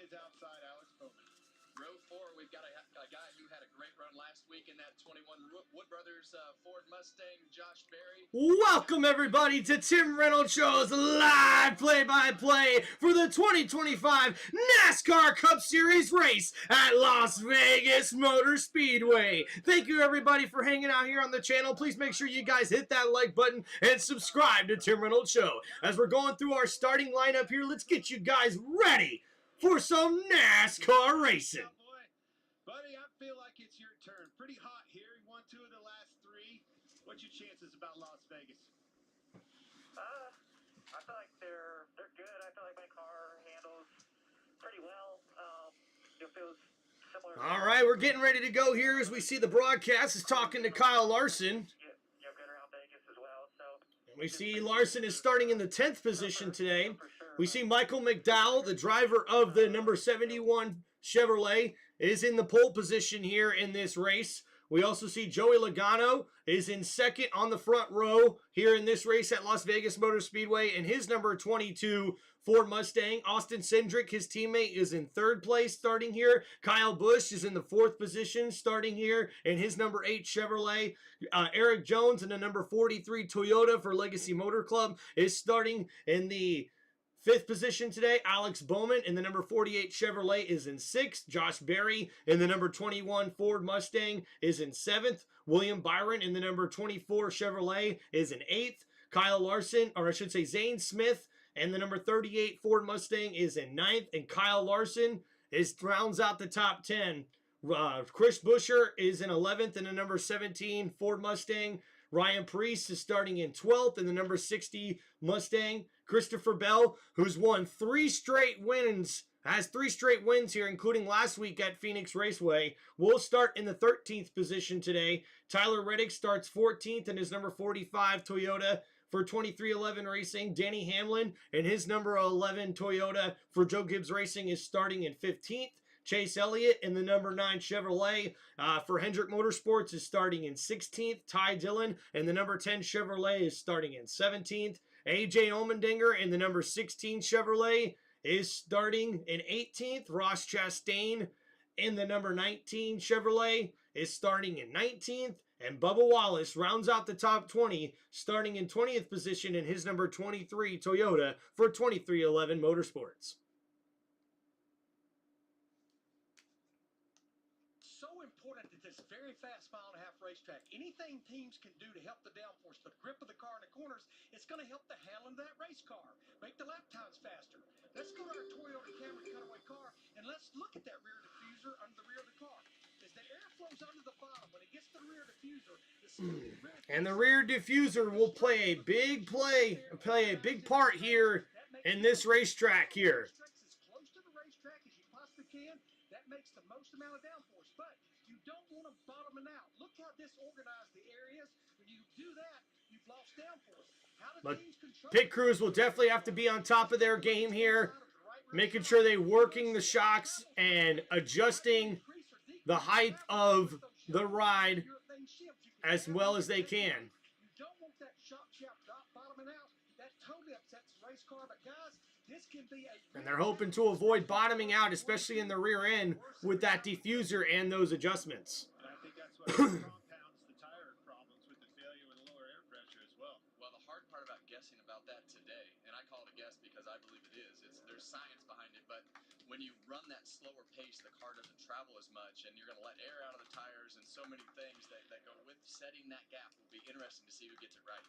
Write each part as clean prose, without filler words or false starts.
Speedway's outside Alex Bowman. Row 4, we've got a guy who had a great run last week in that 21 Wood Brothers Ford Mustang, Josh Berry. Welcome, everybody, to Tim Reynolds Show's live play-by-play for the 2025 NASCAR Cup Series race at Las Vegas Motor Speedway. Thank you, everybody, for hanging out here on the channel. Please make sure you guys hit that like button and subscribe to Tim Reynolds Show. As we're going through our starting lineup here, let's get you guys ready for some NASCAR racing. Buddy, I feel like it's your turn. Pretty hot here. You won 2 of the last 3. What's your chances about Las Vegas? I feel like they're good. I feel like my car handles pretty well. It feels similar. All right, we're getting ready to go here as we see the broadcast is talking to Kyle Larson. Good around Vegas as well. So We see Larson is starting in the 10th position today. We see Michael McDowell, the driver of the number 71 Chevrolet, is in the pole position here in this race. We also see Joey Logano is in second on the front row here in this race at Las Vegas Motor Speedway in his number 22 Ford Mustang. Austin Cindric, his teammate, is in third place starting here. Kyle Busch is in the 4th position starting here in his number 8 Chevrolet. Eric Jones in the number 43 Toyota for Legacy Motor Club is starting in the 5th position today. Alex Bowman in the number 48 Chevrolet is in 6th. Josh Berry in the number 21 Ford Mustang is in 7th. William Byron in the number 24 Chevrolet is in 8th. Kyle Larson, or I should say Zane Smith, and the number 38 Ford Mustang is in 9th. And Kyle Larson rounds out the top 10. Chris Buescher is in 11th in the number 17 Ford Mustang. Ryan Preece is starting in 12th in the number 60 Mustang. Christopher Bell, who's won 3 straight wins, has 3 straight wins here, including last week at Phoenix Raceway, will start in the 13th position today. Tyler Reddick starts 14th in his number 45 Toyota for 2311 Racing. Danny Hamlin and his number 11 Toyota for Joe Gibbs Racing is starting in 15th. Chase Elliott in the number 9 Chevrolet for Hendrick Motorsports is starting in 16th. Ty Dillon in the number 10 Chevrolet is starting in 17th. AJ Allmendinger in the number 16 Chevrolet is starting in 18th. Ross Chastain in the number 19 Chevrolet is starting in 19th. And Bubba Wallace rounds out the top 20, starting in 20th position in his number 23 Toyota for 2311 Motorsports. So important at this very fast mile-and-a-half racetrack. Anything teams can do to help the downforce, the grip of the car in the corners, it's going to help the handling of that race car. Make the lap times faster. Let's go to our Toyota Camry cutaway car, and let's look at that rear diffuser under the rear of the car. As the air flows under the bottom, when it gets to the rear diffuser, and the rear diffuser will play a big part here in this racetrack here. As close to the racetrack as you possibly can. That makes the most amount of downforce, but you don't want to bottom it out. Look how disorganized the area is. When you do that, you've lost downforce. But pit crews will definitely have to be on top of their game here, making sure they're working the shocks and adjusting the height of the ride as well as they can. You don't want that shock shaft bottoming out. That totally upsets the race car, but guys, this can be a... And they're hoping to avoid bottoming out, especially in the rear end, with that diffuser and those adjustments. And I think that's what compounds the tire problems with the failure with the lower air pressure as well. Well, the hard part about guessing about that today, and I call it a guess because I believe it is, there's science behind it, but when you run that slower pace, the car doesn't travel as much, and you're going to let air out of the tires and so many things that go with setting that gap. Will be interesting to see who gets it right.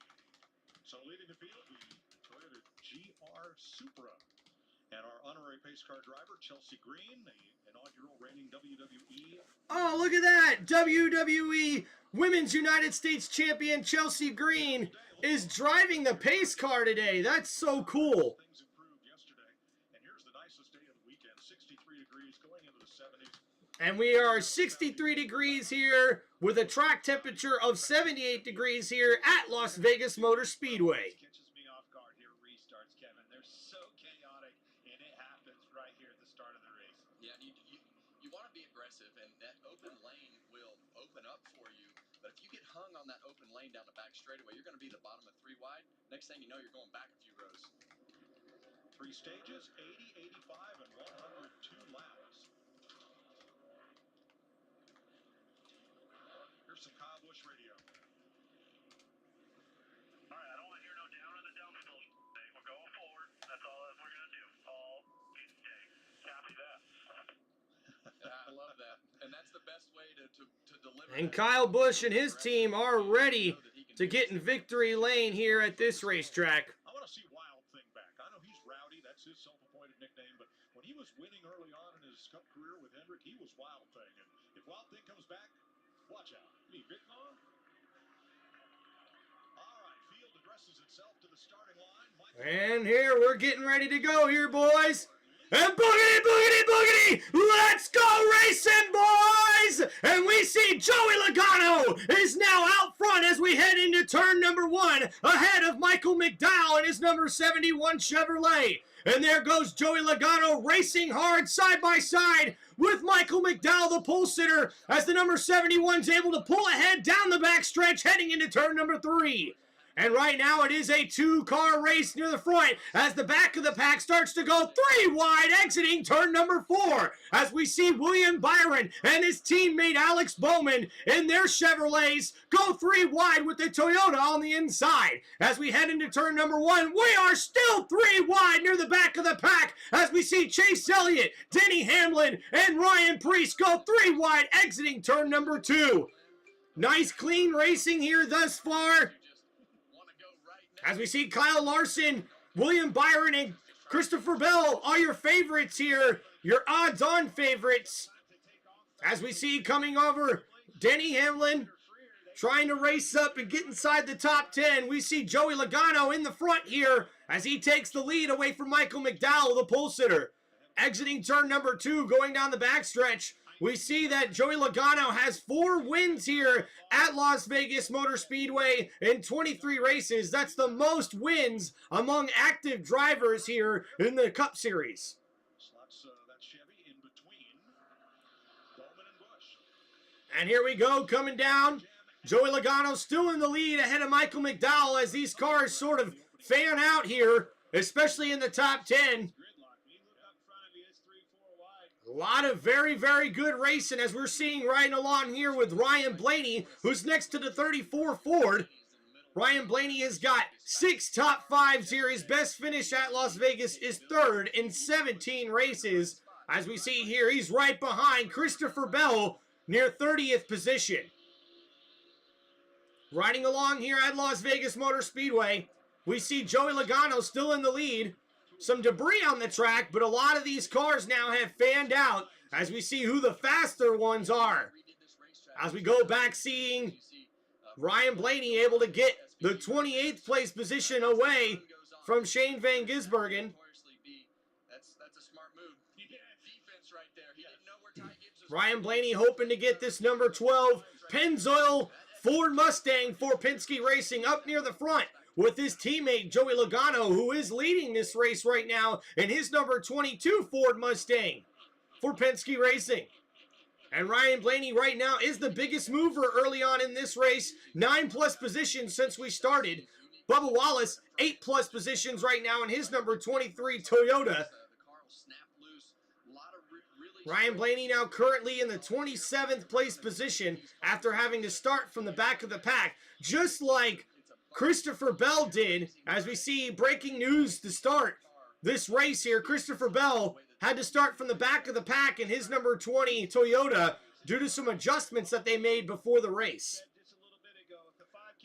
So leading the field, the Toyota GR Supra. And our honorary pace car driver, Chelsea Green, the inaugural reigning WWE. Oh, look at that! WWE Women's United States Champion Chelsea Green is driving the pace car today. That's so cool. Things improved yesterday. And here's the nicest day of the weekend, 63 degrees going into the 70s. And we are 63 degrees here with a track temperature of 78 degrees here at Las Vegas Motor Speedway. Catches me off guard here, restarts, Kevin. They're so chaotic, and it happens right here at the start of the race. Yeah, you want to be aggressive, and that open lane will open up for you. But if you get hung on that open lane down the back straightaway, you're going to be the bottom of 3 wide. Next thing you know, you're going back a few rows. 3 stages, 80, 85, and 102 Busch Radio. All right, I don't want to hear no down on the dump bullshit. We're going forward. That's all that we're going to do. All day. Copy that. I love that. And that's the best way to deliver. And Kyle Busch and his team are ready to get in victory lane here at this racetrack. I want to see Wild Thing back. I know he's rowdy. That's his self-appointed nickname. But when he was winning early on in his Cup career with Hendrick, he was Wild Thing. And if Wild Thing comes back, watch out. Me, Big Mom? All right, field addresses itself to the starting line. And here, we're getting ready to go here, boys. And boogity, boogity, boogity! Let's go racing, boys! And we see Joey Logano is now out front as we head into turn number 1, ahead of Michael McDowell and his number 71 Chevrolet. And there goes Joey Logano racing hard side by side with Michael McDowell, the pole sitter, as the number 71 is able to pull ahead down the backstretch heading into turn number 3. And right now it is a 2-car race near the front as the back of the pack starts to go 3 wide, exiting turn number 4. As we see William Byron and his teammate Alex Bowman in their Chevrolets go 3 wide with the Toyota on the inside. As we head into turn number 1, we are still 3 wide near the back of the pack as we see Chase Elliott, Denny Hamlin, and Ryan Preece go 3 wide, exiting turn number 2. Nice clean racing here thus far. As we see Kyle Larson, William Byron, and Christopher Bell, all your favorites here, your odds-on favorites. As we see coming over Denny Hamlin, trying to race up and get inside the top 10. We see Joey Logano in the front here as he takes the lead away from Michael McDowell, the pole sitter. Exiting turn number 2, going down the backstretch, we see that Joey Logano has 4 wins here at Las Vegas Motor Speedway in 23 races. That's the most wins among active drivers here in the Cup Series. Slots that Chevy in between Bowman and Busch. And here we go, coming down. Joey Logano still in the lead ahead of Michael McDowell as these cars sort of fan out here, especially in the top 10. A lot of very, very good racing as we're seeing riding along here with Ryan Blaney, who's next to the 34 Ford. Ryan Blaney has got 6 top 5s here. His best finish at Las Vegas is 3rd in 17 races. As we see here, he's right behind Christopher Bell near 30th position. Riding along here at Las Vegas Motor Speedway, we see Joey Logano still in the lead. Some debris on the track, but a lot of these cars now have fanned out as we see who the faster ones are. As we go back seeing Ryan Blaney able to get the 28th place position away from Shane Van Gisbergen. That's a smart move. Defense right there. He didn't know where Ty Gibbs was. Ryan Blaney hoping to get this number 12 Pennzoil Ford Mustang for Penske Racing up near the front, with his teammate Joey Logano, who is leading this race right now in his number 22 Ford Mustang for Penske Racing. And Ryan Blaney right now is the biggest mover early on in this race, 9+ positions since we started. Bubba Wallace, 8+ positions right now in his number 23 Toyota. Ryan Blaney now currently in the 27th place position after having to start from the back of the pack, just like Christopher Bell did. As we see breaking news to start this race here, Christopher Bell had to start from the back of the pack in his number 20 Toyota due to some adjustments that they made before the race.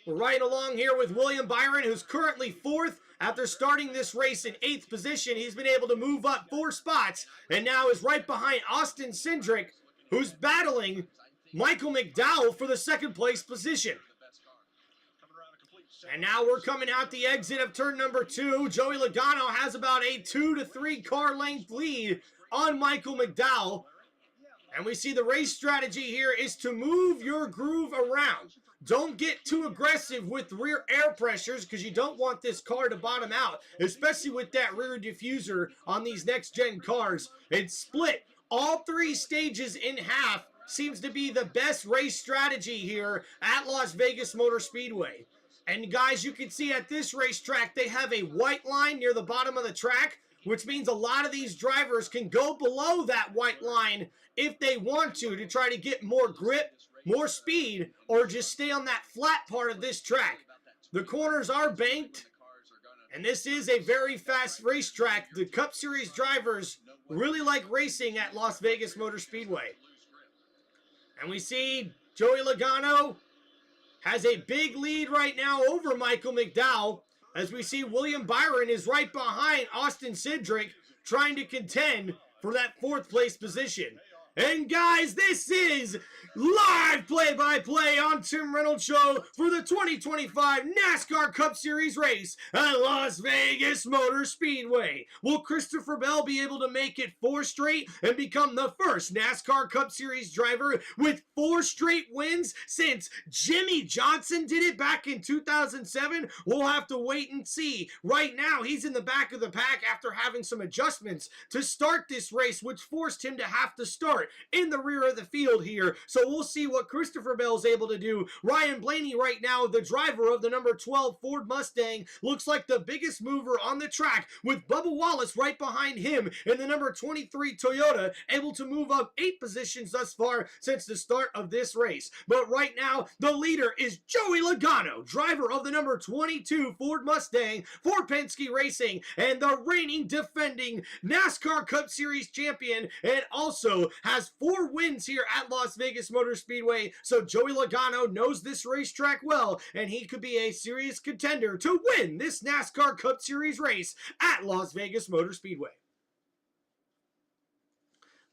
We're right along here with William Byron, who's currently 4th. After starting this race in 8th position, he's been able to move up 4 spots and now is right behind Austin Cindric, who's battling Michael McDowell for the 2nd place position. And now we're coming out the exit of turn number 2. Joey Logano has about a 2 to 3 car length lead on Michael McDowell. And we see the race strategy here is to move your groove around. Don't get too aggressive with rear air pressures because you don't want this car to bottom out, especially with that rear diffuser on these next-gen cars. And split all 3 stages in half seems to be the best race strategy here at Las Vegas Motor Speedway. And guys, you can see at this racetrack, they have a white line near the bottom of the track, which means a lot of these drivers can go below that white line if they want to try to get more grip more speed or just stay on that flat part of this track. The corners are banked, and this is a very fast racetrack. The Cup Series drivers really like racing at Las Vegas Motor Speedway. And we see Joey Logano has a big lead right now over Michael McDowell, as we see William Byron is right behind Austin Cindric trying to contend for that 4th place position. And guys, this is live play-by-play on Tim Reynolds Show for the 2025 NASCAR Cup Series race at Las Vegas Motor Speedway. Will Christopher Bell be able to make it 4 straight and become the first NASCAR Cup Series driver with 4 straight wins since Jimmy Johnson did it back in 2007? We'll have to wait and see. Right now, he's in the back of the pack after having some adjustments to start this race, which forced him to have to start in the rear of the field here. So we'll see what Christopher Bell is able to do. Ryan Blaney right now, the driver of the number 12 Ford Mustang, looks like the biggest mover on the track, with Bubba Wallace right behind him in the number 23 Toyota, able to move up 8 positions thus far since the start of this race. But right now, the leader is Joey Logano, driver of the number 22 Ford Mustang for Penske Racing, and the reigning defending NASCAR Cup Series champion, and also has 4 wins here at Las Vegas Motor Speedway. So Joey Logano knows this racetrack well, and he could be a serious contender to win this NASCAR Cup Series race at Las Vegas Motor Speedway.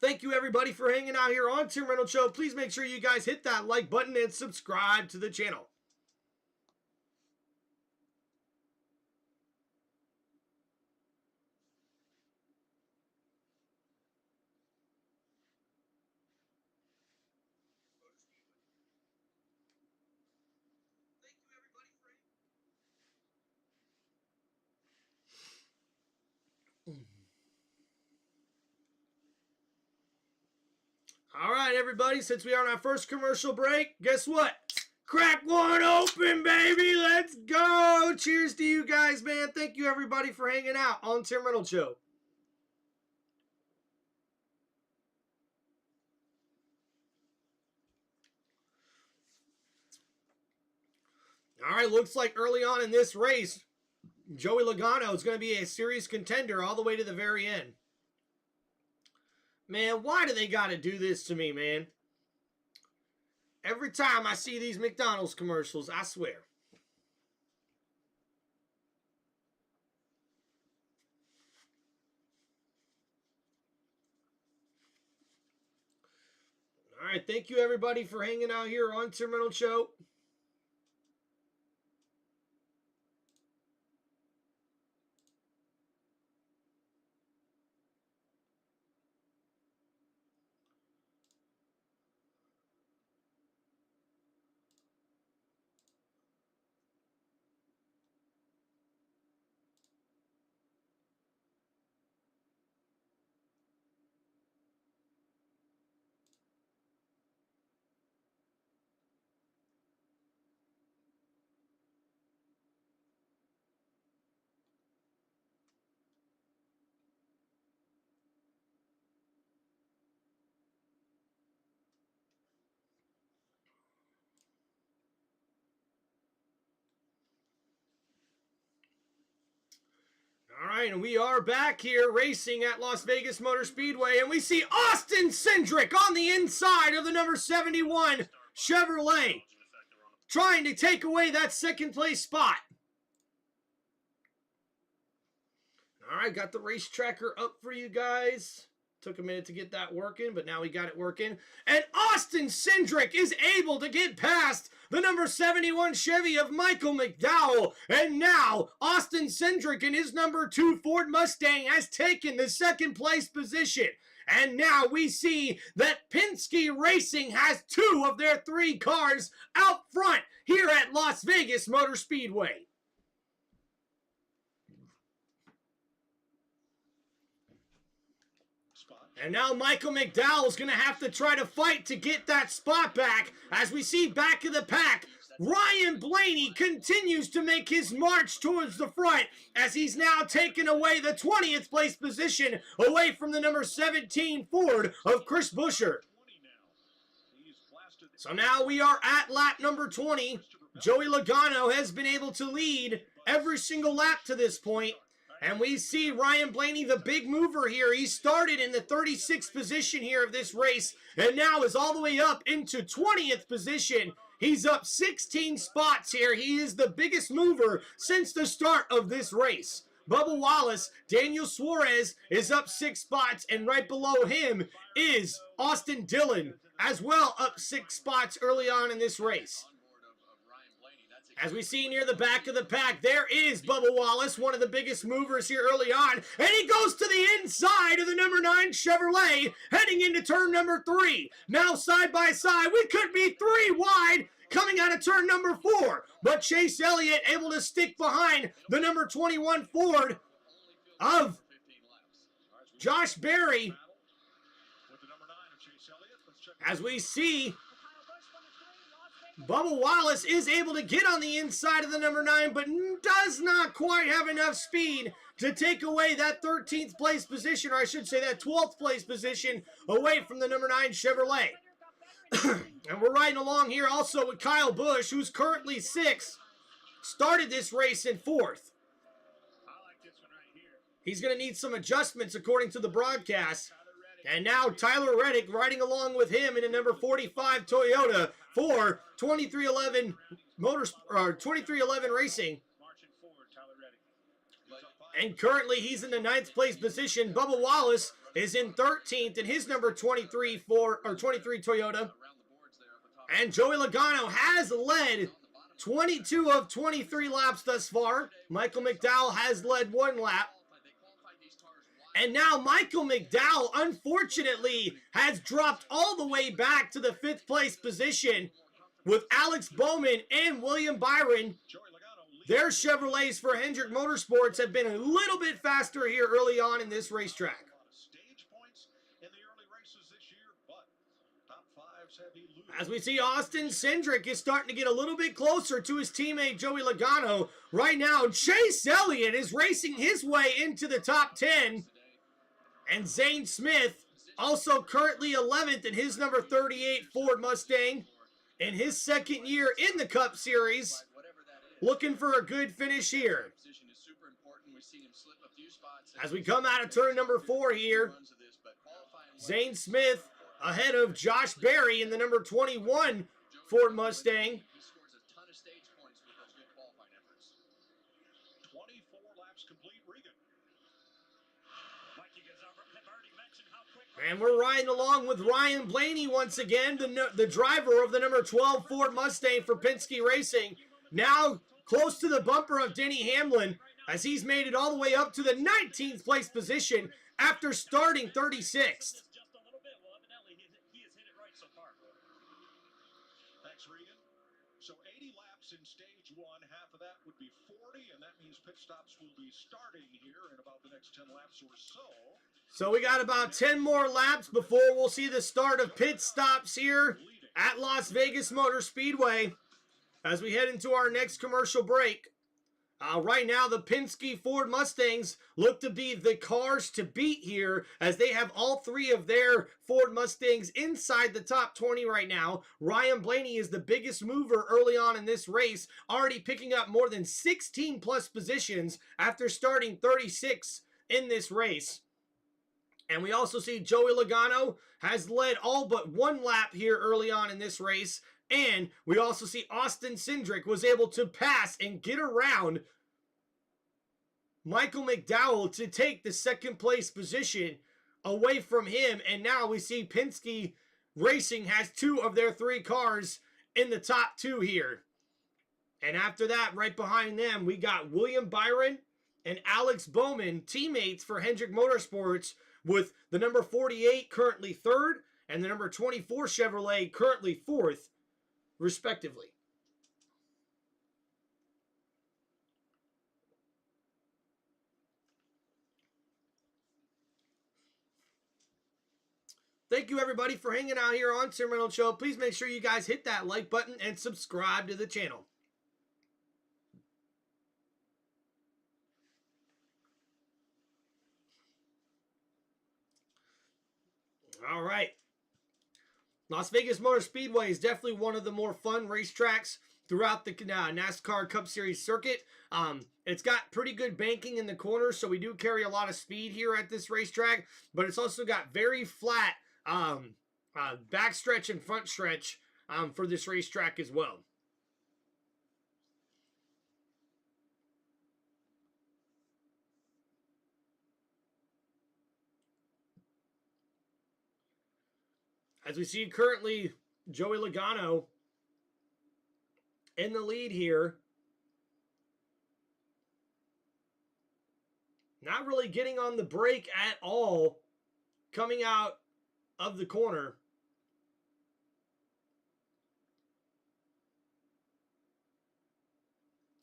Thank you everybody for hanging out here on Tim Reynolds Show. Please make sure you guys hit that like button and subscribe to the channel. All right, everybody, since we are on our first commercial break, guess what? Crack one open, baby. Let's go. Cheers to you guys, man. Thank you, everybody, for hanging out on Tim Reynolds Show. All right, looks like early on in this race, Joey Logano is going to be a serious contender all the way to the very end. Man, why do they got to do this to me, man? Every time I see these McDonald's commercials, I swear. All right, thank you everybody for hanging out here on Tim Reynolds Show. All right, and we are back here racing at Las Vegas Motor Speedway, and we see Austin Cindric on the inside of the number 71 Chevrolet, trying to take away that 2nd place spot. All right, got the race tracker up for you guys. Took a minute to get that working, but now we got it working. And Austin Cindric is able to get past the number 71 Chevy of Michael McDowell. And now Austin Cindric in his number 2 Ford Mustang has taken the 2nd place position. And now we see that Penske Racing has 2 of their 3 cars out front here at Las Vegas Motor Speedway. And now Michael McDowell is going to have to try to fight to get that spot back. As we see back of the pack, Ryan Blaney continues to make his march towards the front as he's now taken away the 20th place position away from the number 17 Ford of Chris Buescher. He's blasted So now we are at lap number 20. Joey Logano has been able to lead every single lap to this point. And we see Ryan Blaney, the big mover here. He started in the 36th position here of this race and now is all the way up into 20th position. He's up 16 spots here. He is the biggest mover since the start of this race. Bubba Wallace, Daniel Suarez is up 6 spots, and right below him is Austin Dillon, as well up 6 spots early on in this race. As we see near the back of the pack, there is Bubba Wallace, one of the biggest movers here early on, and he goes to the inside of the number 9 Chevrolet, heading into turn number 3. Now side by side, we could be 3 wide, coming out of turn number 4, but Chase Elliott able to stick behind the number 21 Ford of Josh Berry. As we see, Bubba Wallace is able to get on the inside of the number 9, but does not quite have enough speed to take away that 13th place position, or I should say that 12th place position, away from the number 9 Chevrolet. And we're riding along here also with Kyle Busch, who's currently 6th. Started this race in 4th. He's going to need some adjustments according to the broadcast. And now Tyler Reddick riding along with him in a number 45 Toyota for 2311 2311 Racing. And currently he's in the 9th place position. Bubba Wallace is in 13th in his number 23 Toyota. And Joey Logano has led 22 of 23 laps thus far. Michael McDowell has led 1 lap. And now Michael McDowell, unfortunately, has dropped all the way back to the 5th place position with Alex Bowman and William Byron. Their Chevrolets for Hendrick Motorsports have been a little bit faster here early on in this racetrack. As we see, Austin Cindric is starting to get a little bit closer to his teammate Joey Logano. Right now, Chase Elliott is racing his way into the top 10. And Zane Smith, also currently 11th in his number 38 Ford Mustang in his 2nd year in the Cup Series. Looking for a good finish here. As we come out of turn number 4 here, Zane Smith ahead of Josh Berry in the number 21 Ford Mustang. 24 laps complete, Regan. And we're riding along with Ryan Blaney once again, the driver of the number 12 Ford Mustang for Penske Racing. Now close to the bumper of Denny Hamlin as he's made it all the way up to the 19th place position after starting 36th. Thanks, Regan. So 80 laps in stage 1, half of that would be 40, and that means pit stops will be starting here in about the next 10 laps or so. So we got about 10 more laps before we'll see the start of pit stops here at Las Vegas Motor Speedway as we head into our next commercial break. Right now, the Penske Ford Mustangs look to be the cars to beat here as they have all 3 of their Ford Mustangs inside the top 20 right now. Ryan Blaney is the biggest mover early on in this race, already picking up more than 16 plus positions after starting 36 in this race. And we also see Joey Logano has led all but 1 lap here early on in this race. And we also see Austin Cindric was able to pass and get around Michael McDowell to take the 2nd place position away from him. And now we see Penske Racing has 2 of their 3 cars in the top 2 here. And after that, right behind them, we got William Byron and Alex Bowman, teammates for Hendrick Motorsports, with the number 48 currently 3rd and the number 24 Chevrolet currently 4th, respectively. Thank you, everybody, for hanging out here on Tim Reynolds Show. Please make sure you guys hit that like button and subscribe to the channel. All right. Las Vegas Motor Speedway is definitely one of the more fun racetracks throughout the NASCAR Cup Series circuit. It's got pretty good banking in the corners, so we do carry a lot of speed here at this racetrack, but it's also got very flat backstretch and front stretch for this racetrack as well. As we see currently, Joey Logano in the lead here. Not really getting on the brake at all coming out of the corner.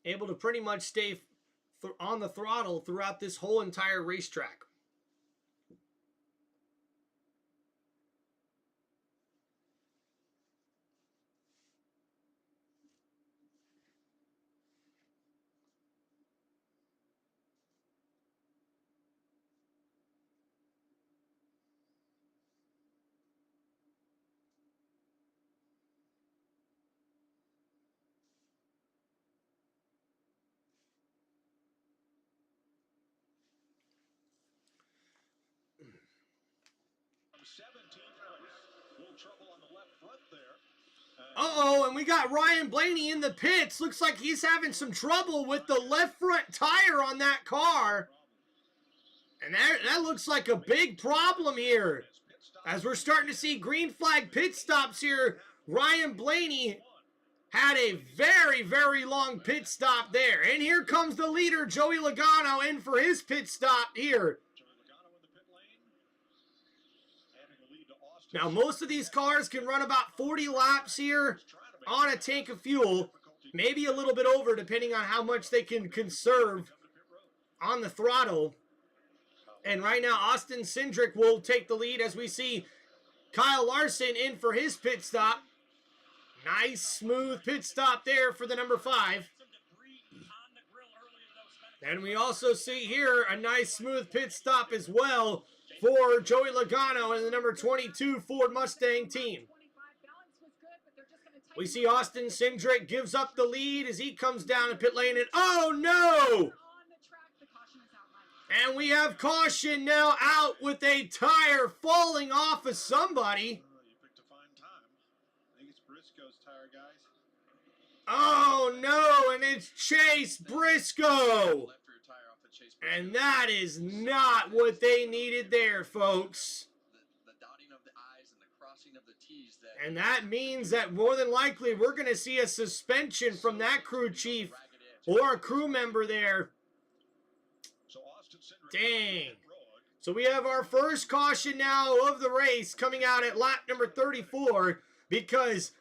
Able to pretty much stay on the throttle throughout this whole entire racetrack. Little trouble on the left front there. Uh-oh, and we got Ryan Blaney in the pits. Looks like he's having some trouble with the left front tire on that car. And that looks like a big problem here. As we're starting to see green flag pit stops here, Ryan Blaney had a very, very long pit stop there. And here comes the leader, Joey Logano, in for his pit stop here. Now, most of these cars can run about 40 laps here on a tank of fuel. Maybe a little bit over, depending on how much they can conserve on the throttle. And right now, Austin Cindric will take the lead as we see Kyle Larson in for his pit stop. Nice, smooth pit stop there for the number 5. And we also see here a nice, smooth pit stop as well for Joey Logano and the number 22 Ford Mustang team. We see Austin Cindric gives up the lead as he comes down the pit lane, and oh no! And we have caution now out with a tire falling off of somebody. You picked a fine time. I think it's Briscoe's tire, guys. Oh no, and it's Chase Briscoe. And that is not what they needed there, folks. The dotting of the I's and the crossing of the T's. And that means that more than likely we're going to see a suspension from that crew chief or a crew member there. Dang. So we have our first caution now of the race coming out at lap number 34 because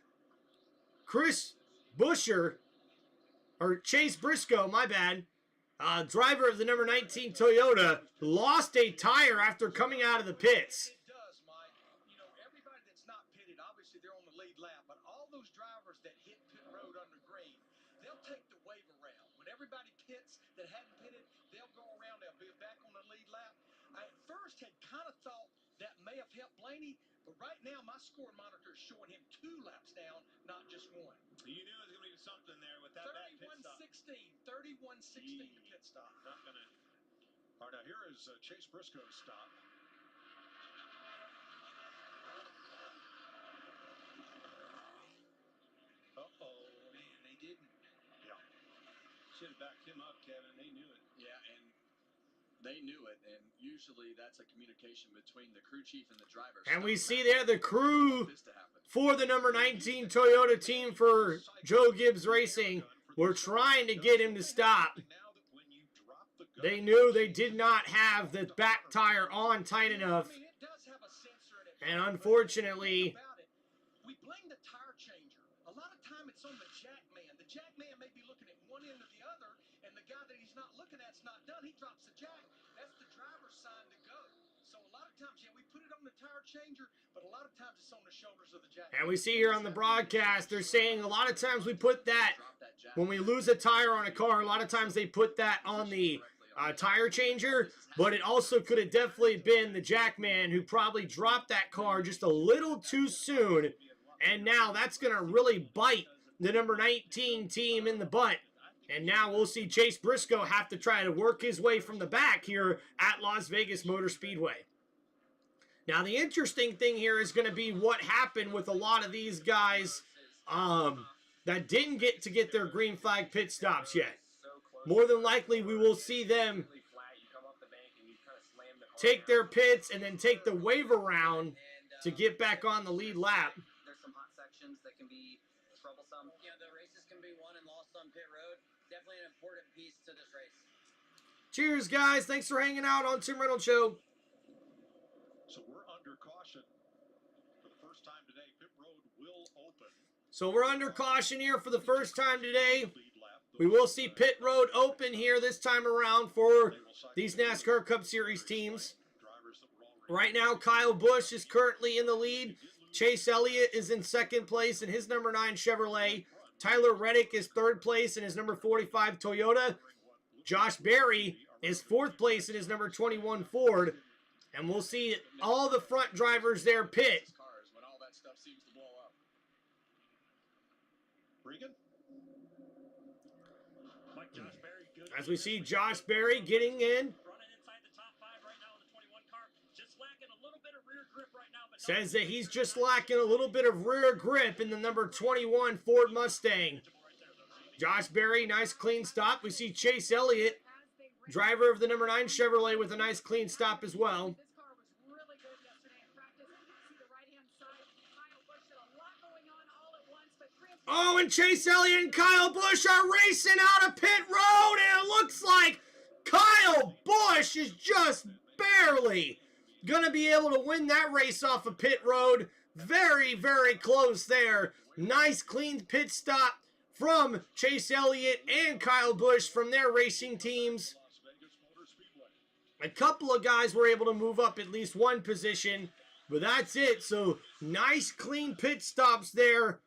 Chase Briscoe, my bad, driver of the number 19 Toyota, lost a tire after coming out of the pits. It does, Mike. You know, everybody that's not pitted, obviously they're on the lead lap, but all those drivers that hit pit road under green, they'll take the wave around. When everybody pits that hadn't pitted, they'll go around, they'll be back on the lead lap. I at first had kind of thought that may have helped Blaney, but right now my score monitor is showing him 2 laps down, not just 1. You knew it was going to be something there with that pit stop. 31-16 the pit stop. Not going to. All right, now here is Chase Briscoe's stop. Uh-oh, man, they didn't. Yeah. Should have backed him up, Kevin. They knew it. Yeah, and they knew it, and usually that's a communication between the crew chief and the driver. And we see there the crew for the number 19 Toyota team for Joe Gibbs Racing. We're trying to get him to stop. They knew they did not have the back tire on tight enough. And unfortunately, we blame the tire changer. A lot of time it's on the jack man. The jack man may be looking at one end or the other, and the guy that he's not looking at's not done. He drops the jack. That's the driver's sign to go. So a lot of times, yeah, we put it on the tire changer, but a lot of times it's on the shoulders of the jack. And we see here on the broadcast, they're saying a lot of times we put that, when we lose a tire on a car, a lot of times they put that on the tire changer, but it also could have definitely been the Jackman who probably dropped that car just a little too soon, and now that's going to really bite the number 19 team in the butt. And now we'll see Chase Briscoe have to try to work his way from the back here at Las Vegas Motor Speedway. Now, the interesting thing here is going to be what happened with a lot of these guys that didn't get their green flag pit stops yet. More than likely, we will see them take their pits and then take the waiver round to get back on the lead lap. There's some hot sections that can be troublesome. You know, the races can be won and lost on pit road. Definitely an important piece to this race. Cheers, guys. Thanks for hanging out on Tim Reynolds Show. So we're under caution for the first time today. Pit road will open. So we're under caution here for the first time today. We will see pit road open here this time around for these NASCAR Cup Series teams. Right now, Kyle Busch is currently in the lead. Chase Elliott is in second place in his number 9 Chevrolet. Tyler Reddick is third place in his number 45 Toyota. Josh Berry is fourth place in his number 21 Ford. And we'll see all the front drivers there pit. When all that stuff seems to blow up. Regan? Josh Berry, good. As we see Josh Berry getting in. Running inside the top 5 right now in the 21 car. Just lacking a little bit of rear grip right now. But Says that he's just lacking a little bit of rear grip in the number 21 Ford Mustang. Josh Berry, nice clean stop. We see Chase Elliott, driver of the number 9 Chevrolet, with a nice clean stop as well. This car was really good yesterday in practice. See the right-hand side. Kyle Busch had a lot going on all at once, but Oh, and Chase Elliott and Kyle Busch are racing out of pit road, and it looks like Kyle Busch is just barely going to be able to win that race off of pit road. Very, very close there. Nice clean pit stop from Chase Elliott and Kyle Busch from their racing teams. A couple of guys were able to move up at least one position, but that's it. So nice clean pit stops there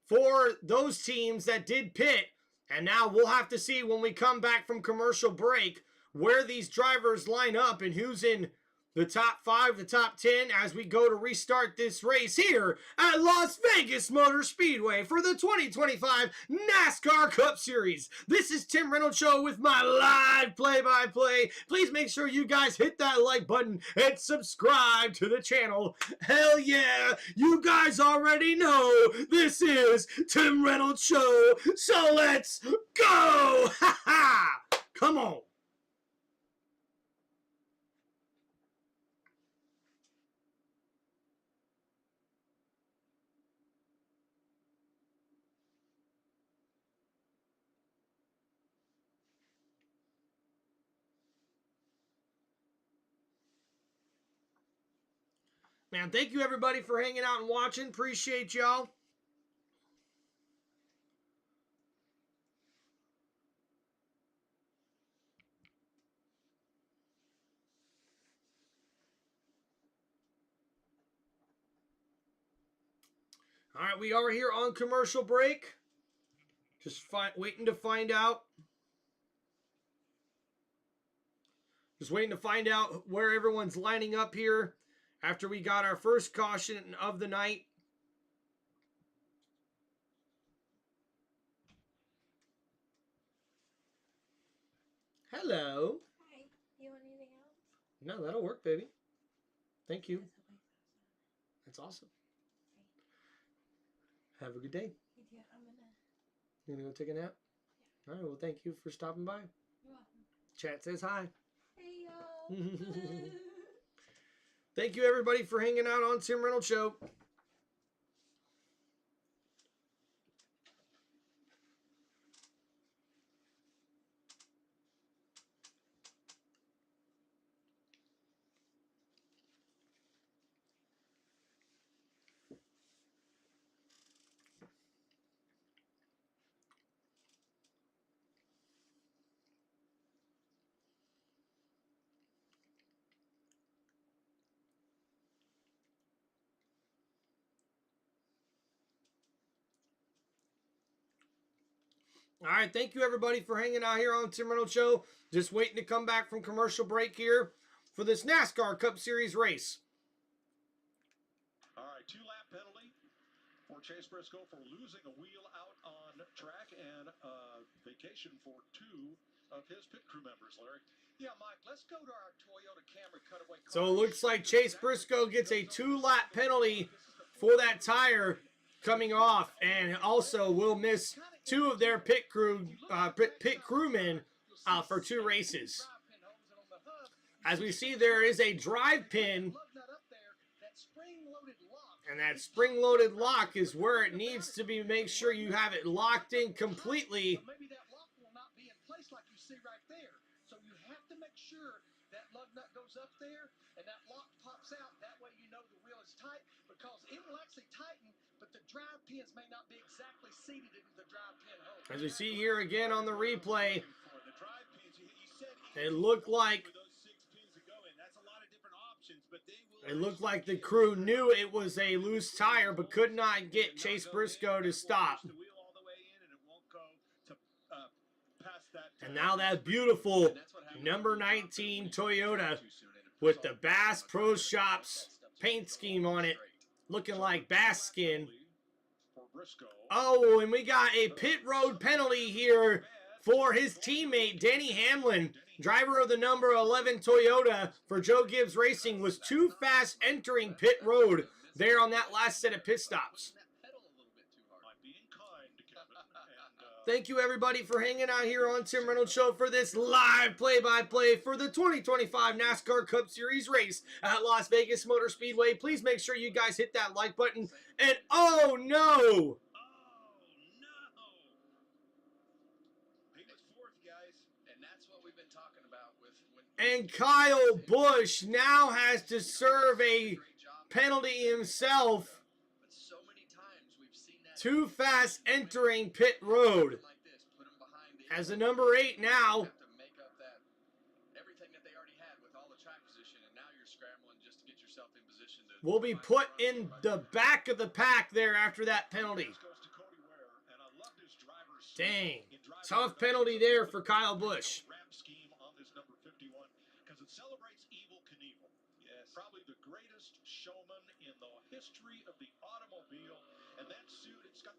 for those teams that did pit. And now we'll have to see when we come back from commercial break where these drivers line up and who's in the top 5, the top 10 as we go to restart this race here at Las Vegas Motor Speedway for the 2025 NASCAR Cup Series. This is Tim Reynolds Show with my live play-by-play. Please make sure you guys hit that like button and subscribe to the channel. Hell yeah, you guys already know this is Tim Reynolds Show, so let's go! Ha ha! Come on. Man, thank you everybody for hanging out and watching. Appreciate y'all. All right, we are here on commercial break. Just waiting to find out. Just waiting to find out where everyone's lining up here after we got our first caution of the night. Hello. Hi. You want anything else? No, that'll work, baby. Thank you. That's awesome. Have a good day. You too. You gonna go take a nap? Yeah. All right, well, thank you for stopping by. You're welcome. Chat says hi. Hey, y'all. Thank you, everybody, for hanging out on Tim Reynolds Show. All right, thank you everybody for hanging out here on Tim Reynolds Show. Just waiting to come back from commercial break here for this NASCAR Cup Series race. All right, 2-lap penalty for Chase Briscoe for losing a wheel out on track, and vacation for 2 of his pit crew members, Larry. Yeah, Mike, let's go to our Toyota Camry cutaway car. So it looks like Chase Briscoe gets a 2-lap penalty for that tire coming off, and also will miss 2 of their pit crewmen for 2 races. As we see, there is a drive pin, and that spring-loaded lock is where it needs to be. Make sure you have it locked in completely. Maybe that lock will not be in place like you see right there. So you have to make sure that lug nut goes up there and that lock pops out. That way you know the wheel is tight, because it will actually tighten, but the drive pins may not be exactly seated into the drive pin hole. As we see here again on the replay, it looked like the crew knew it was a loose tire, but could not get Chase Briscoe to stop. And now that beautiful number 19 Toyota with the Bass Pro Shops paint scheme on it, looking like bass skin. Oh, and we got a pit road penalty here for his teammate, Denny Hamlin. Driver of the number 11 Toyota for Joe Gibbs Racing was too fast entering pit road there on that last set of pit stops. Thank you, everybody, for hanging out here on Tim Reynolds Show for this live play-by-play for the 2025 NASCAR Cup Series race at Las Vegas Motor Speedway. Please make sure you guys hit that like button. And oh no! And Kyle Busch now has to serve a penalty himself. Too fast entering pit road. As a number 8 now. Will be put in the back of the pack there after that penalty. Dang. Tough penalty there for Kyle Busch. Probably the greatest showman in the history of the automobile, and that suit, it's got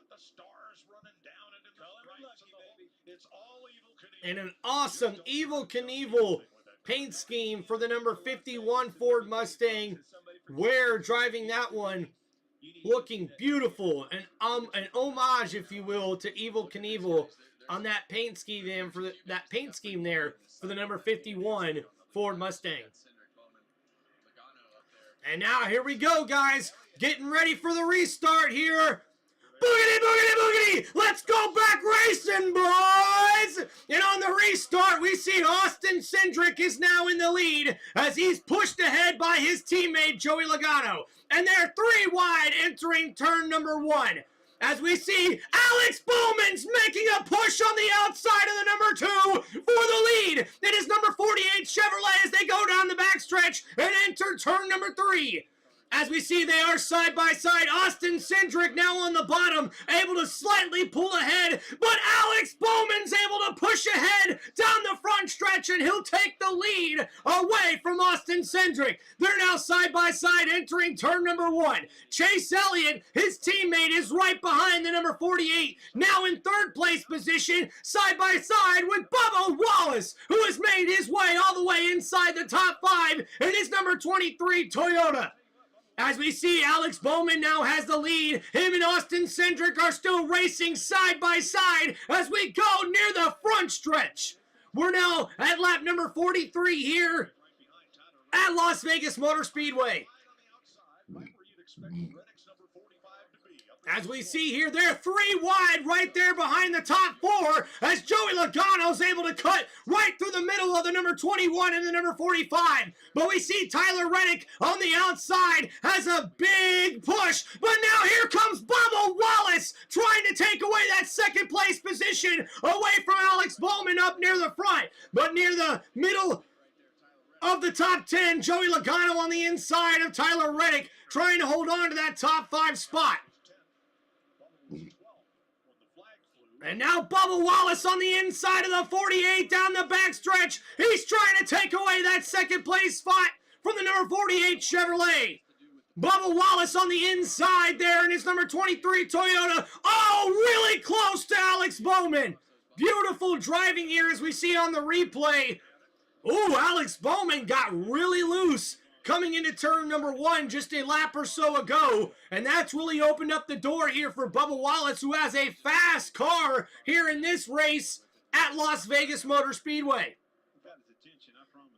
the stars running down it in the stripes and the whole, it's all Evel Knievel. And an awesome Evel Knievel paint scheme for the number 51 Ford Mustang. Ware driving that one, looking beautiful, an homage, if you will, to Evel Knievel on that paint scheme there for that paint scheme there for the number 51 Ford Mustang. And now here we go, guys. Getting ready for the restart here. Boogity, boogity, boogity. Let's go back racing, boys. And on the restart, we see Austin Cindric is now in the lead as he's pushed ahead by his teammate, Joey Logano. And they're 3 wide entering turn number 1. As we see Alex Bowman's making a push on the outside of the number 2 for the lead. It is number 48 Chevrolet as they go down the backstretch and enter turn number 3. As we see, they are side by side. Austin Cindric now on the bottom, able to slightly pull ahead, but Alex Bowman's able to push ahead down the front stretch, and he'll take the lead away from Austin Cindric. They're now side by side entering turn number 1. Chase Elliott, his teammate, is right behind the number 48, now in 3rd place position, side by side with Bubba Wallace, who has made his way all the way inside the top 5 in his number 23 Toyota. As we see, Alex Bowman now has the lead. Him and Austin Cindric are still racing side by side as we go near the front stretch. We're now at lap number 43 here at Las Vegas Motor Speedway. As we see here, they're 3 wide right there behind the top 4 as Joey Logano's able to cut right through the middle of the number 21 and the number 45. But we see Tyler Reddick on the outside has a big push. But now here comes Bubba Wallace trying to take away that 2nd place position away from Alex Bowman up near the front. But near the middle of the top 10, Joey Logano on the inside of Tyler Reddick trying to hold on to that top 5 spot. And now Bubba Wallace on the inside of the 48 down the backstretch. He's trying to take away that second place spot from the number 48 Chevrolet. Bubba Wallace on the inside there in his number 23 Toyota. Oh, really close to Alex Bowman. Beautiful driving here as we see on the replay. Ooh, Alex Bowman got really loose coming into turn number 1 just a lap or so ago. And that's really opened up the door here for Bubba Wallace, who has a fast car here in this race at Las Vegas Motor Speedway.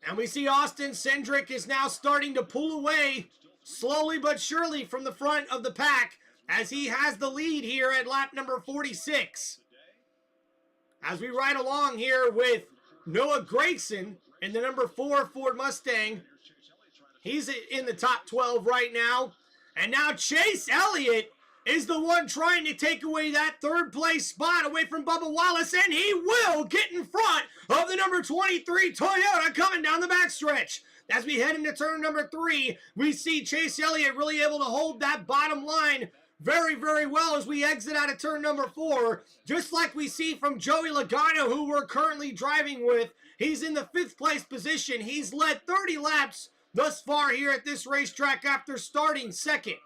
And we see Austin Cindric is now starting to pull away slowly but surely from the front of the pack as he has the lead here at lap number 46. As we ride along here with Noah Gragson in the number 4 Ford Mustang. He's in the top 12 right now. And now Chase Elliott is the one trying to take away that third place spot away from Bubba Wallace, and he will get in front of the number 23 Toyota coming down the backstretch. As we head into turn number 3, we see Chase Elliott really able to hold that bottom line very, very well as we exit out of turn number 4, just like we see from Joey Logano, who we're currently driving with. He's in the 5th place position. He's led 30 laps thus far here at this racetrack after starting 2nd.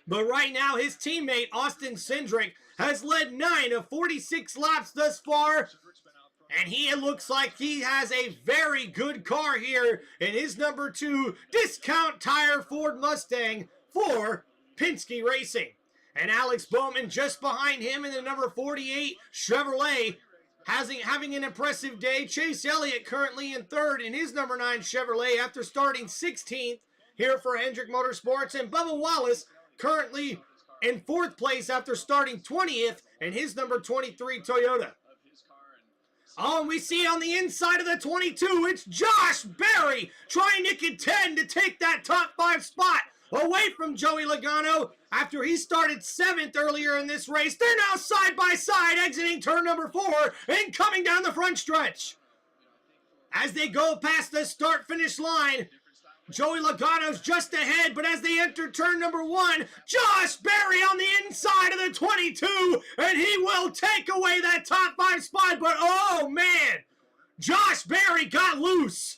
But right now, his teammate, Austin Cindric, has led 9 of 46 laps thus far. And he looks like he has a very good car here in his number 2 discount tire Ford Mustang for Penske Racing. And Alex Bowman just behind him in the number 48 Chevrolet, having an impressive day. Chase Elliott currently in 3rd in his number 9 Chevrolet after starting 16th here for Hendrick Motorsports. And Bubba Wallace currently in 4th place after starting 20th in his number 23 Toyota. Oh, and we see on the inside of the 22, it's Josh Berry trying to contend to take that top 5 spot away from Joey Logano after he started 7th earlier in this race. They're now side by side exiting turn number 4 and coming down the front stretch. As they go past the start-finish line, Joey Logano's just ahead, but as they enter turn number 1, Josh Berry on the inside of the 22, and he will take away that top 5 spot, but oh man, Josh Berry got loose.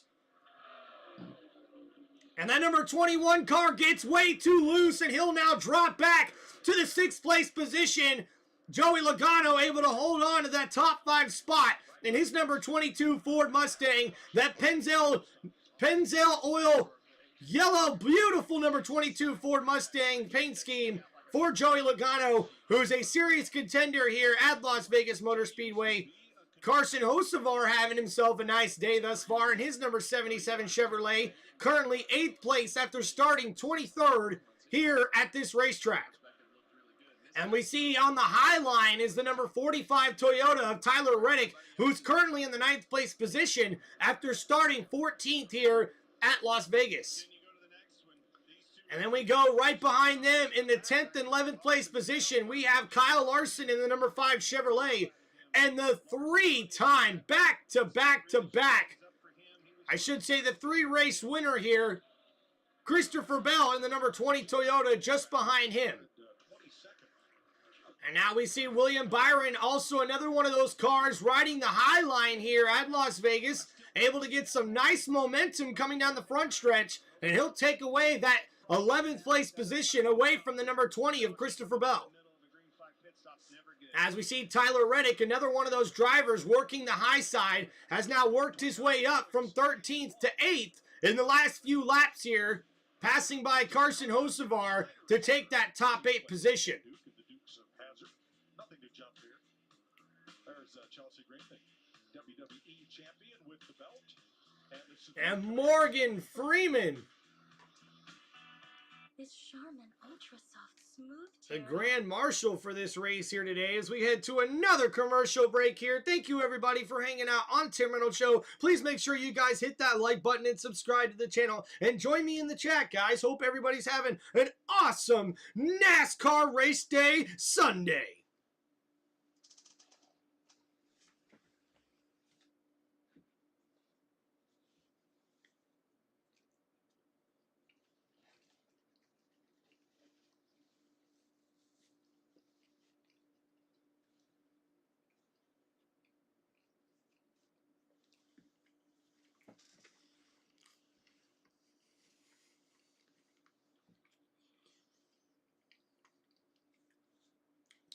And that number 21 car gets way too loose, and he'll now drop back to the 6th place position. Joey Logano able to hold on to that top 5 spot in his number 22 Ford Mustang, that Pennzoil Oil yellow, beautiful number 22 Ford Mustang paint scheme for Joey Logano, who's a serious contender here at Las Vegas Motor Speedway. Carson Hocevar having himself a nice day thus far in his number 77 Chevrolet, currently 8th place after starting 23rd here at this racetrack. And we see on the high line is the number 45 Toyota of Tyler Reddick, who's currently in the 9th place position after starting 14th here at Las Vegas. And then we go right behind them in the 10th and 11th place position. We have Kyle Larson in the number 5 Chevrolet. And the 3-time back-to-back, I should say the 3-race winner here, Christopher Bell in the number 20 Toyota just behind him. And now we see William Byron, also another one of those cars riding the high line here at Las Vegas, able to get some nice momentum coming down the front stretch, and he'll take away that 11th place position away from the number 20 of Christopher Bell. As we see Tyler Reddick, another one of those drivers working the high side, has now worked his way up from 13th to 8th in the last few laps here, passing by Carson Hocevar to take that top 8 position. Nothing to jump here. There's Chelsea Green, the WWE champion with the belt. And Morgan Freeman, This Charmin Ultra Soft Smooth the Tear. Grand Marshal for this race here today, as we head to another commercial break here. Thank you everybody for hanging out on Tim Reynolds Show. Please make sure you guys hit that like button and subscribe to the channel. And join me in the chat, guys. Hope everybody's having an awesome NASCAR race day Sunday.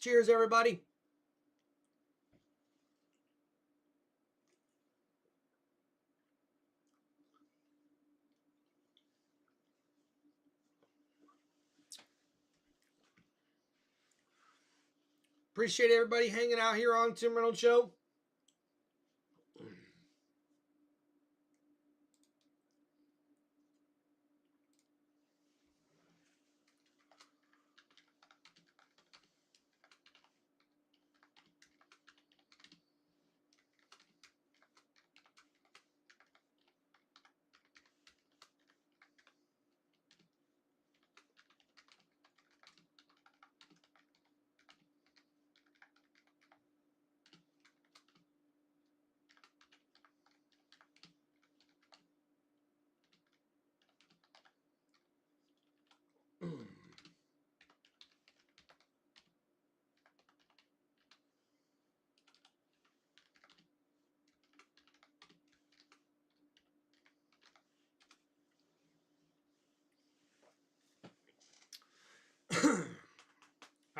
Cheers, everybody. Appreciate everybody hanging out here on Tim Reynolds Show.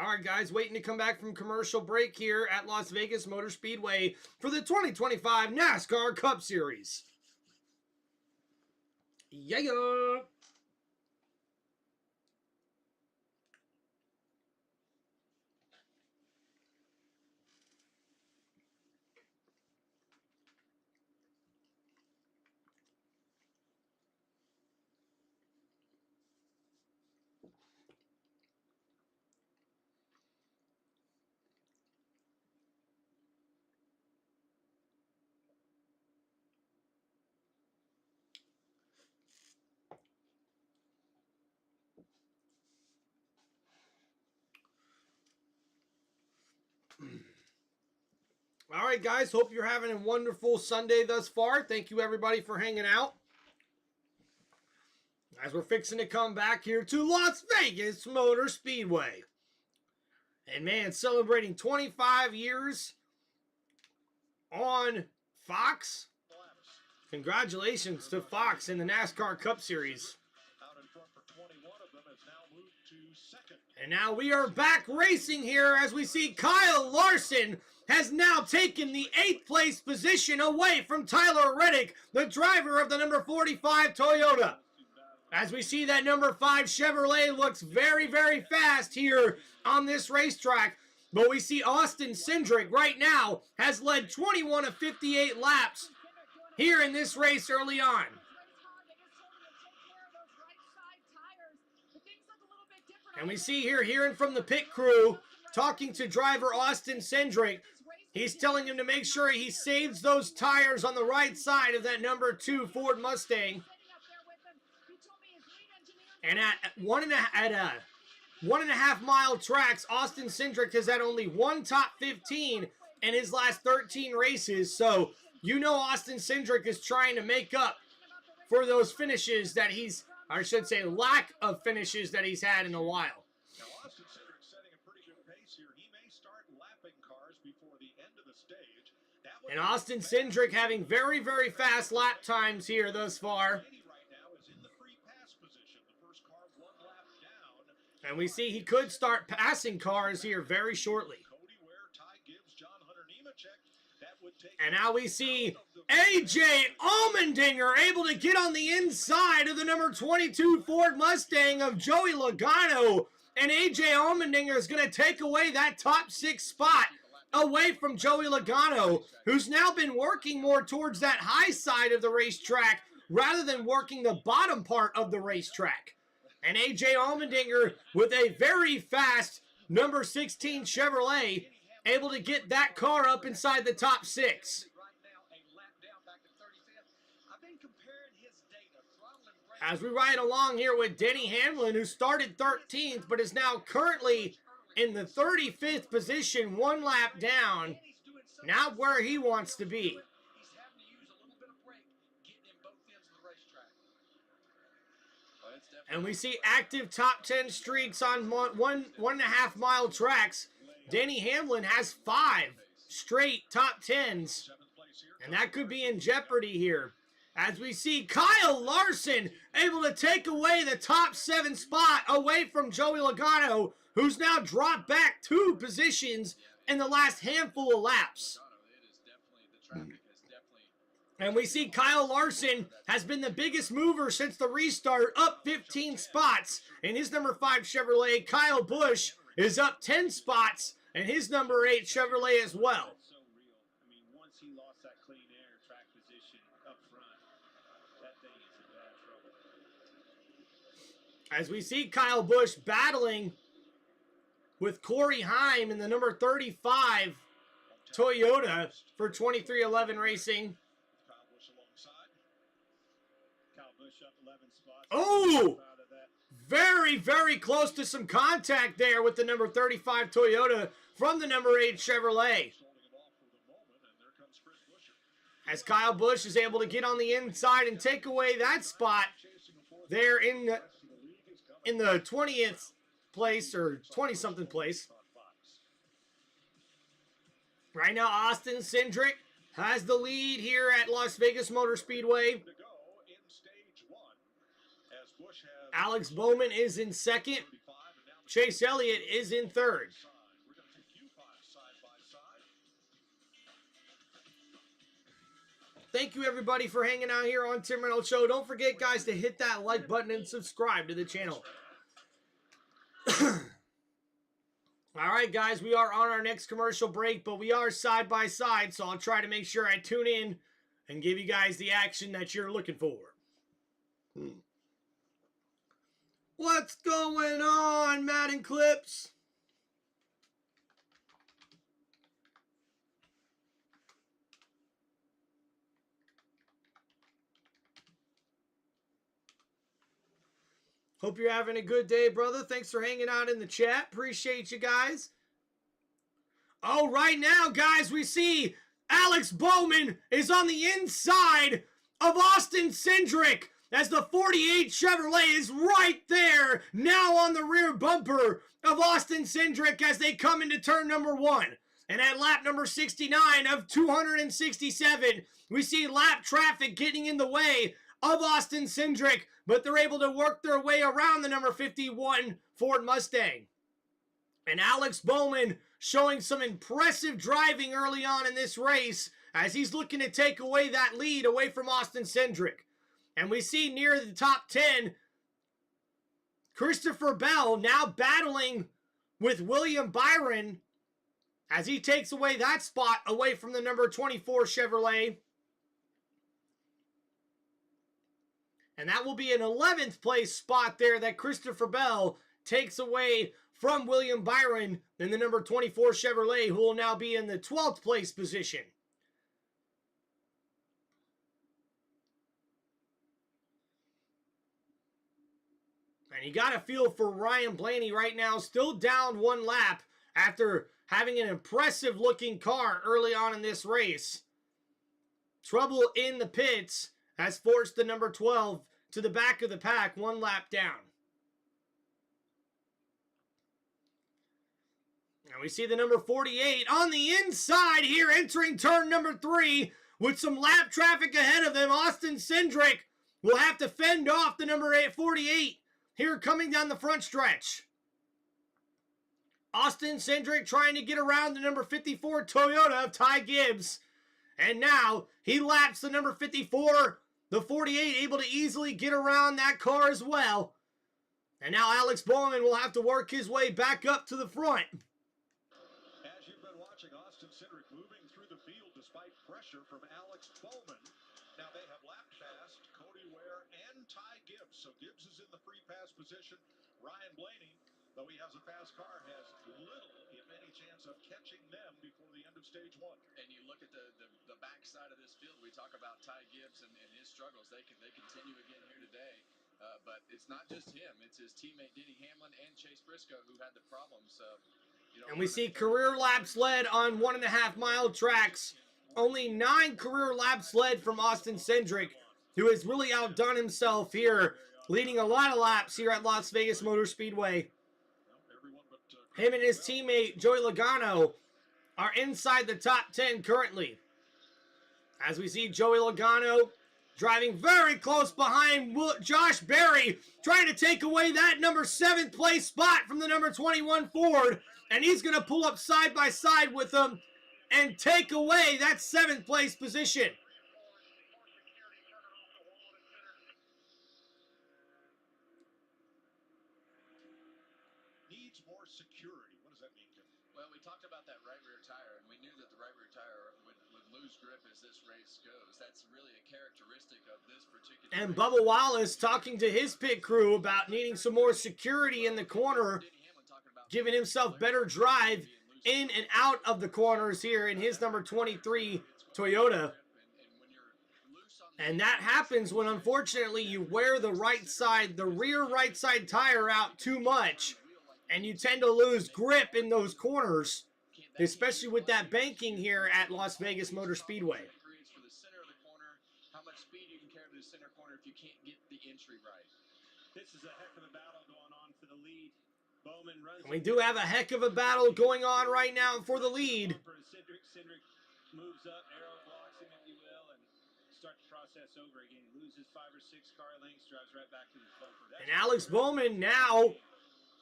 All right, guys, waiting to come back from commercial break here at Las Vegas Motor Speedway for the 2025 NASCAR Cup Series. Yeah. All right, guys, hope you're having a wonderful Sunday thus far. Thank you, everybody, for hanging out. As we're fixing to come back here to Las Vegas Motor Speedway. And, man, celebrating 25 years on Fox. Congratulations to Fox in the NASCAR Cup Series. Out in front for 21 of them has now moved to second. And now we are back racing here as we see Kyle Larson has now taken the 8th place position away from Tyler Reddick, the driver of the number 45 Toyota. As we see that number 5 Chevrolet looks very, very fast here on this racetrack. But we see Austin Cindric right now has led 21 of 58 laps here in this race early on. And we see here, hearing from the pit crew, talking to driver Austin Cindric. He's telling him to make sure he saves those tires on the right side of that number 2 Ford Mustang. And at 1.5 mile tracks, Austin Cindric has had only one top 15 in his last 13 races. So you know Austin Cindric is trying to make up for those finishes that he's, I should say, lack of finishes that he's had in a while. Now, Austin Cindric's setting a pretty good pace here. He may start lapping cars before the end of the stage. And Austin Cindric having very, very fast lap times here thus far. Right now is in the free pass position. The first car 1 lap down. And we see he could start passing cars here very shortly. Cody Ware, Ty Gibbs, John Hunter Nemechek. That would take. And now we see AJ Allmendinger able to get on the inside of the number 22 Ford Mustang of Joey Logano. And AJ Allmendinger is going to take away that top 6 spot away from Joey Logano, who's now been working more towards that high side of the racetrack rather than working the bottom part of the racetrack. And AJ Allmendinger with a very fast number 16 Chevrolet able to get that car up inside the top 6. As we ride along here with Denny Hamlin, who started 13th but is now currently in the 35th position, 1 lap down, not where he wants to be. And we see active top 10 streaks on 1.5 mile tracks. Denny Hamlin has 5 straight top 10s, and that could be in jeopardy here as we see Kyle Larson able to take away the top 7 spot away from Joey Logano, who's now dropped back 2 positions in the last handful of laps. And we see Kyle Larson has been the biggest mover since the restart, up 15 spots in his number 5 Chevrolet. Kyle Busch is up 10 spots in his number 8 Chevrolet as well. So real. I mean, once he lost that clean air track position up front, that thing is in bad trouble. As we see Kyle Busch battling with Corey Heim in the number 35 Toyota for 2311 Racing. Kyle Busch alongside. Kyle Busch up 11 spots. Oh! Out of that. Very, very close to some contact there with the number 35 Toyota from the number 8 Chevrolet. Holding it off for the moment, and there comes Chris Buescher. As Kyle Busch is able to get on the inside and take away that spot there in the 20th place or 20-something place. Right now, Austin Cindric has the lead here at Las Vegas Motor Speedway. To go in stage 1, as Busch has Alex Bowman is in second. 35, and now the Chase Elliott is in third. side. We're going to take you 5 side by side. Thank you, everybody, for hanging out here on Tim Reynolds Show. Don't forget, guys, to hit that like button and subscribe to the channel. All right, guys, we are on our next commercial break, but we are side by side, so I'll try to make sure I tune in and give you guys the action that you're looking for. What's going on, Madden Clips? Hope you're having a good day, brother. Thanks for hanging out in the chat. Appreciate you guys. Oh, right now, guys, we see Alex Bowman is on the inside of Austin Cindric as the 48 Chevrolet is right there now on the rear bumper of Austin Cindric as they come into turn number 1. And at lap number 69 of 267, we see lap traffic getting in the way of Austin Cindric, but they're able to work their way around the number 51 Ford Mustang. And Alex Bowman showing some impressive driving early on in this race as he's looking to take away that lead away from Austin Cindric. And we see near the top 10, Christopher Bell now battling with William Byron as he takes away that spot away from the number 24 Chevrolet. And that will be an 11th place spot there that Christopher Bell takes away from William Byron in the number 24 Chevrolet, who will now be in the 12th place position. And you got to feel for Ryan Blaney right now, still down 1 lap after having an impressive looking car early on in this race. Trouble in the pits has forced the number 12 to the back of the pack 1 lap down. And we see the number 48 on the inside here entering turn number 3 with some lap traffic ahead of them. Austin Cindric will have to fend off the number 48 here coming down the front stretch. Austin Cindric trying to get around the number 54 Toyota of Ty Gibbs. And now he laps the number 54, the 48, able to easily get around that car as well. And now Alex Bowman will have to work his way back up to the front. As you've been watching, Austin Cindric moving through the field despite pressure from Alex Bowman. Now they have lapped past Cody Ware and Ty Gibbs. So Gibbs is in the free pass position. Ryan Blaney, though he has a fast car, has little, if any, chance of catching them before the end of stage 1. And you look at the backside of this field. We talk about Ty Gibbs and his struggles. They continue again here today. But it's not just him. It's his teammate Denny Hamlin and Chase Briscoe who had the problems. And we see career laps led on 1.5-mile tracks. Only 9 career laps led from Austin Cindric, who has really outdone himself here, leading a lot of laps here at Las Vegas Motor Speedway. Him and his teammate Joey Logano are inside the top 10 currently. As we see Joey Logano driving very close behind Josh Berry, trying to take away that number 7th place spot from the number 21 Ford, and he's going to pull up side by side with him and take away that 7th place position. Needs more security. What does that mean, Tim? Well, we talked about that right rear tire, and we knew that the right rear tire would lose grip as this race goes. That's really a characteristic of this particular And race. Bubba Wallace talking to his pit crew about needing some more security in the corner, giving himself better drive in and out of the corners here in his number 23 Toyota. And that happens when, unfortunately, you wear the rear right side tire out too much, and you tend to lose grip in those corners, especially with that banking here at Las Vegas Motor Speedway. For the center of the corner, how much speed you can carry to the center corner if you can't get the entry right. This is a heck of a battle going on for the lead. Bowman runs. And we do have a heck of a battle going on right now for the lead. Cindric moves up, arrow blocks him, if you will, and start the process over again. He loses 5 or 6 car lengths, drives right back to his bumper. And Alex Bowman now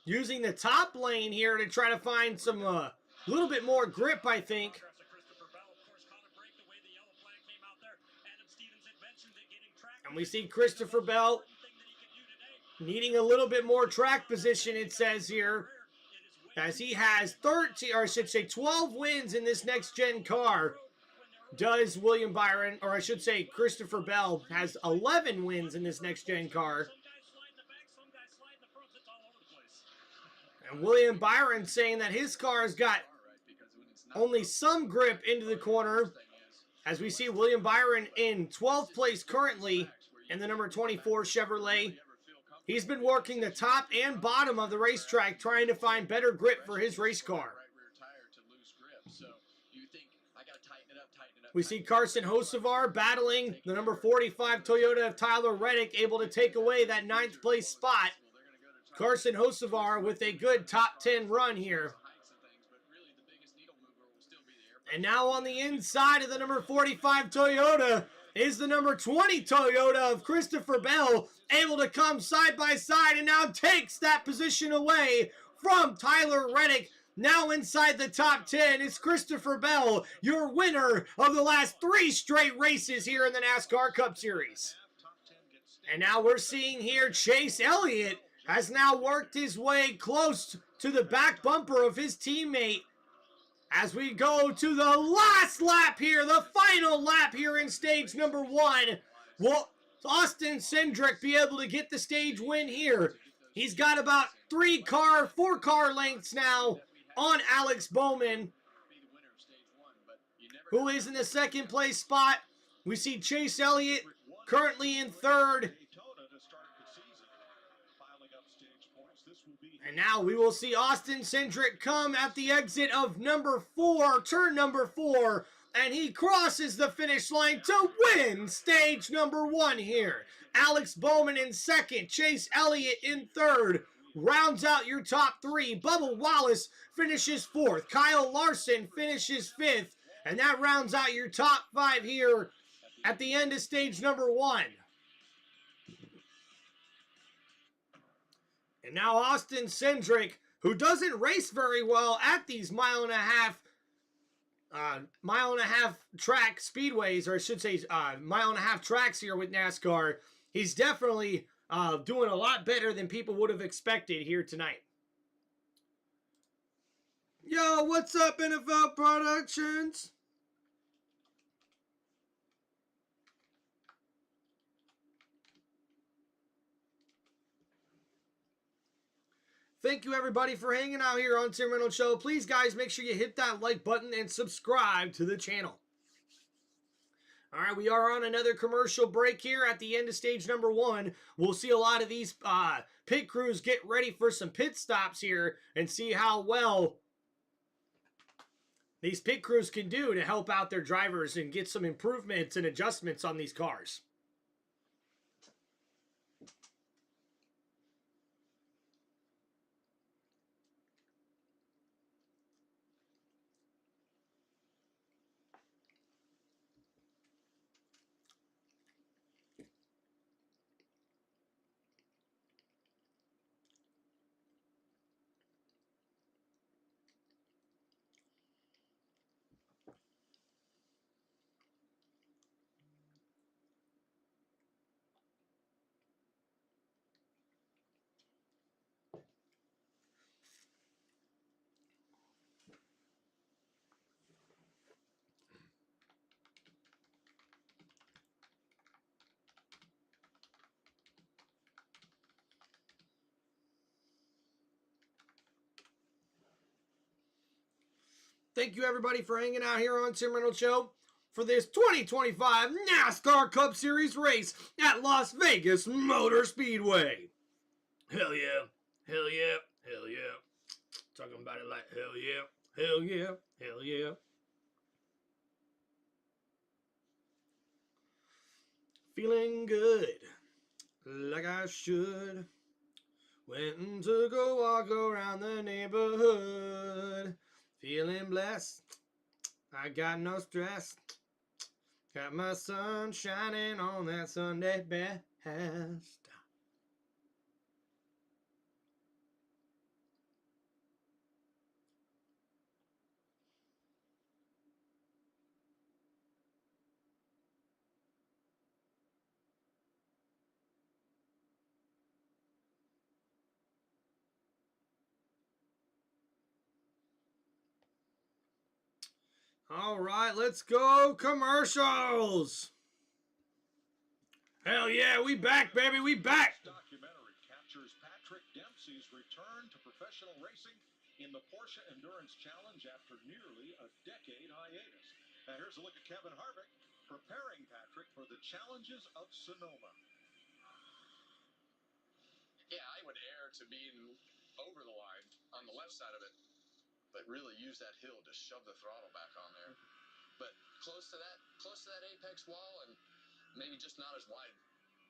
using the top lane here to try to find some little bit more grip, I think. And we see Christopher Bell needing a little bit more track position, it says here, as he has 13, or I should say 12 wins in this next-gen car. Does William Byron, or I should say Christopher Bell, has 11 wins in this next-gen car. And William Byron saying that his car has got only some grip into the corner, as we see William Byron in 12th place currently in the number 24 Chevrolet. He's been working the top and bottom of the racetrack trying to find better grip for his race car. We see Carson Hocevar battling the number 45 Toyota of Tyler Reddick, able to take away that 9th place spot. Carson Hocevar with a good top 10 run here. And now on the inside of the number 45 Toyota is the number 20 Toyota of Christopher Bell, able to come side by side and now takes that position away from Tyler Reddick. Now inside the top 10 is Christopher Bell, your winner of the last 3 straight races here in the NASCAR Cup Series. And now we're seeing here Chase Elliott has now worked his way close to the back bumper of his teammate as we go to the last lap here, the final lap here in stage number 1. Will Austin Cindric be able to get the stage win here? He's got about 4 car lengths now on Alex Bowman, who is in the 2nd place spot. We see Chase Elliott currently in 3rd. And now we will see Austin Cindric come at the exit of number 4, turn number 4, and he crosses the finish line to win stage number 1 here. Alex Bowman in 2nd, Chase Elliott in 3rd. Rounds out your top 3. Bubba Wallace finishes 4th. Kyle Larson finishes 5th. And that rounds out your top 5 here at the end of stage number 1. And now Austin Cindric, who doesn't race very well at these mile and a half track speedways, or I should say mile and a half tracks here with NASCAR, he's definitely doing a lot better than people would have expected here tonight. Yo, what's up, NFL Productions? Thank you, everybody, for hanging out here on Tim Reynolds Show. Please, guys, make sure you hit that like button and subscribe to the channel. All right, we are on another commercial break here at the end of stage number 1. We'll see a lot of these pit crews get ready for some pit stops here and see how well these pit crews can do to help out their drivers and get some improvements and adjustments on these cars. Thank you, everybody, for hanging out here on Tim Reynolds Show for this 2025 NASCAR Cup Series race at Las Vegas Motor Speedway. Hell yeah. Hell yeah. Hell yeah. Talking about it like hell yeah. Hell yeah. Hell yeah. Feeling good. Like I should. Went to go walk around the neighborhood. Feeling blessed. I got no stress. Got my sun shining on that Sunday best. All right, let's go commercials. Hell yeah, we back, baby, we back. This documentary captures Patrick Dempsey's return to professional racing in the Porsche Endurance Challenge after nearly a decade hiatus. Now here's a look at Kevin Harvick preparing Patrick for the challenges of Sonoma. Yeah, I would err to being over the line on the left side of it, but really use that hill to shove the throttle back on there. But close to that apex wall, and maybe just not as wide.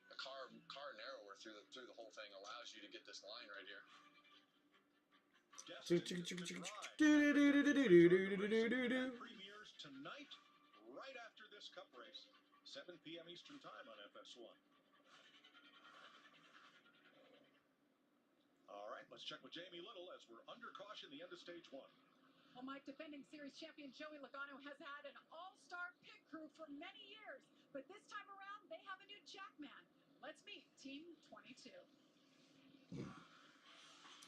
A car narrower through the whole thing allows you to get this line right here. Premieres tonight, right after this Cup race, 7 p.m. Eastern Time on FS1. All right, let's check with Jamie Little as we're under caution, the end of stage 1. Well, Mike, defending series champion Joey Logano has had an all-star pit crew for many years, but this time around, they have a new jackman. Let's meet Team 22.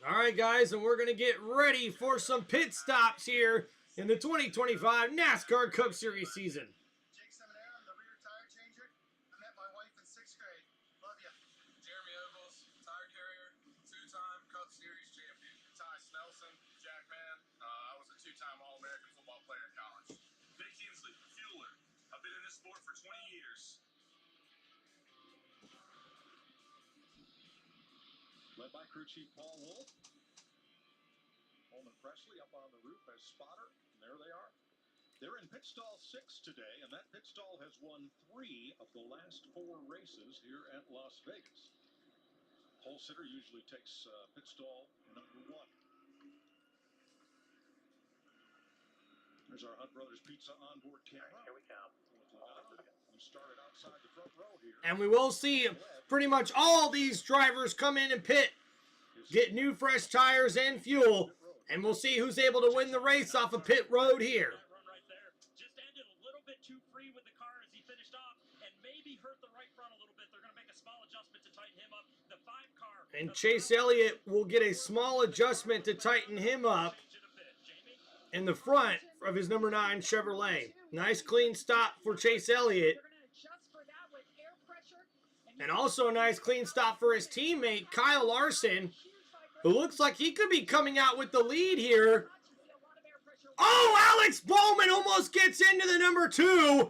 All right, guys, and we're going to get ready for some pit stops here in the 2025 NASCAR Cup Series season. Jake Seminara, I'm the rear tire changer. I met my wife in 6th grade. Love you. Jeremy Ogles, tire carrier, 2-time Cup Series champion. Ty Snelson, Jackman. I was a 2-time All-American football player in college. Vic Hensley, fueler. I've been in this sport for 20 years. Led by crew chief Paul Wolf. Holman Presley up on the roof as spotter. And there they are. They're in pit stall 6 today, and that pit stall has won 3 of the last 4 races here at Las Vegas. Pole sitter usually takes pit stall number 1. There's our Hunt Brothers Pizza onboard camera. Here we come. We started outside the front row here. And we will see pretty much all these drivers come in and pit, get new fresh tires and fuel, and we'll see who's able to win the race off of pit road here. That run right there just ended a little bit too free with the car as he finished off and maybe hurt the right front a little bit. They're going to make a small adjustment to tighten him up. The 5 car. And Chase Elliott will get a small adjustment to tighten him up in the front of his number 9 Chevrolet. Nice clean stop for Chase Elliott. And also a nice clean stop for his teammate, Kyle Larson, who looks like he could be coming out with the lead here. Oh, Alex Bowman almost gets into the number 2.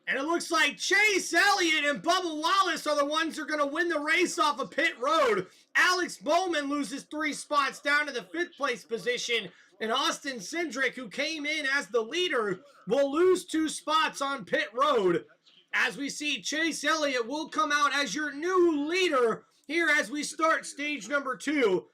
And it looks like Chase Elliott and Bubba Wallace are the ones who are going to win the race off of pit road. Alex Bowman loses 3 spots down to the 5th place position. And Austin Cindric, who came in as the leader, will lose 2 spots on pit road. As we see, Chase Elliott will come out as your new leader here as we start stage number 2.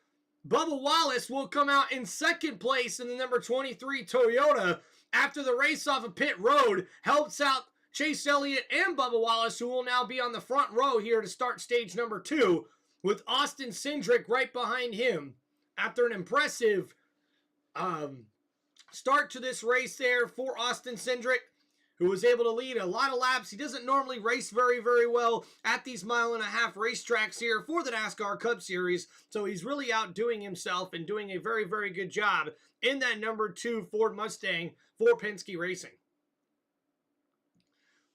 Bubba Wallace will come out in 2nd place in the number 23 Toyota after the race off of pit road helps out Chase Elliott and Bubba Wallace, who will now be on the front row here to start stage number 2, with Austin Cindric right behind him after an impressive start to this race there for Austin Cindric, who was able to lead a lot of laps. He doesn't normally race very, very well at these 1.5 mile racetracks here for the NASCAR Cup Series, so he's really outdoing himself and doing a very, very good job in that number 2 Ford Mustang for Penske Racing.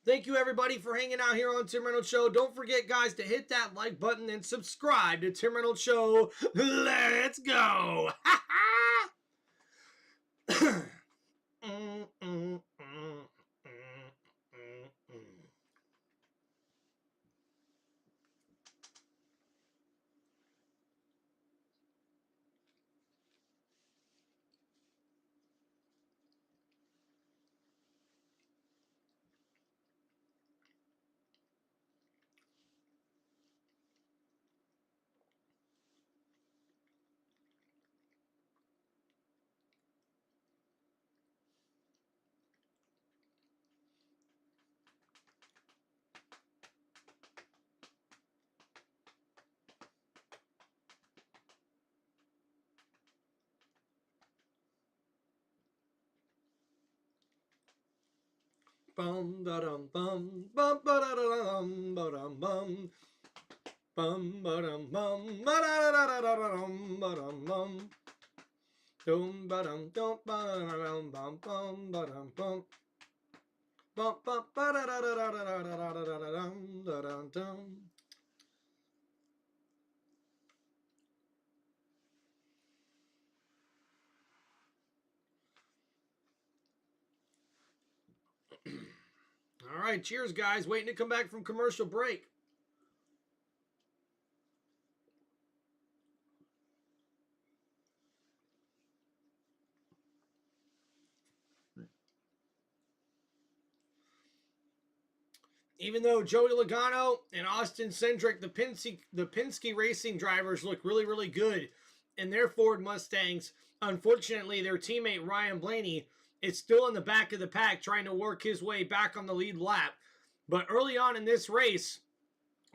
Thank you, everybody, for hanging out here on Tim Reynolds Show. Don't forget, guys, to hit that like button and subscribe to Tim Reynolds Show. Let's go! Bum da dum bum bum ba da da dum ba dum bum bum ba dum bum ba da da da da dum ba dum bum dum ba dum dum ba dum bum bum ba dum bum bum bum ba da da da da da da da da dum da dum dum. All right, cheers, guys. Waiting to come back from commercial break. Even though Joey Logano and Austin Cindric, the Penske Racing drivers, look really, really good in their Ford Mustangs, unfortunately, their teammate Ryan Blaney is still in the back of the pack trying to work his way back on the lead lap. But early on in this race,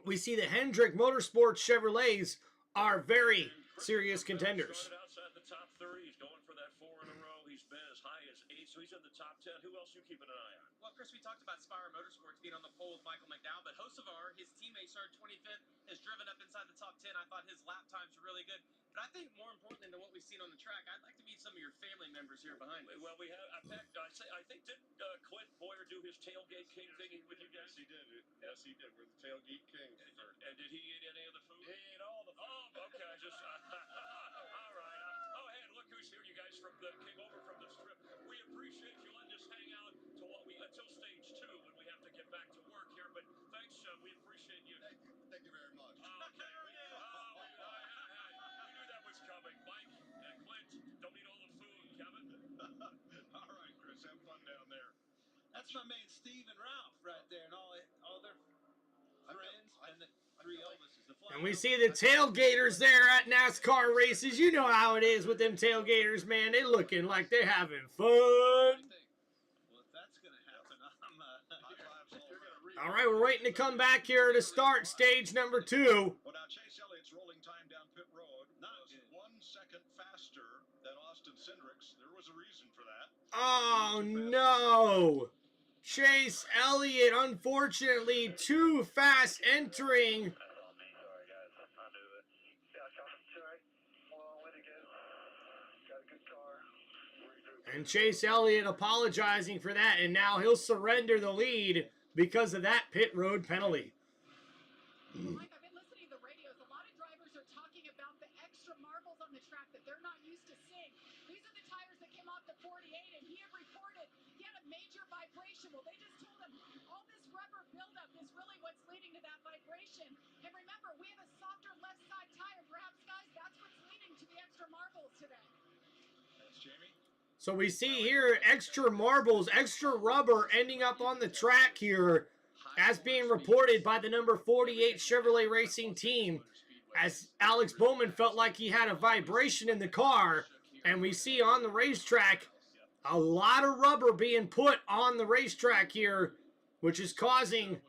we see the Hendrick Motorsports Chevrolets are very serious contenders. Outside the top 30, he's going for that 4 in a row. He's been as high as 8, so he's in the top 10. Who else you keeping an eye on? Well, Chris, we talked about Spire Motorsports being on the pole with Michael McDowell, but Hocevar, his teammate, started 25th, has driven up inside the top 10. I thought his lap times were really good. But I think more importantly than what we've seen on the track, I'd like to meet some of your family members here behind us. Well, we have. I think did Clint Boyer do his tailgate king thing with you guys? Yes, he did. Yes, he did. We're the tailgate kings. And did he eat any of the food? He ate all the food. Oh, okay. All right. Hey, look who's here, you guys came over from the strip. We appreciate you letting us hang out until stage 2 when we have to get back to work here. But thanks, we appreciate you. Thank you very much. Okay. We knew that was coming. Mike and Clint, don't eat all the food. Kevin? All right, Chris, have fun down there. That's my man Steve and Ralph right there, and all their friends, and the 3 Elvises. And we see the tailgaters there at NASCAR races. You know how it is with them tailgaters, man. They looking like they're having fun. Well, if that's going to happen, All right, we're waiting to come back here to start stage number 2. Well, now Chase Elliott's rolling time down pit road was 1 second faster than Austin Cindric's. There was a reason for that. Oh, no. Chase Elliott, unfortunately, too fast entering. Sorry, guys. I knew it. Yeah, it's all right. Long way to go. Got a good car. And Chase Elliott apologizing for that, and now he'll surrender the lead because of that pit road penalty. Mike, I've been listening to the radios. A lot of drivers are talking about the extra marbles on the track that they're not used to seeing. These are the tires that came off the 48, and he had reported he had a major vibration. Well, they just told him all this rubber buildup is really what's leading to that vibration. And remember, we have a softer left side tire. Perhaps, guys, that's what's leading to the extra marbles today. That's Jamie. So we see here extra marbles, extra rubber ending up on the track here as being reported by the number 48 Chevrolet Racing Team, as Alex Bowman felt like he had a vibration in the car. And we see on the racetrack a lot of rubber being put on the racetrack here, which is causing...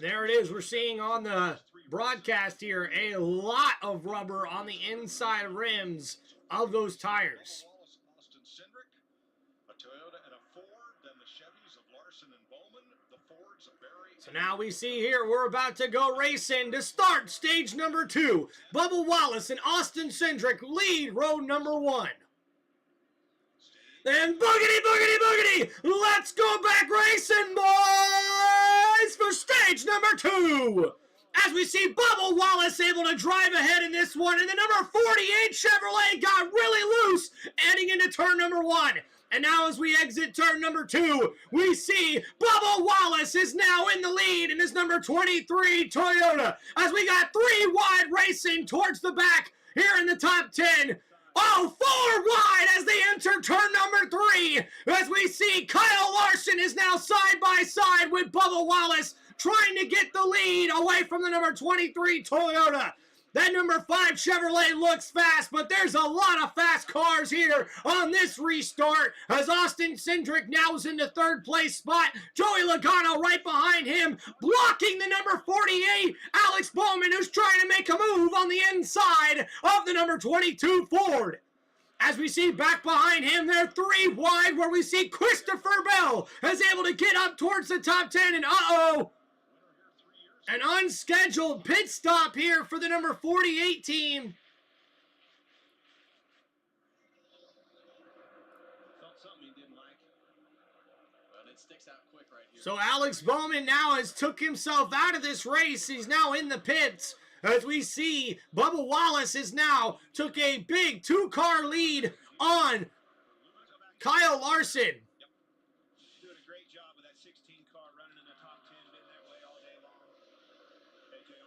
There it is. We're seeing on the broadcast here a lot of rubber on the inside rims of those tires. Austin Cindric, a Toyota and a Ford, then the Chevys of Larson and Bowman, the Fords of Barry. So now we see here we're about to go racing to start stage number 2. Bubba Wallace and Austin Cindric lead road number 1. And boogity, boogity, boogity! Let's go back racing, boys, for stage number 2. As we see Bubba Wallace able to drive ahead in this one, and the number 48 Chevrolet got really loose, heading into turn number 1. And now as we exit turn number 2, we see Bubba Wallace is now in the lead in his number 23 Toyota, as we got 3 wide racing towards the back here in the top 10. Oh, 4 wide as they enter turn number 3. As we see Kyle Larson is now side by side with Bubba Wallace, trying to get the lead away from the number 23 Toyota. That number 5 Chevrolet looks fast, but there's a lot of fast cars here on this restart, as Austin Cindric now is in the 3rd place spot. Joey Logano right behind him, blocking the number 48, Alex Bowman, who's trying to make a move on the inside of the number 22 Ford. As we see back behind him, they're 3 wide, where we see Christopher Bell is able to get up towards the top 10, and an unscheduled pit stop here for the number 48 team. Felt something he didn't like. But it sticks out quick right here. So Alex Bowman now has took himself out of this race. He's now in the pits. As we see, Bubba Wallace is now took a big 2-car lead on Kyle Larson. Yep. Doing a great job with that 16 car running in the top 10, been that way all day long. AJ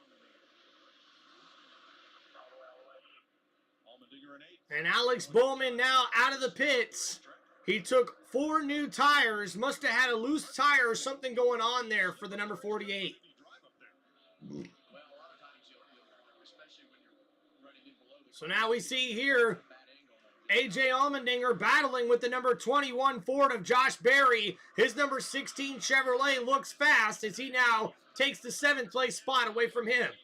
Allmendinger in 8th. And Alex Bowman now out of the pits. He took 4 new tires. Must have had a loose tire or something going on there for the number 48. So now we see here AJ Allmendinger battling with the number 21 Ford of Josh Berry. His number 16 Chevrolet looks fast as he now takes the 7th place spot away from him. The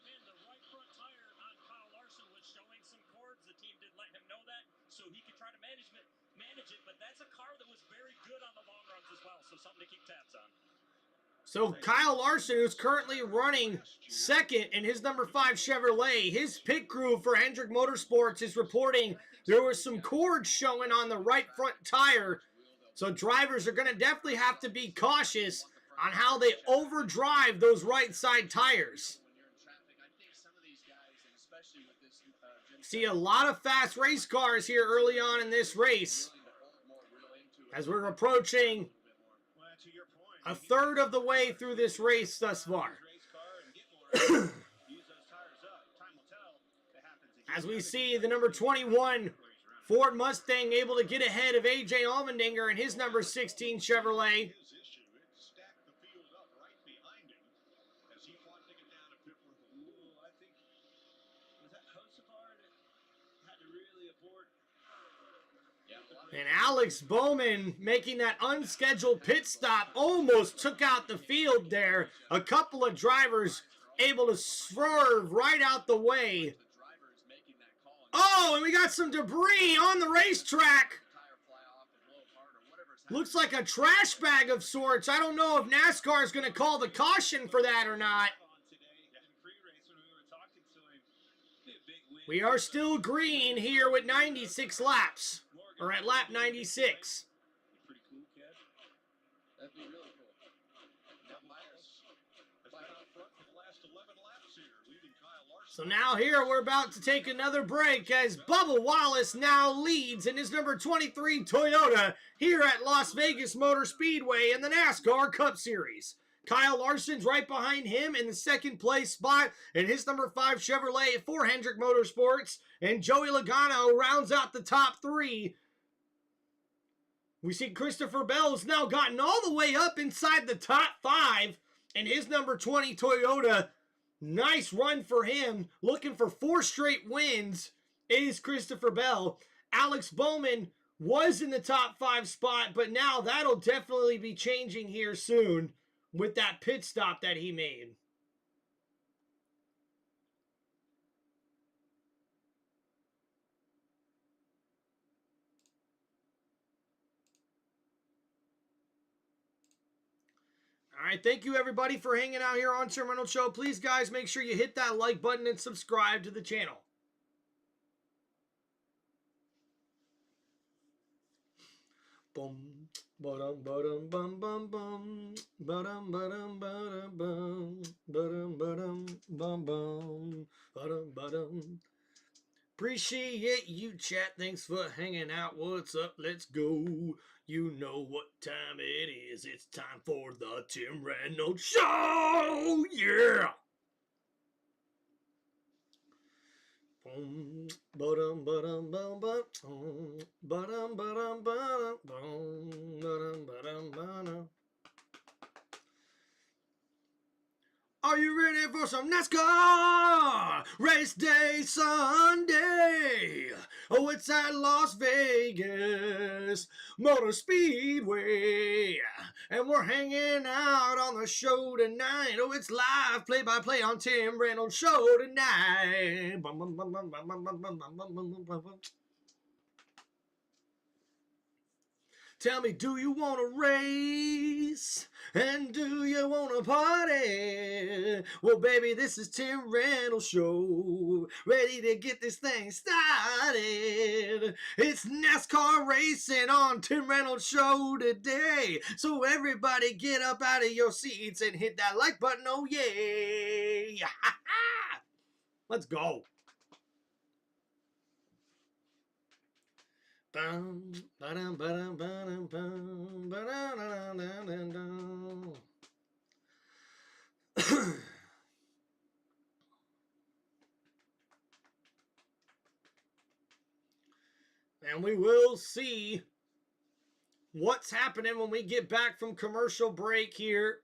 right front tire on Kyle Larson was showing some cords. The team didn't let him know that, so he could try to manage it. But that's a car that was very good on the long runs as well, so something to keep tabs on. So Kyle Larson, who's currently running 2nd in his number 5 Chevrolet, his pit crew for Hendrick Motorsports is reporting there was some cords showing on the right front tire. So drivers are going to definitely have to be cautious on how they overdrive those right side tires. See a lot of fast race cars here early on in this race as we're approaching a third of the way through this race thus far. As we see the number 21 Ford Mustang able to get ahead of AJ Allmendinger and his number 16 Chevrolet. And Alex Bowman making that unscheduled pit stop almost took out the field there. A couple of drivers able to swerve right out the way. Oh, and we got some debris on the racetrack. Looks like a trash bag of sorts. I don't know if NASCAR is going to call the caution for that or not. We are still green here with 96 laps. Or at lap 96. Pretty cool, Kev. That'd be really cool. So now here we're about to take another break as Bubba Wallace now leads in his number 23 Toyota here at Las Vegas Motor Speedway in the NASCAR Cup Series. Kyle Larson's right behind him in the 2nd place spot in his number 5 Chevrolet for Hendrick Motorsports. And Joey Logano rounds out the top 3. We see Christopher Bell's now gotten all the way up inside the top 5 in his number 20 Toyota. Nice run for him. Looking for 4 straight wins is Christopher Bell. Alex Bowman was in the top 5 spot, but now that'll definitely be changing here soon with that pit stop that he made. All right, thank you everybody for hanging out here on Tim Reynolds Show. Please, guys, make sure you hit that like button and subscribe to the channel. Boom, ba-dum, ba-dum, bum, bum, bum, ba-dum, ba-dum, ba-dum, bum, ba-dum, ba-dum, bum, bum, ba-dum, ba-dum. Appreciate you, chat. Thanks for hanging out. What's up? Let's go. You know what time it is. It's time for the Tim Reynolds Show. Yeah. Ba-dum, ba-dum, bum, bum, ba-dum, ba-dum, ba-dum, ba-dum, ba-dum, ba-dum. Are you ready for some NASCAR? Race day Sunday. Oh, it's at Las Vegas Motor Speedway. And we're hanging out on the show tonight. Oh, it's live play-by-play on Tim Reynolds Show tonight. Tell me, do you want to race? And do you want to party? Well, baby, this is Tim Reynolds Show. Ready to get this thing started. It's NASCAR racing on Tim Reynolds Show today. So everybody get up out of your seats and hit that like button. Oh, yeah. Let's go. And we will see what's happening when we get back from commercial break here.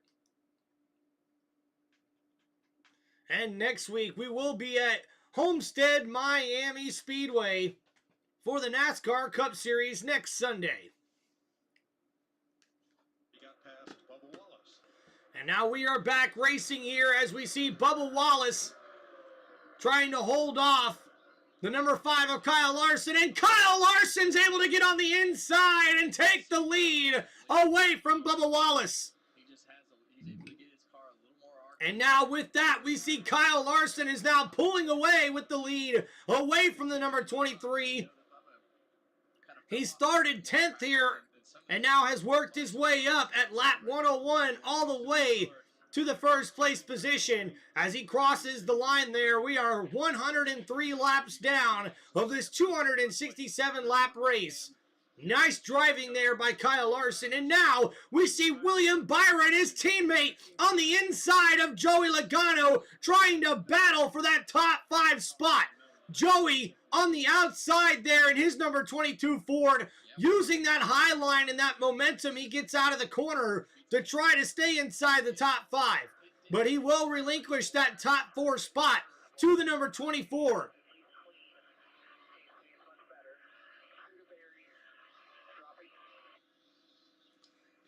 And next week we will be at Homestead Miami Speedway for the NASCAR Cup Series next Sunday. He got past Bubba Wallace. And now we are back racing here as we see Bubba Wallace trying to hold off the number 5 of Kyle Larson. And Kyle Larson's able to get on the inside and take the lead away from Bubba Wallace. He's able to get his car a little more arched. And now with that, we see Kyle Larson is now pulling away with the lead away from the number 23. He started 10th here and now has worked his way up at lap 101 all the way to the first place position. As he crosses the line there, we are 103 laps down of this 267 lap race. Nice driving there by Kyle Larson. And now we see William Byron, his teammate, on the inside of Joey Logano, trying to battle for that top 5 spot. Joey on the outside there in his number 22 Ford, using that high line and that momentum, he gets out of the corner to try to stay inside the top 5. But he will relinquish that top 4 spot to the number 24.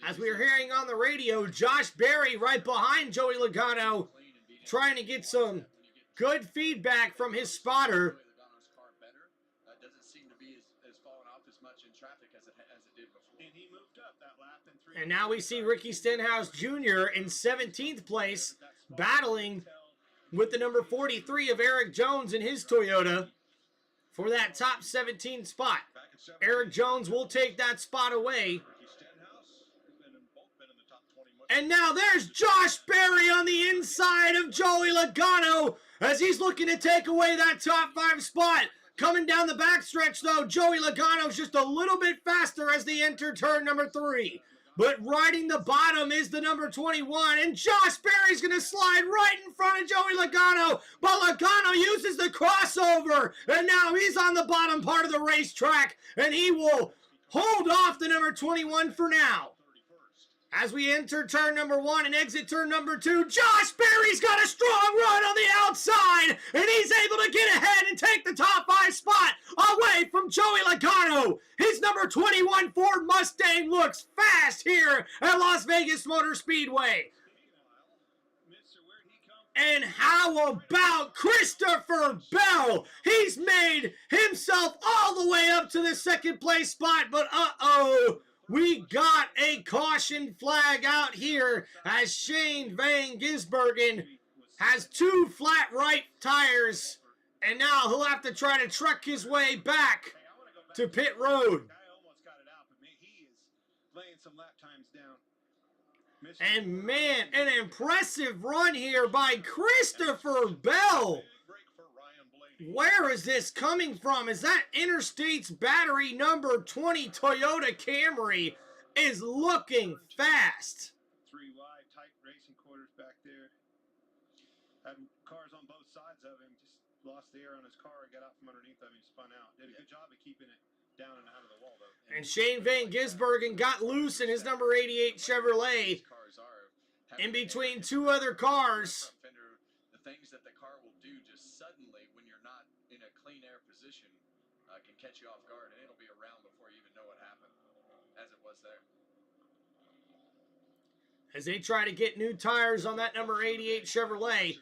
As we are hearing on the radio, Josh Berry right behind Joey Logano, trying to get some good feedback from his spotter. Doesn't seem to be as falling off as much in traffic as it did before. And he moved up that lap in 3. And now we see Ricky Stenhouse Jr. in 17th place, battling with the number 43 of Eric Jones in his Toyota for that top 17 spot. Eric Jones will take that spot away. And now there's Josh Berry on the inside of Joey Logano as he's looking to take away that top 5 spot. Coming down the backstretch, though, Joey Logano's just a little bit faster as they enter turn number 3. But riding the bottom is the number 21, and Josh Berry's going to slide right in front of Joey Logano. But Logano uses the crossover, and now he's on the bottom part of the racetrack, and he will hold off the number 21 for now. As we enter turn number 1 and exit turn number 2, Josh Berry's got a strong run on the outside, and he's able to get ahead and take the top 5 spot away from Joey Logano. His number 21 Ford Mustang looks fast here at Las Vegas Motor Speedway. And how about Christopher Bell? He's made himself all the way up to the second place spot, but we got a caution flag out here as Shane Van Gisbergen has 2 flat right tires, and now he'll have to try to truck his way back to pit road. He is laying some lap times down. And man, an impressive run here by Christopher Bell. Where is this coming from? Is that Interstate's battery number 20 Toyota Camry is looking fast. 3 wide, tight racing quarters back there. Had cars on both sides of him. Just lost the air on his car and got out from underneath of him. Spun out. Did a good job of keeping it down and out of the wall, though. And Shane Van Gisbergen got loose in his number 88 Chevrolet in between 2 other cars. The things that the car will do just suddenly when you're not in a clean air position can catch you off guard, and it'll be around before you even know what happened, as it was there. As they try to get new tires on that number 88 Chevrolet.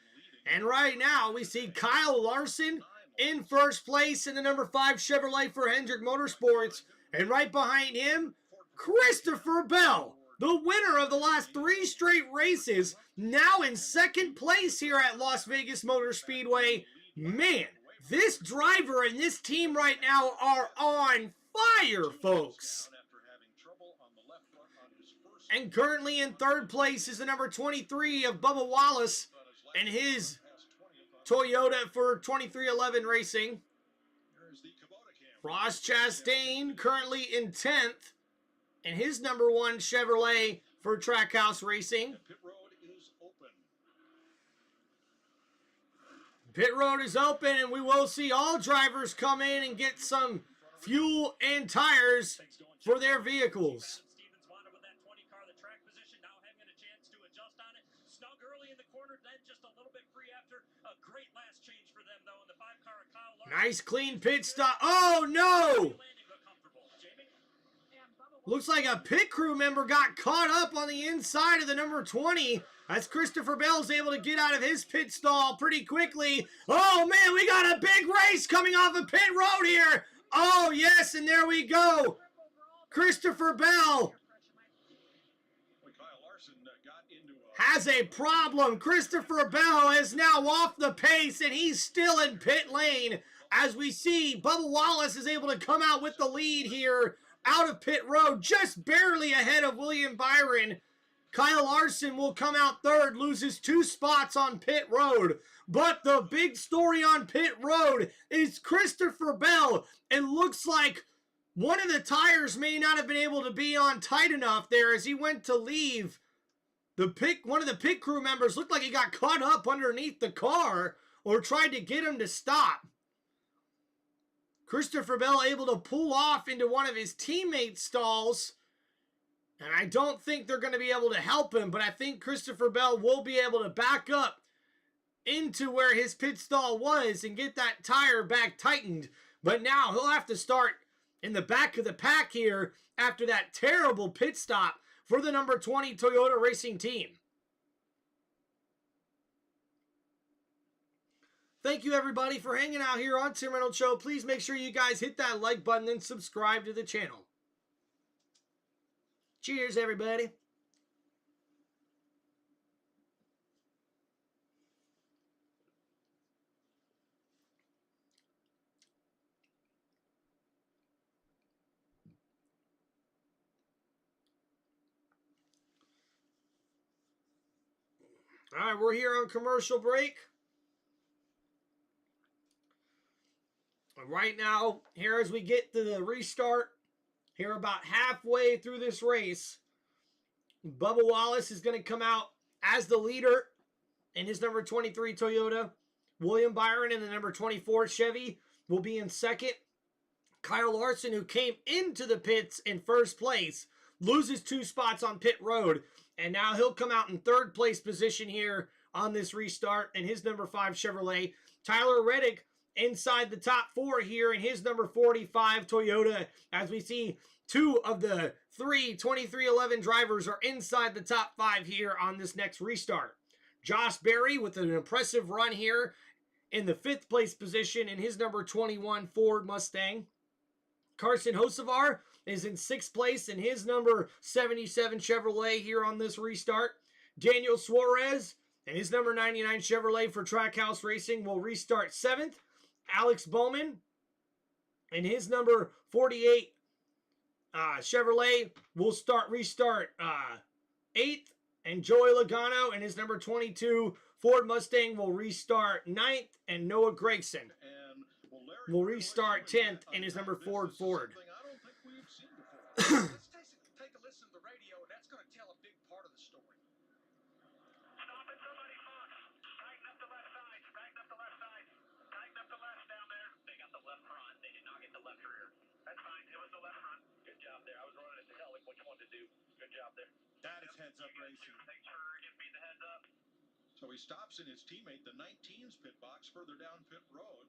And right now we see Kyle Larson in first place in the number 5 Chevrolet for Hendrick Motorsports. And right behind him, Christopher Bell, the winner of the last 3 straight races, now in second place here at Las Vegas Motor Speedway. Man, this driver and this team right now are on fire, folks. And currently in third place is the number 23 of Bubba Wallace and his Toyota for 2311 Racing. Ross Chastain currently in 10th, and his number 1 Chevrolet for Trackhouse Racing. Pit road is open, and we will see all drivers come in and get some fuel and tires for their vehicles. Nice clean pit stop. Oh no! Looks like a pit crew member got caught up on the inside of the number 20 as Christopher Bell's able to get out of his pit stall pretty quickly. Oh man, we got a big race coming off of pit road here. Oh yes, and there we go. Christopher Bell has a problem. Christopher Bell is now off the pace, and he's still in pit lane. As we see, Bubba Wallace is able to come out with the lead here out of pit road, just barely ahead of William Byron. Kyle Larson will come out third, loses 2 spots on pit road. But the big story on pit road is Christopher Bell. It looks like one of the tires may not have been able to be on tight enough there as he went to leave. One of the pit crew members looked like he got caught up underneath the car or tried to get him to stop. Christopher Bell able to pull off into one of his teammates' stalls. And I don't think they're going to be able to help him, but I think Christopher Bell will be able to back up into where his pit stall was and get that tire back tightened. But now he'll have to start in the back of the pack here after that terrible pit stop for the number 20 Toyota Racing Team. Thank you, everybody, for hanging out here on Tim Reynolds Show. Please make sure you guys hit that like button and subscribe to the channel. Cheers, everybody. All right, we're here on commercial break. Right now, here as we get to the restart, here about halfway through this race, Bubba Wallace is going to come out as the leader in his number 23 Toyota. William Byron in the number 24 Chevy will be in second. Kyle Larson, who came into the pits in first place, loses 2 spots on pit road, and now he'll come out in third place position here on this restart in his number 5 Chevrolet. Tyler Reddick inside the top 4 here in his number 45 Toyota, as we see 2 of the 3 2311 drivers are inside the top 5 here on this next restart. Josh Berry with an impressive run here in the 5th place position in his number 21 Ford Mustang. Carson Hocevar is in 6th place in his number 77 Chevrolet here on this restart. Daniel Suarez and his number 99 Chevrolet for Trackhouse Racing will restart 7th. Alex Bowman and his number 48 Chevrolet will restart 8th. And Joey Logano and his number 22 Ford Mustang will restart 9th. And Noah Gregson will restart 10th in his number 4 Ford. Let's take a listen to the radio, and that's going to tell a big part of the story. Stop it, somebody, Fox. Tighten up the left side. Tighten up the left side. Tighten up the left down there. They got the left front. They did not get the left rear. That's fine. It was the left front. Good job there. I was running it to tell him which one to do. Good job there. That is heads up racing. Make sure you beat the heads up. So he stops in his teammate, the 19's pit box, further down pit road.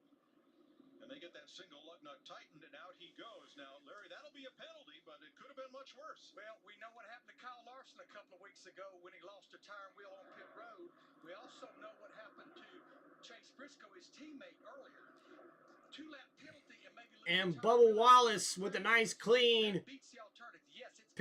And they get that single lug nut tightened, and out he goes. Now, Larry, that'll be a penalty, but it could have been much worse. Well, we know what happened to Kyle Larson a couple of weeks ago when he lost a tire and wheel on pit road. We also know what happened to Chase Briscoe, his teammate, earlier. 2-lap penalty and maybe... And Bubba Wallace with a nice clean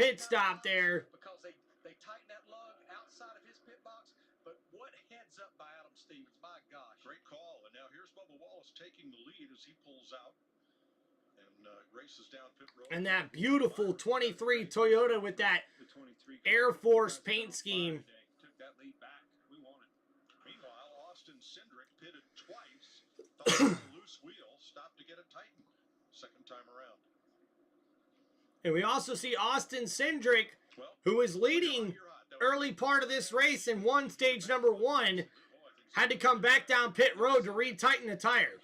pit stop there. Because they tighten that lug outside of his pit box. But what heads up by Adam Stevens? My gosh. Great call. And now here's Bubba Wallace taking the lead as he pulls out and races down pit road. And that beautiful 23 Toyota with that Air Force paint scheme. Took that lead back. We won it. Meanwhile, Austin Cindric pitted twice. Thought it was a loose wheel. Stopped to get it tightened. Second time around. And we also see Austin Cindric, who was leading early part of this race and won stage number 1, had to come back down pit road to retighten the tire.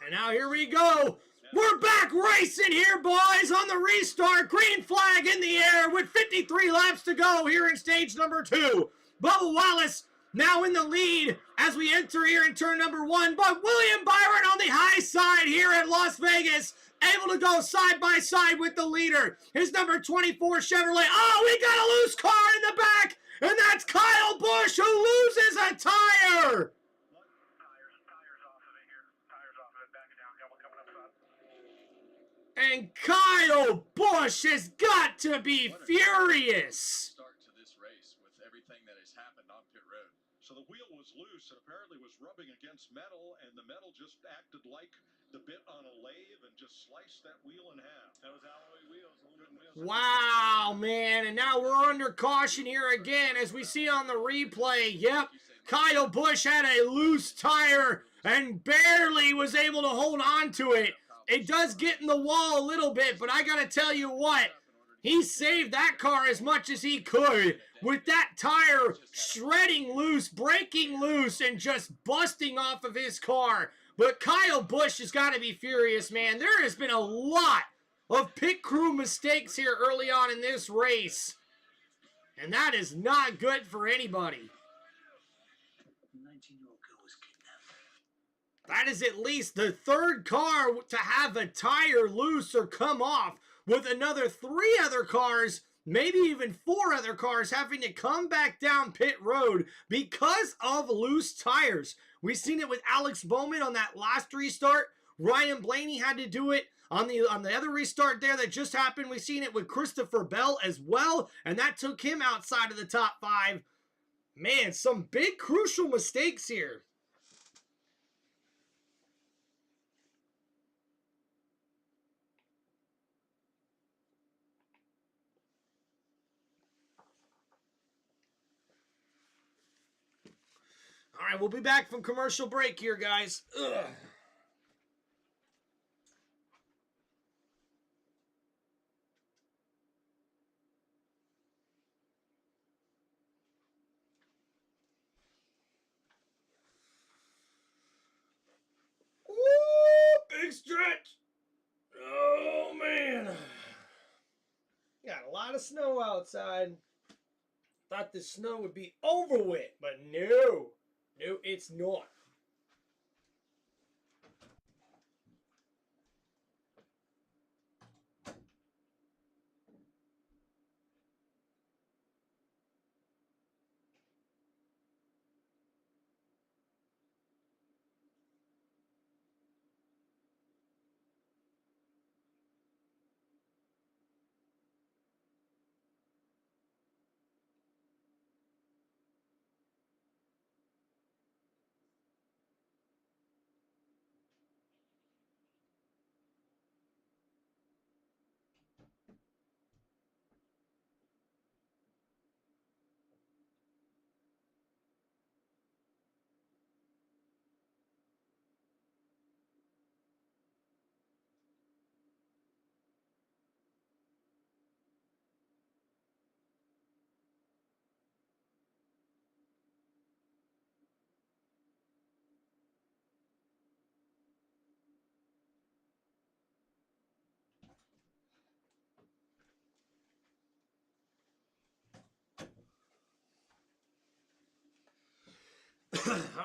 And now here we go. We're back racing here, boys, on the restart. Green flag in the air with 53 laps to go here in stage number 2. Bubba Wallace now in the lead as we enter here in turn number 1. But William Byron on the high side here at Las Vegas, able to go side by side with the leader. His number 24 Chevrolet. Oh, we got a loose car in the back, and that's Kyle Busch who loses a tire. And Kyle Busch has got to be furious. Start to this race with everything that has happened on pit road. So the wheel was loose and apparently was rubbing against metal, and the metal just acted like the bit on a lathe and just sliced that wheel in half. That was alloy wheels, aluminum wheels. Wow, man. And now we're under caution here again as we see on the replay. Yep, Kyle Busch had a loose tire and barely was able to hold on to it. It does get in the wall a little bit, but I got to tell you what, he saved that car as much as he could with that tire shredding loose, breaking loose, and just busting off of his car. But Kyle Busch has got to be furious, man. There has been a lot of pit crew mistakes here early on in this race, and that is not good for anybody. That is at least the third car to have a tire loose or come off, with another 3 other cars, maybe even 4 other cars, having to come back down pit road because of loose tires. We've seen it with Alex Bowman on that last restart. Ryan Blaney had to do it on the other restart there that just happened. We've seen it with Christopher Bell as well, and that took him outside of the top 5. Man, some big crucial mistakes here. All right, we'll be back from commercial break here, guys. Ugh. Woo, big stretch. Oh, man. Got a lot of snow outside. Thought the snow would be over with, but no. No, it's not.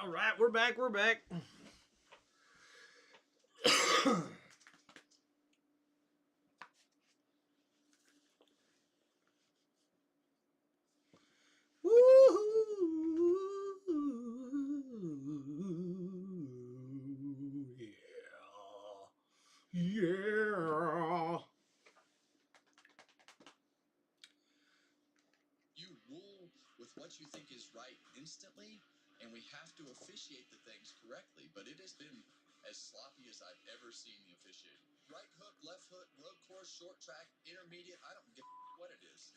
All right, we're back. We're back. Yeah. what you think is right instantly, and we have to officiate the things correctly. But it has been as sloppy as I've ever seen the officiating. Right hook, left hook, road course, short track, intermediate. I don't give a what it is.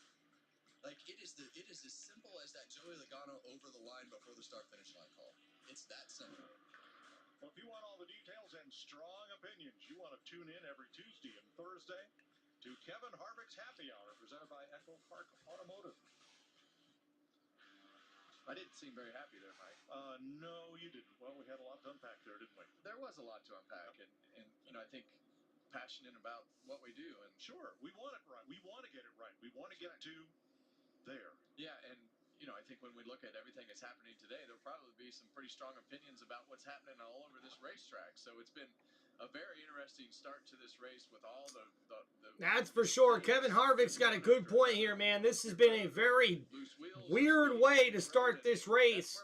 Like it is as simple as that Joey Logano over the line before the start-finish line call. It's that simple. Well, if you want all the details and strong opinions, you want to tune in every Tuesday and Thursday to Kevin Harvick's Happy Hour, presented by Echo Park Automotive. I didn't seem very happy there, Mike. No, you didn't. Well, we had a lot to unpack there, didn't we? There was a lot to unpack, Yep. and you know, I think passionate about what we do, and sure, we want it right. We want to get it right. We want to get to there. Yeah, and you know, I think when we look at everything that's happening today, there'll probably be some pretty strong opinions about what's happening all over this racetrack. So it's been a very interesting start to this race with all the That's for sure. Kevin Harvick's got a good point here, man. This has been a very weird way to start this race.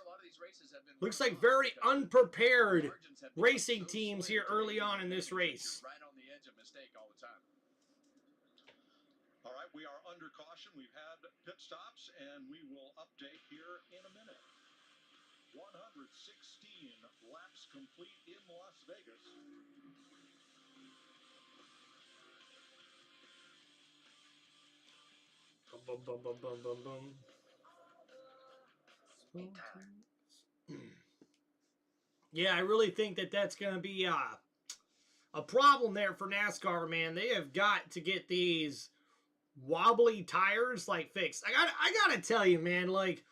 Looks like very unprepared racing teams here early on in this race. Right on the edge of mistake all the time. All right, we are under caution. We've had pit stops, and we will update here in a minute. 116 laps complete in Las Vegas. Boom, boom, boom, boom, boom, boom. Yeah, I really think that that's going to be a problem there for NASCAR, man. They have got to get these wobbly tires like fixed. I gotta tell you, man, like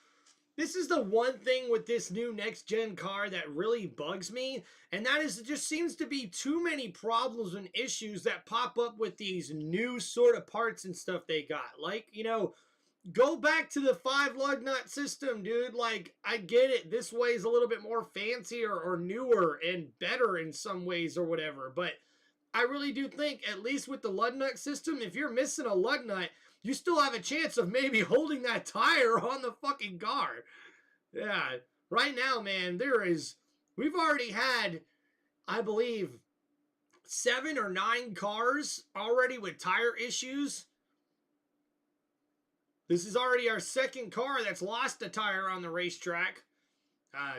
this is the one thing with this new next gen car that really bugs me, and that is it just seems to be too many problems and issues that pop up with these new sort of parts and stuff they got. Like, you know, go back to the 5 lug nut system, dude. Like, I get it. This way is a little bit more fancier or newer and better in some ways or whatever, but I really do think, at least with the lug nut system, if you're missing a lug nut, you still have a chance of maybe holding that tire on the fucking car. Yeah, right now, man, we've already had, I believe, 7 or 9 cars already with tire issues. This is already our second car that's lost a tire on the racetrack.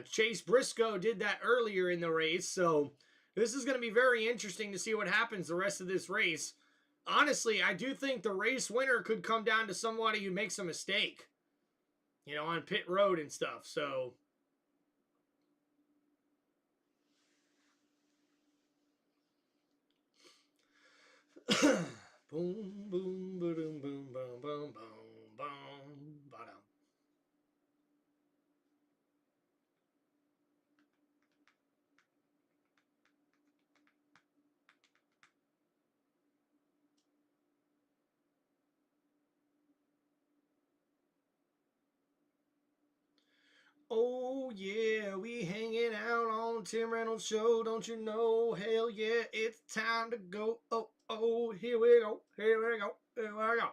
Chase Briscoe did that earlier in the race, so this is going to be very interesting to see what happens the rest of this race. Honestly, I do think the race winner could come down to somebody who makes a mistake, you know, on pit road and stuff. So, boom, boom, boom, boom, boom, boom, boom, boom, ba-dum. Oh yeah, we hanging out on Tim Reynolds Show, don't you know? Hell yeah, it's time to go. Oh, oh, here we go, here we go, here we go.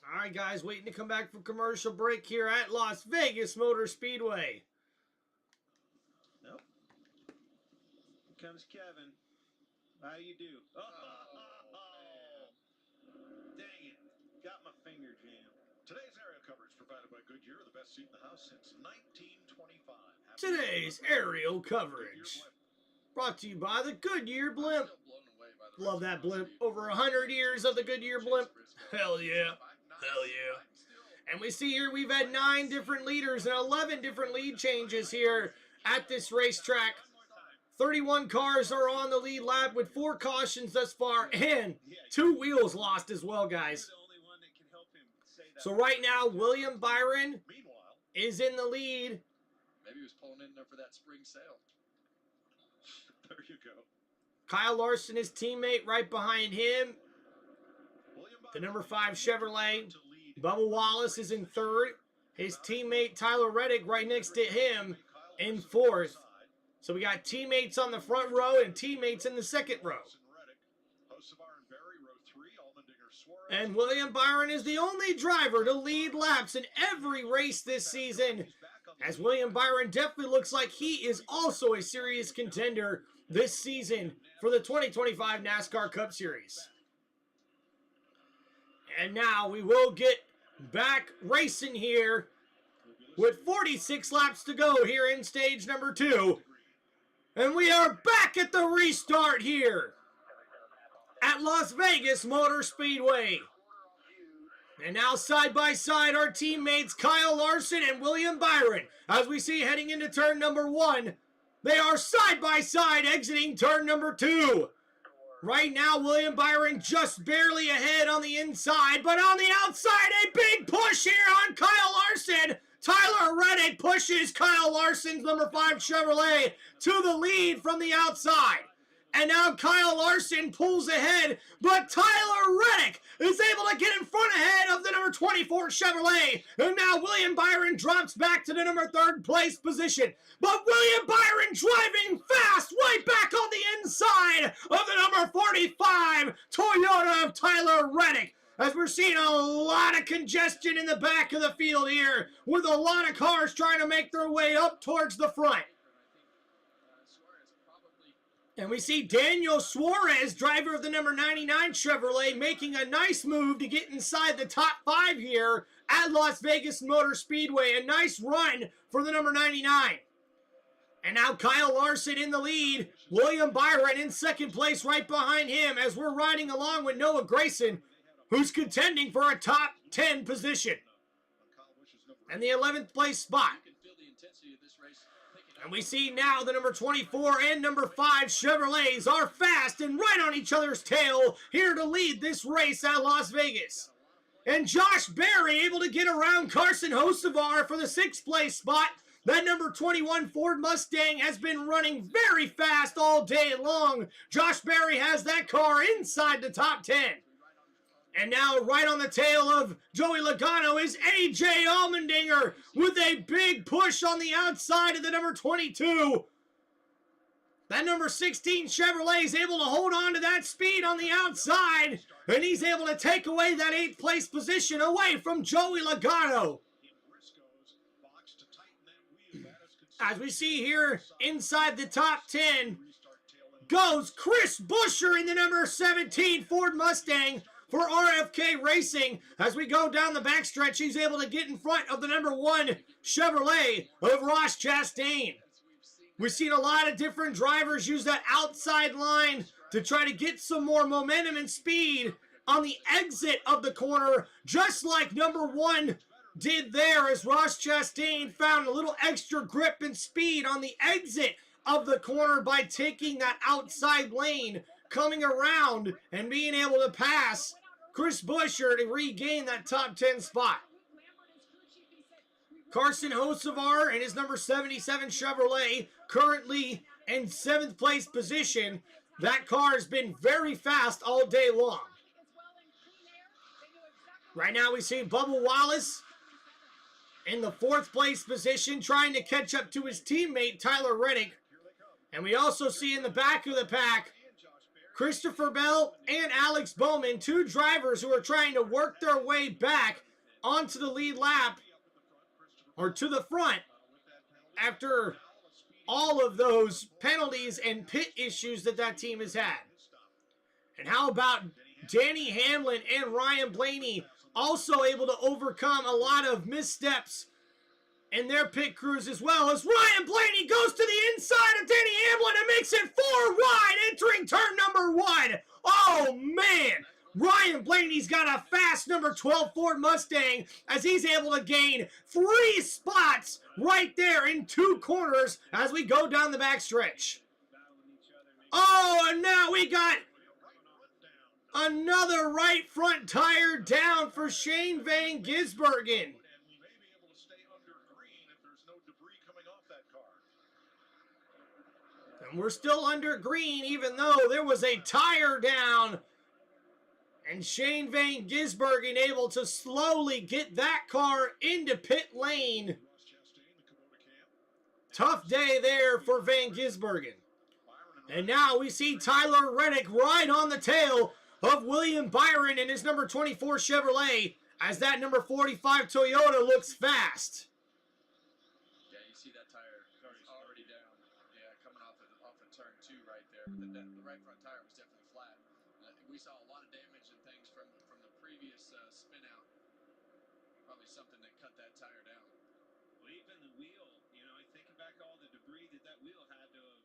All right, guys, waiting to come back from commercial break here at Las Vegas Motor Speedway. Nope. Here comes Kevin. How you do? Oh, dang it. Got my finger jammed. Today's aerial coverage provided by Goodyear, the best seat in the house since 1925. Today's aerial coverage brought to you by the Goodyear blimp. Love that blimp. Over 100 years of the Goodyear blimp. Hell yeah. Hell yeah. And we see here we've had 9 different leaders and 11 different lead changes here at this racetrack. 31 cars are on the lead lap with 4 cautions thus far and 2 wheels lost as well, guys. So right now, William Byron is in the lead was pulling in there for that spring sale. There you go. Kyle Larson, his teammate, right behind him. The number 5 Chevrolet. Bubba Wallace is in third. His teammate Tyler Reddick right next to him in fourth. So we got teammates on the front row and teammates in the second row. And William Byron is the only driver to lead laps in every race this season, as William Byron definitely looks like he is also a serious contender this season for the 2025 NASCAR Cup Series. And now we will get back racing here with 46 laps to go here in stage number 2. And we are back at the restart here at Las Vegas Motor Speedway. And now side by side our teammates Kyle Larson and William Byron. As we see heading into turn number 1, they are side by side exiting turn number 2. Right now, William Byron just barely ahead on the inside, but on the outside, a big push here on Kyle Larson. Tyler Reddick pushes Kyle Larson's number 5 Chevrolet to the lead from the outside. And now Kyle Larson pulls ahead, but Tyler Reddick is able to get in front ahead of the number 24 Chevrolet. And now William Byron drops back to the number 3rd place position. But William Byron driving fast right back on the inside of the number 45 Toyota of Tyler Reddick. As we're seeing a lot of congestion in the back of the field here, with a lot of cars trying to make their way up towards the front. And we see Daniel Suarez, driver of the number 99 Chevrolet, making a nice move to get inside the top 5 here at Las Vegas Motor Speedway. A nice run for the number 99. And now Kyle Larson in the lead. William Byron in second place right behind him as we're riding along with Noah Grayson, who's contending for a top 10 position. And the 11th place spot. And we see now the number 24 and number 5 Chevrolets are fast and right on each other's tail here to lead this race at Las Vegas. And Josh Berry able to get around Carson Hocevar for the 6th place spot. That number 21 Ford Mustang has been running very fast all day long. Josh Berry has that car inside the top 10. And now right on the tail of Joey Logano is A.J. Allmendinger with a big push on the outside of the number 22. That number 16 Chevrolet is able to hold on to that speed on the outside, and he's able to take away that 8th place position away from Joey Logano. As we see here inside the top 10 goes Chris Buescher in the number 17 Ford Mustang for RFK Racing. As we go down the backstretch, he's able to get in front of the number 1 Chevrolet of Ross Chastain. We've seen a lot of different drivers use that outside line to try to get some more momentum and speed on the exit of the corner, just like number 1 did there, as Ross Chastain found a little extra grip and speed on the exit of the corner by taking that outside lane, coming around and being able to pass Chris Buescher to regain that top 10 spot. Carson Hocevar and his number 77 Chevrolet currently in 7th place position. That car has been very fast all day long. Right now we see Bubba Wallace in the 4th place position, trying to catch up to his teammate Tyler Reddick. And we also see in the back of the pack Christopher Bell and Alex Bowman, 2 drivers who are trying to work their way back onto the lead lap, or to the front, after all of those penalties and pit issues that team has had. And how about Danny Hamlin and Ryan Blaney, also able to overcome a lot of missteps in their pit crews, as well as Ryan Blaney goes to the inside of Danny Hamlin and makes it 4 wide entering turn number 1. Oh man, Ryan Blaney's got a fast number 12 Ford Mustang as he's able to gain 3 spots right there in 2 corners as we go down the backstretch. Oh, and now we got another right front tire down for Shane Van Gisbergen. We're still under green, even though there was a tire down. And Shane Van Gisbergen able to slowly get that car into pit lane. Tough day there for Van Gisbergen. And now we see Tyler Reddick right on the tail of William Byron in his number 24 Chevrolet as that number 45 Toyota looks fast. Yeah, you see that tire already down. Yeah, coming off of turn 2 right there. But the right front tire was definitely flat. We saw a lot of damage and things from the previous spin out. Probably something that cut that tire down. Well, even the wheel, you know, think back all the debris that wheel had to have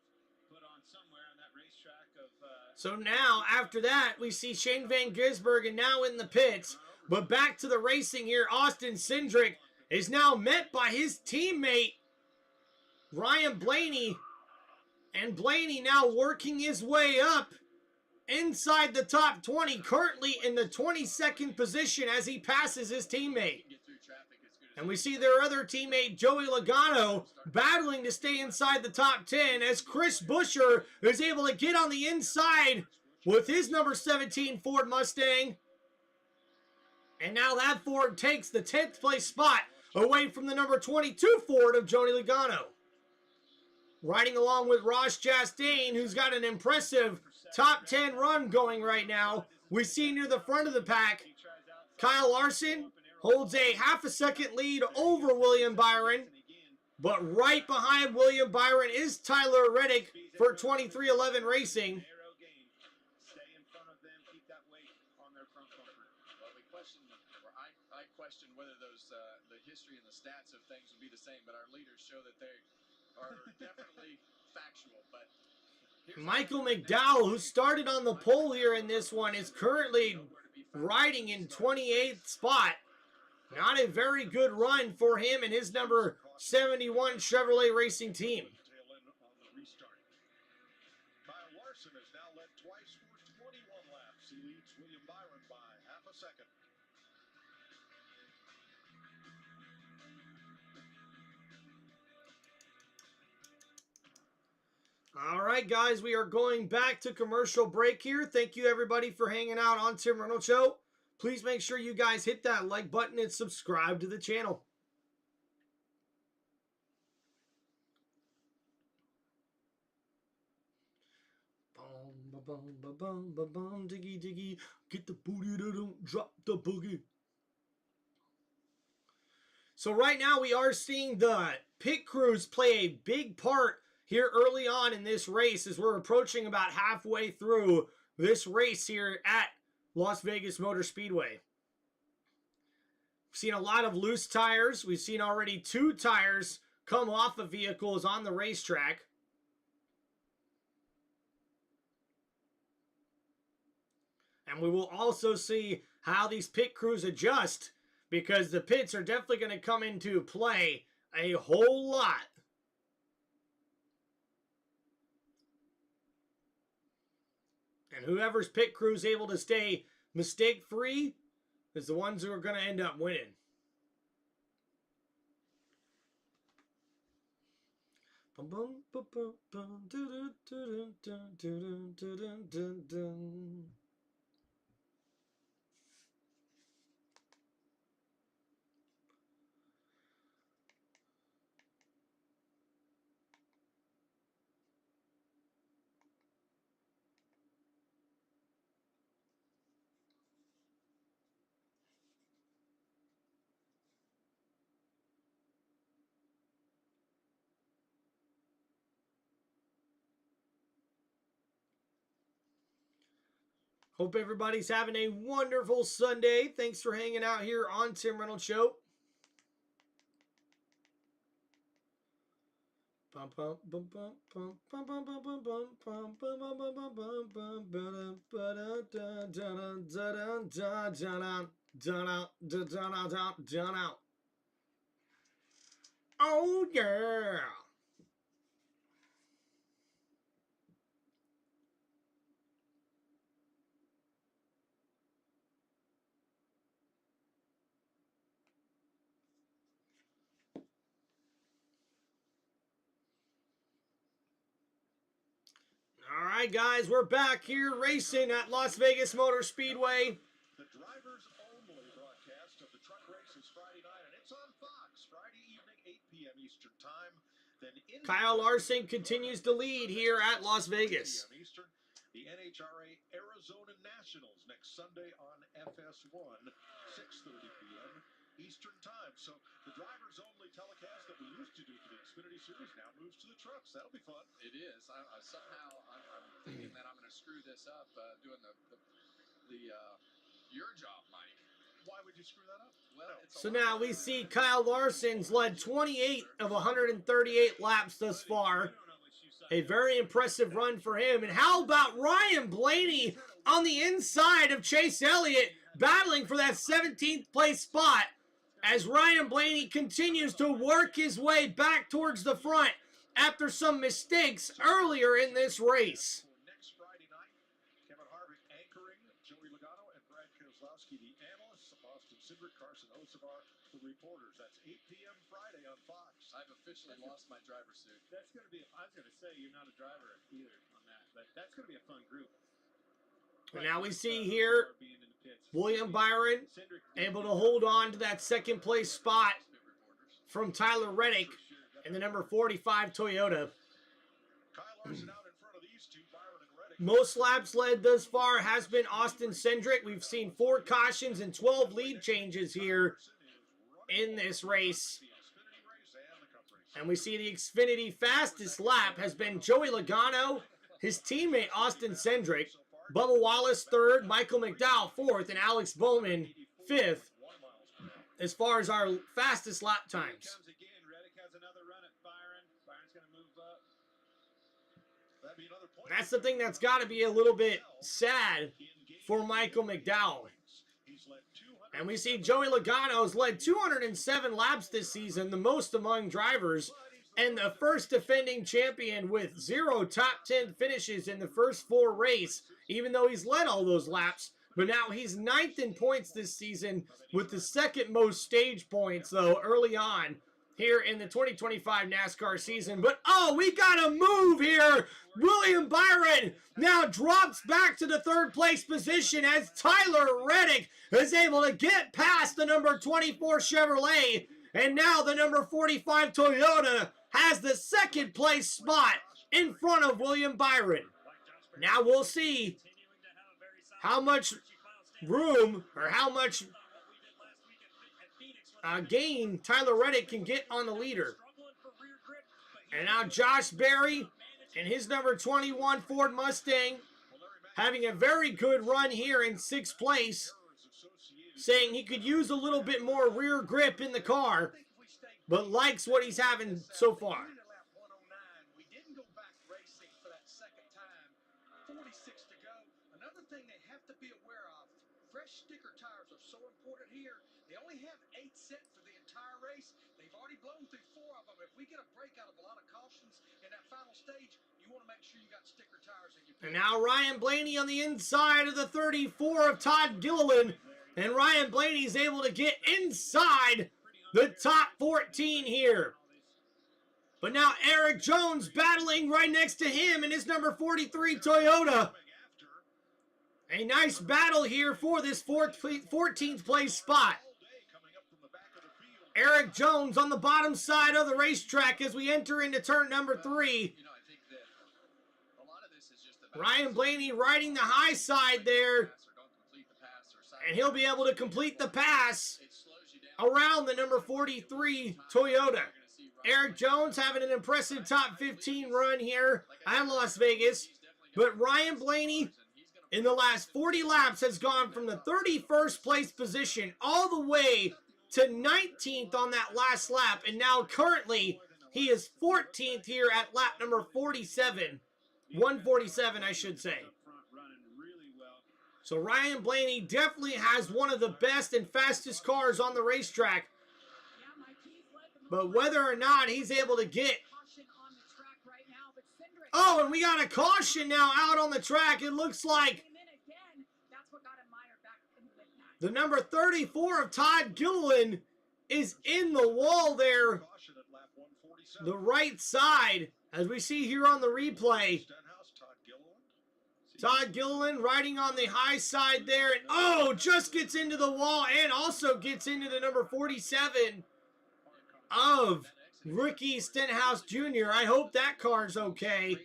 put on somewhere on that racetrack of... So now, after that, we see Shane Van Gisbergen now in the pits. But back to the racing here, Austin Cindric is now met by his teammate, Ryan Blaney. And Blaney now working his way up inside the top 20, currently in the 22nd position as he passes his teammate. And we see their other teammate, Joey Logano, battling to stay inside the top 10 as Chris Buescher is able to get on the inside with his number 17 Ford Mustang. And now that Ford takes the 10th place spot away from the number 22 Ford of Joey Logano. Riding along with Ross Chastain, who's got an impressive top 10 run going right now. We see near the front of the pack, Kyle Larson holds a half a second lead over William Byron. But right behind William Byron is Tyler Reddick for 2311 Racing. I question whether those the history and the stats of things would be the same, but our leaders show that they are definitely factual. But Michael McDowell, who started on the pole here in this one, is currently riding in 28th spot. Not a very good run for him and his number 71 Chevrolet Racing team. Kyle Larson has now led twice for 21 laps. He leads William Byron by half a second. All right, guys, we are going back to commercial break here. Thank you, everybody, for hanging out on Tim Reynolds Show. Please make sure you guys hit that like button and subscribe to the channel. Bum, ba, bum, ba, bum, ba, bum, diggy, diggy. Get the booty, don't drop the boogie. So right now we are seeing the pit crews play a big part here early on in this race as we're approaching about halfway through this race here at Las Vegas Motor Speedway. We've seen a lot of loose tires. We've seen already 2 tires come off of vehicles on the racetrack. And we will also see how these pit crews adjust, because the pits are definitely going to come into play a whole lot. And whoever's pit crew is able to stay mistake-free is the ones who are going to end up winning. Hope everybody's having a wonderful Sunday. Thanks for hanging out here on Tim Reynolds Show. Oh yeah. right, guys, we're back here racing at Las Vegas Motor Speedway. The drivers only broadcast of the truck races Friday night, and it's on Fox Friday evening, 8 p.m. Eastern Time. Then Kyle Larson continues to lead here at Las Vegas. Eastern, the NHRA Arizona Nationals next Sunday on FS1, 6:30 p.m. Eastern Time. So the drivers only telecast that we used to do for the Xfinity Series now moves to the trucks. That'll be fun. It is. Somehow I'm thinking that I'm going to screw this up doing your job, Mike. Why would you screw that up? Well, so now we see Kyle Larson's led 28 of 138 laps thus far. A very impressive run for him. And how about Ryan Blaney on the inside of Chase Elliott, battling for that 17th place spot as Ryan Blaney continues to work his way back towards the front after some mistakes earlier in this race. Next Friday night, Kevin Harvick anchoring, Joey Logano and Brad Keselowski, the analysts, Austin Cindric, Carson Hocevar, the reporters. That's 8 p.m. Friday on Fox. I've officially lost my driver's suit. That's going to be, I was going to say, you're not a driver either on that, but that's going to be a fun group. And now we see here William Byron able to hold on to that second place spot from Tyler Reddick in the number 45 Toyota. Kyle Larson out in front of these two, Byron and Reddick. Most laps led thus far has been Austin Cindric. We've seen 4 cautions and 12 lead changes here in this race. And we see the Xfinity fastest lap has been Joey Logano, his teammate Austin Cindric, Bubba Wallace 3rd, Michael McDowell 4th, and Alex Bowman 5th as far as our fastest lap times. Reddick has another run at Byron. Byron's going to move up. That'd be another point. That's the thing that's got to be a little bit sad for Michael McDowell. And we see Joey Logano's led 207 laps this season, the most among drivers, and the first defending champion with 0 top 10 finishes in the first 4 races, even though he's led all those laps. But now he's 9th in points this season with the second most stage points, though, early on here in the 2025 NASCAR season. But, oh, we got a move here. William Byron now drops back to the 3rd place position as Tyler Reddick is able to get past the number 24 Chevrolet. And now the number 45 Toyota has the 2nd place spot in front of William Byron. Now we'll see how much room or how much gain Tyler Reddick can get on the leader. And now Josh Berry and his number 21 Ford Mustang having a very good run here in 6th place, saying he could use a little bit more rear grip in the car, but likes what he's having so far. We didn't go back racing for that 2nd time. 46 to go. Another thing they have to be aware of, fresh sticker tires are so important here. They only have 8 set for the entire race. They've already blown through 4 of them. If we get a break out of a lot of cautions in that final stage, you want to make sure you got sticker tires in your pit. And now Ryan Blaney on the inside of the 34 of Todd Gilliland. And Ryan Blaney's able to get inside the top 14 here. But now Eric Jones battling right next to him in his number 43 Toyota. A nice battle here for this 14th place spot. Eric Jones on the bottom side of the racetrack as we enter into turn number 3. Ryan Blaney riding the high side there. And he'll be able to complete the pass around the number 43 Toyota. Eric Jones having an impressive top 15 run here at Las Vegas. But Ryan Blaney in the last 40 laps has gone from the 31st place position all the way to 19th on that last lap. And now currently he is 14th here at lap number 47. 147, I should say. So Ryan Blaney definitely has one of the best and fastest cars on the racetrack. But whether or not he's able to get... Oh, and we got a caution now out on the track. It looks like the number 34 of Todd Gilliland is in the wall there. The right side, as we see here on the replay. Todd Gilliland riding on the high side there. And oh, just gets into the wall and also gets into the number 47 of Ricky Stenhouse Jr. I hope that car's okay.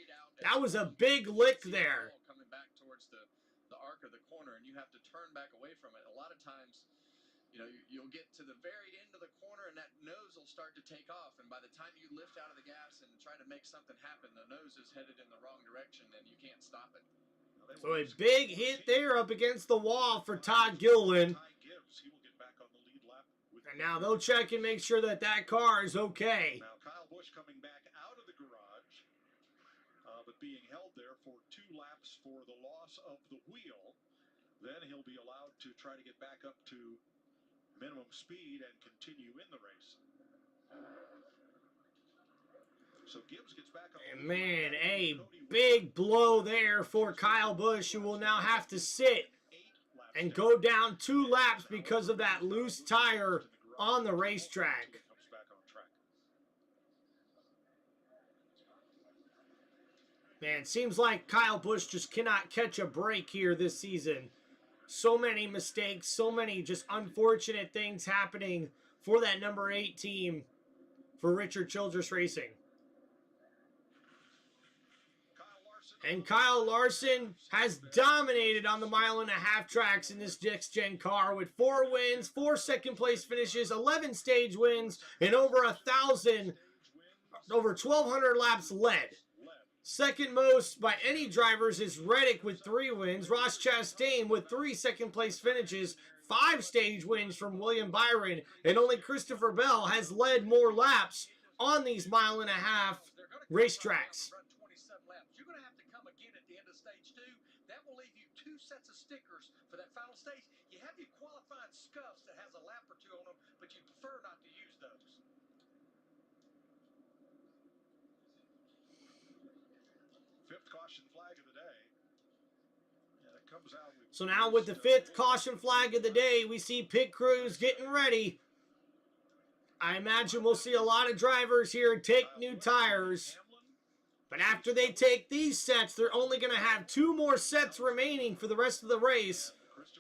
That was a big lick there. Coming back towards the arc of the corner, and you have to turn back away from it. A lot of times, you know, you'll get to the very end of the corner and that nose will start to take off. And by the time you lift out of the gas and try to make something happen, the nose is headed in the wrong direction and you can't stop it. So a big hit there up against the wall for Todd Gilliland. And now they'll check and make sure that that car is okay. Now Kyle Busch coming back out of the garage, but being held there for 2 laps for the loss of the wheel. Then he'll be allowed to try to get back up to minimum speed and continue in the race. So Gibbs gets back up. And man, a big blow there for Kyle Busch, who will now have to sit and go down 2 laps because of that loose tire on the racetrack. Man, seems like Kyle Busch just cannot catch a break here this season. So many mistakes, so many just unfortunate things happening for that number 8 team for Richard Childress Racing. And Kyle Larson has dominated on the 1.5-mile tracks in this next-gen car with 4 wins, 4 second-place finishes, 11 stage wins, and over 1,200 laps led. Second most by any drivers is Reddick with 3 wins, Ross Chastain with 3 second-place finishes, 5 stage wins from William Byron, and only Christopher Bell has led more laps on these 1.5-mile racetracks. You're going to have to come again at the end of stage 2. That will leave you 2 sets of stickers for that final stage. You have your qualifying scuffs that has a lap or 2 on them, but you prefer not to use those. Fifth caution flag of the day. And it comes out with So now with the 5th caution flag of the day, we see pit crews getting ready. I imagine we'll see a lot of drivers here take new tires. But after they take these sets, they're only going to have 2 more sets remaining for the rest of the race.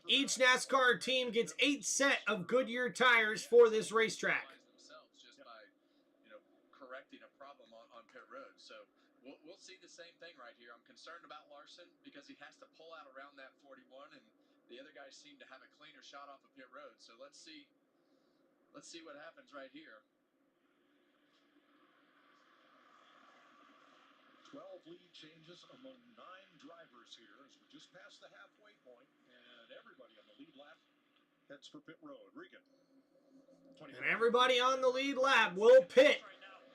Each NASCAR team gets 8 sets of Goodyear tires for this racetrack. Themselves just by, you know, correcting a problem on pit road. So we'll see the same thing right here. I'm concerned about Larson because he has to pull out around that 41, and the other guys seem to have a cleaner shot off of pit road. So let's see what happens right here. 12 lead changes among 9 drivers here as we just passed the halfway point, and everybody on the lead lap heads for pit road. Regan. And everybody on the lead lap will pit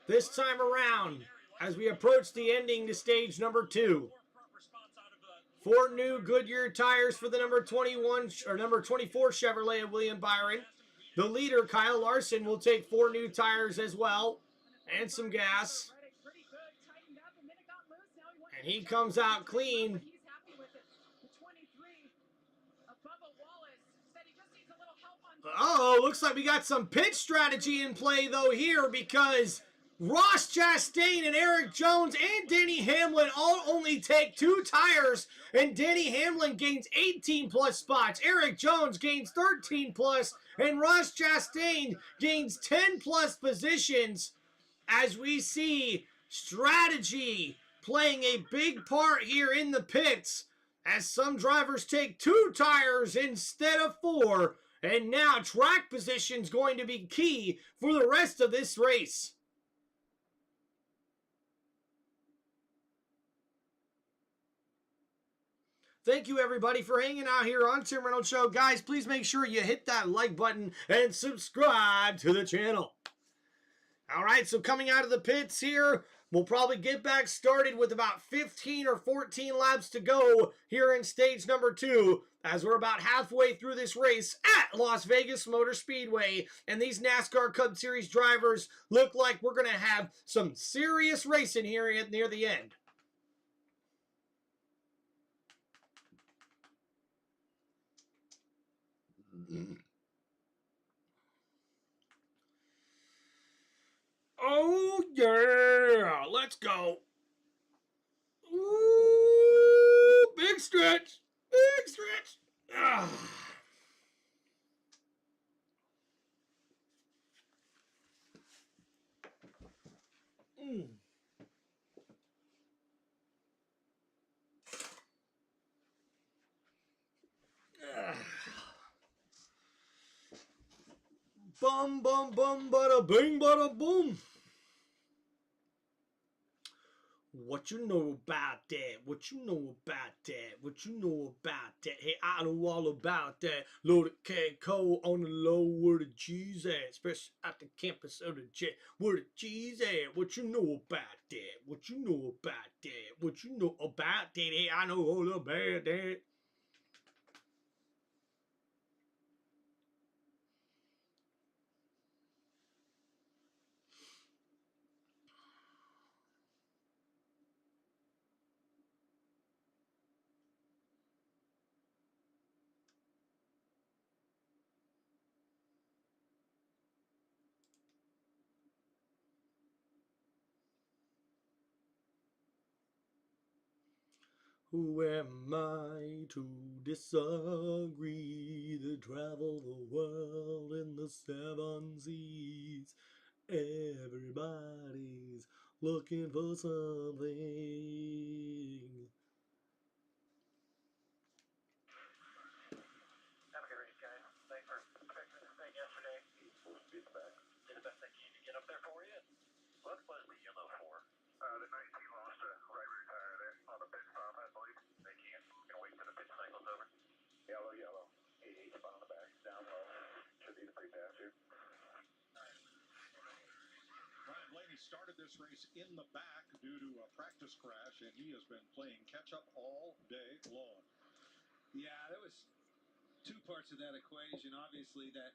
this time around as we approach the ending to stage number 2. 4 new Goodyear tires for the number 21 or number 24 Chevrolet of William Byron. The leader, Kyle Larson, will take 4 new tires as well and some gas. And he comes out clean. Uh-oh, looks like we got some pit strategy in play, though, here, because Ross Chastain and Eric Jones and Denny Hamlin all only take 2 tires, and Denny Hamlin gains 18-plus spots. Eric Jones gains 13-plus, and Ross Chastain gains 10-plus positions, as we see strategy playing a big part here in the pits, as some drivers take 2 tires instead of 4, and now track position is going to be key for the rest of this race. Thank you, everybody, for hanging out here on Tim Reynolds Show. Guys, please make sure you hit that like button and subscribe to the channel. All right, so coming out of the pits here, we'll probably get back started with about 15 or 14 laps to go here in stage number 2, as we're about halfway through this race at Las Vegas Motor Speedway. And these NASCAR Cup Series drivers look like we're going to have some serious racing here near the end. Oh, yeah. Let's go. Ooh, big stretch. stretch. Ah. Bum, bum, bum, bada bing, bada boom. What you know about that? What you know about that? What you know about that? Hey, I know all about that. Loaded K-Cole on the low, where the G's at? Especially at the campus of the jet. Where the G's at? What you know about that? What you know about that? What you know about that? Hey, I know all about that. Who am I to disagree? To travel the world in the 7 seas. Everybody's looking for something. Have a good race, guys. Thanks for fixing the thing yesterday. Did the best they can to get up there for you. What was the yellow for? The 19 lost a right rear tire there on the pit stop, I believe. They can't. Gonna wait till the pit cycle's over. Yellow. 88 spot on the back, down low. Should be the free pass here. Ryan Blaney started this race in the back due to a practice crash, and he has been playing catch-up all day long. Yeah, there was two parts of that equation. Obviously, that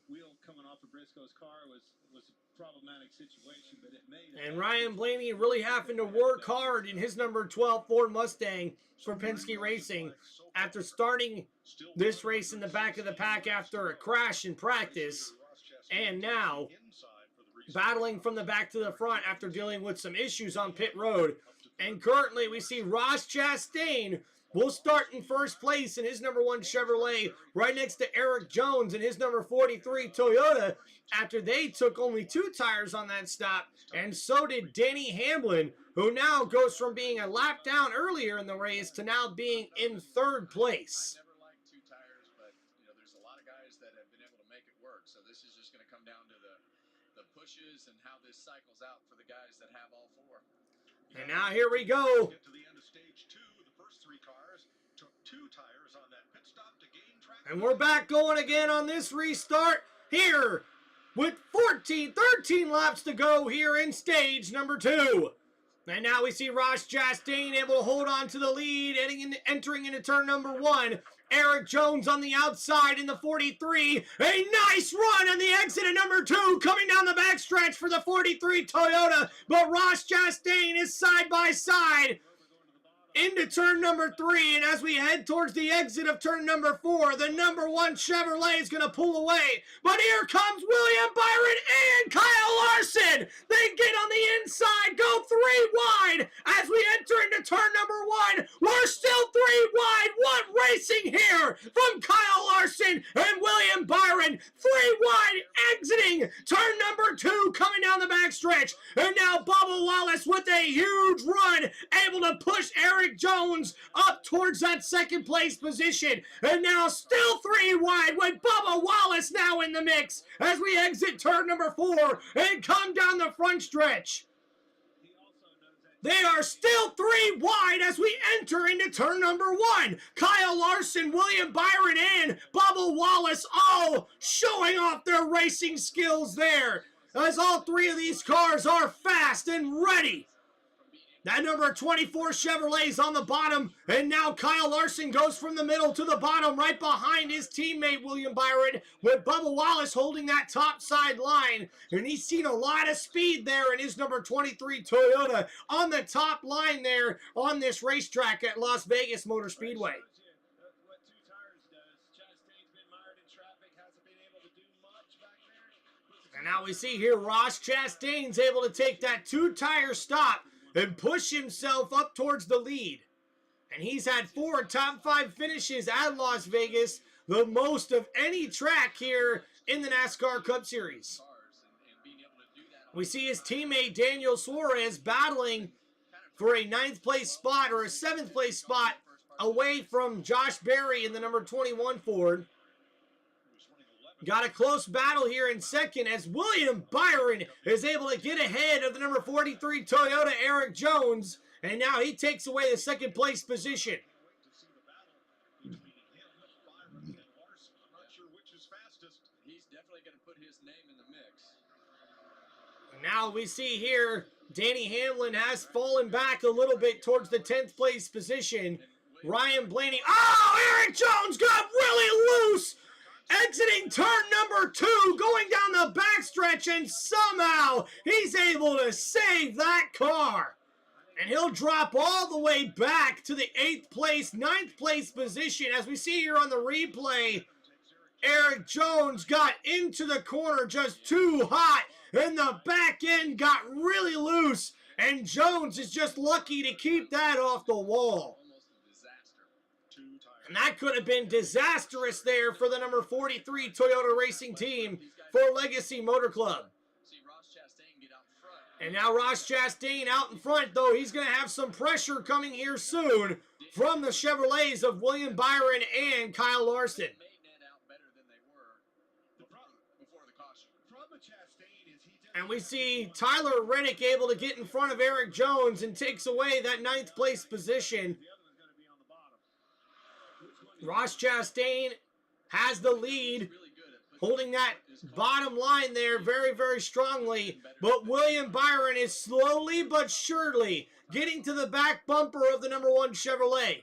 wheel coming off of Briscoe's car was a problematic situation, but it made it. And Ryan Blaney really having to work hard in his number 12 Ford Mustang for Penske Racing after starting this race in the back of the pack after a crash in practice, and now battling from the back to the front after dealing with some issues on pit road. And currently we see Ross Chastain will start in first place in his number 1 Chevrolet, right next to Eric Jones in his number 43 Toyota, after they took only 2 tires on that stop, and so did Denny Hamlin, who now goes from being a lap down earlier in the race to now being in 3rd place. I never liked 2 tires, but there's a lot of guys that have been able to make it work. So this is just going to come down to the pushes and how this cycles out for the guys that have all 4. And now here we go. Get to the end of stage 2. The first 3 cars took 2 tires on that pit stop to gain track. And we're back going again on this restart here with 13 laps to go here in stage number 2. And now we see Ross Chastain able to hold on to the lead, entering into turn number 1. Eric Jones on the outside in the 43. A nice run on the exit of number 2, coming down the backstretch for the 43 Toyota. But Ross Chastain is side by side into turn number 3, and as we head towards the exit of turn number 4, the number 1 Chevrolet is going to pull away. But here comes William Byron and Kyle Larson. They get on the inside, go 3 wide as we enter into turn number 1. We're still 3 wide. What racing here from Kyle Larson and William Byron. 3 wide exiting turn number 2, coming down the backstretch. And now Bubba Wallace with a huge run, able to push Eric Jones up towards that 2nd place position. And now still 3 wide with Bubba Wallace now in the mix as we exit turn number 4 and come down the front stretch. They are still 3 wide as we enter into turn number 1. Kyle Larson, William Byron, and Bubba Wallace all showing off their racing skills there, as all 3 of these cars are fast and ready. That number 24 Chevrolet is on the bottom, and now Kyle Larson goes from the middle to the bottom, right behind his teammate William Byron, with Bubba Wallace holding that top side line. And he's seen a lot of speed there in his number 23 Toyota on the top line there on this racetrack at Las Vegas Motor Speedway. What 2 tires does. Chastain's been mired in traffic, hasn't been able to do much back there. And now we see here Ross Chastain's able to take that 2 tire stop and push himself up towards the lead. And he's had 4 top 5 finishes at Las Vegas, the most of any track here in the NASCAR Cup Series. We see his teammate Daniel Suarez battling for a 9th place spot or a 7th place spot away from Josh Berry in the number 21 Ford. Got a close battle here in second as William Byron is able to get ahead of the number 43 Toyota Eric Jones, and now he takes away the 2nd place position. He's definitely going to put his name in the mix. Now we see here, Danny Hamlin has fallen back a little bit towards the 10th place position. Ryan Blaney, oh, Eric Jones got really loose, exiting turn number 2, going down the backstretch, and somehow he's able to save that car. And he'll drop all the way back to the 8th place, 9th place position. As we see here on the replay, Eric Jones got into the corner just too hot, and the back end got really loose, and Jones is just lucky to keep that off the wall. And that could have been disastrous there for the number 43 Toyota Racing Team for Legacy Motor Club. And now Ross Chastain out in front, though. He's going to have some pressure coming here soon from the Chevrolets of William Byron and Kyle Larson. And we see Tyler Reddick able to get in front of Eric Jones and takes away that 9th place position. Ross Chastain has the lead, holding that bottom line there very, very strongly. But William Byron is slowly but surely getting to the back bumper of the number 1 Chevrolet.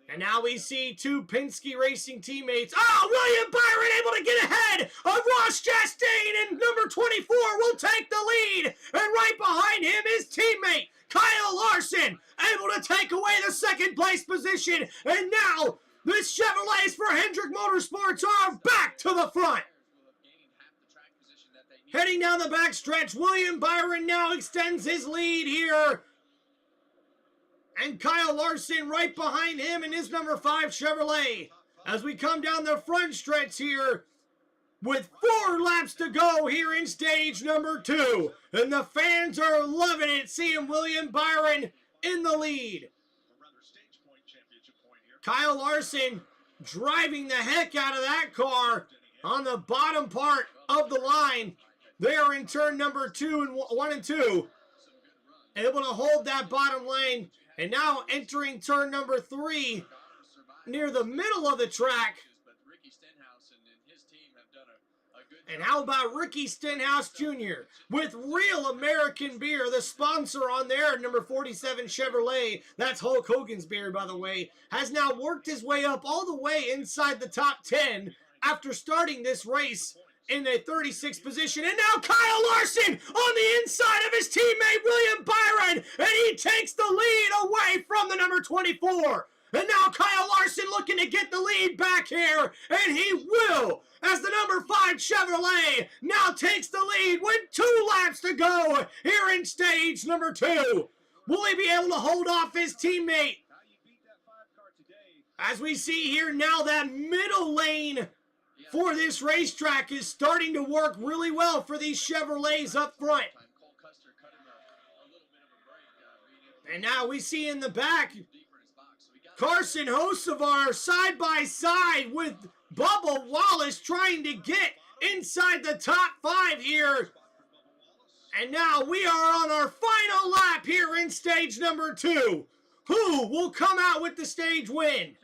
And now we see 2 Penske Racing teammates. Oh, William Byron able to get ahead of Ross Chastain, and number 24 will take the lead. And right behind him is teammate Kyle Larson, able to take away the 2nd place position. And now the Chevrolets for Hendrick Motorsports are back to the front. Heading down the backstretch, William Byron now extends his lead here. And Kyle Larson right behind him in his number 5 Chevrolet. As we come down the front stretch here with 4 laps to go here in stage number 2. And the fans are loving it, seeing William Byron in the lead. Kyle Larson driving the heck out of that car on the bottom part of the line. They are in turn number 1 and 2. Able to hold that bottom lane. And now entering turn number 3 near the middle of the track. And how about Ricky Stenhouse Jr. with Real American Beer, the sponsor on their number 47 Chevrolet. That's Hulk Hogan's beer, by the way. Has now worked his way up all the way inside the top 10 after starting this race in a 36th position. And now Kyle Larson on the inside of his teammate William Byron, and he takes the lead away from the number 24. And now Kyle Larson looking to get the lead back here, and he will, as the number 5 Chevrolet now takes the lead with 2 laps to go here in stage number 2. Will he be able to hold off his teammate? As we see here now, that middle lane for this racetrack is starting to work really well for these Chevrolets up front. And now we see in the back Carson Hocevar side by side with Bubba Wallace trying to get inside the top 5 here. And now we are on our final lap here in stage number 2. Who will come out with the stage win?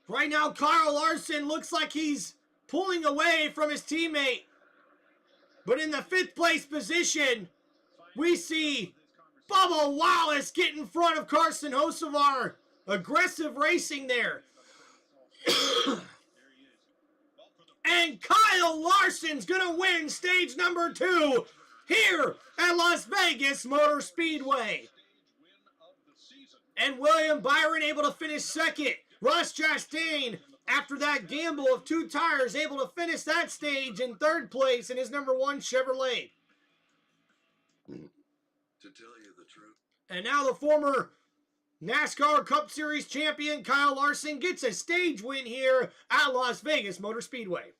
Right now, Kyle Larson looks like he's pulling away from his teammate. But in the 5th place position, we see Bubba Wallace get in front of Carson Hocevar. Aggressive racing there. And Kyle Larson's going to win stage number 2 here at Las Vegas Motor Speedway. And William Byron able to finish 2nd. Ross Chastain, after that gamble of 2 tires, able to finish that stage in 3rd place in his number 1 Chevrolet. To tell you the truth. And now the former NASCAR Cup Series champion Kyle Larson gets a stage win here at Las Vegas Motor Speedway.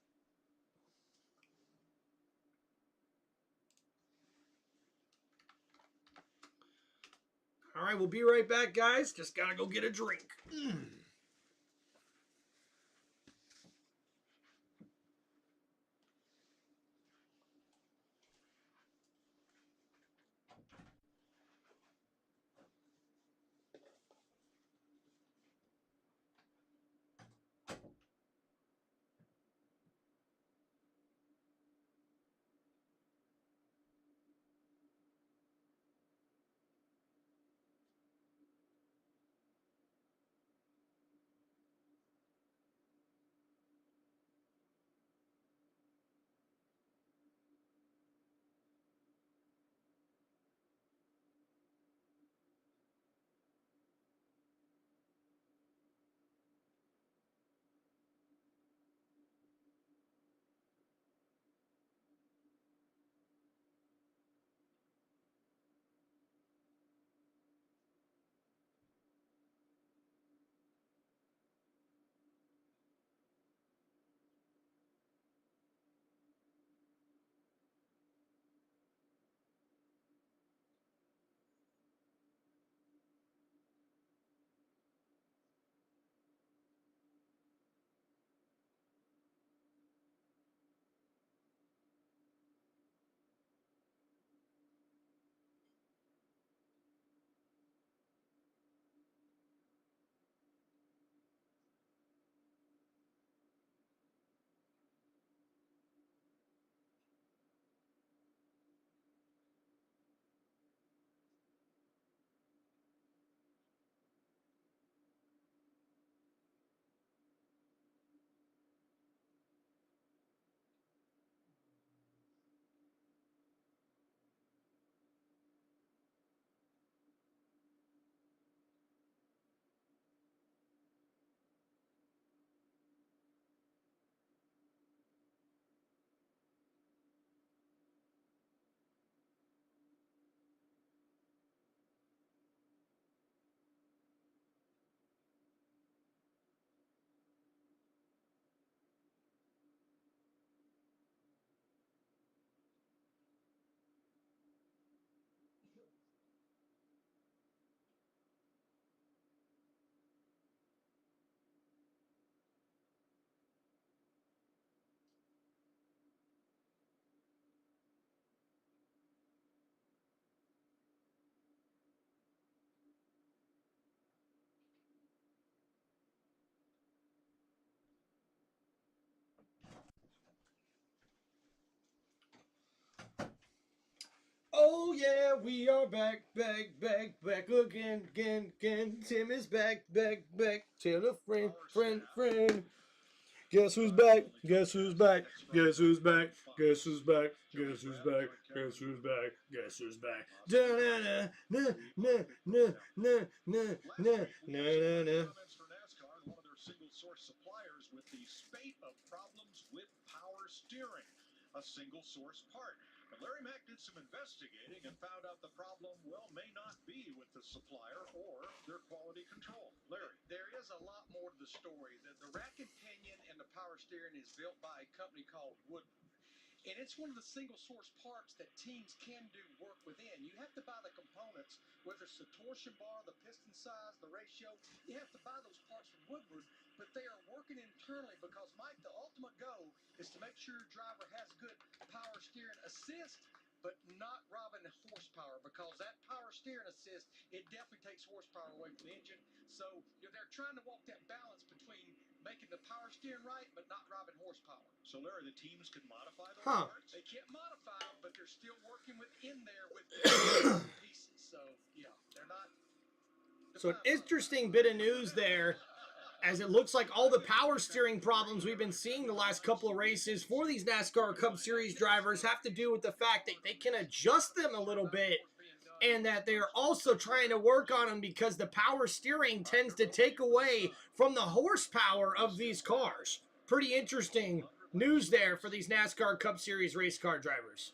All right, we'll be right back, guys. Just got to go get a drink. Oh yeah, we are back again. Tim is back. Tell a friend. Guess who's back? Guess who's back? Guess who's back? Guess who's back? Guess who's back? Guess who's back? Guess who's back? Da na na na na na na na na na. For NASCAR and one of their single source suppliers with the spate of problems with power steering, a single source part. But Larry Mack did some investigating and found out the problem, well, may not be with the supplier or their quality control. Larry. There is a lot more to the story. The rack and pinion and the power steering is built by a company called Woodward. And it's one of the single source parts that teams can do work within. You have to buy the components, whether it's the torsion bar, the piston size, the ratio. You have to buy those parts from Woodward, but they are working internally because, Mike, the ultimate goal is to make sure your driver has good power steering assist, but not robbing horsepower, because that power steering assist, it definitely takes horsepower away from the engine. So they're trying to walk that balance between making the power steering right, but not robbing horsepower. So, Larry, the teams can modify those parts? They can't modify them, but they're still working within there with pieces. So, yeah, they're not. So an interesting bit of news there, as it looks like all the power steering problems we've been seeing the last couple of races for these NASCAR Cup Series drivers have to do with the fact that they can adjust them a little bit, and that they're also trying to work on them because the power steering tends to take away from the horsepower of these cars. Pretty interesting news there for these NASCAR Cup Series race car drivers.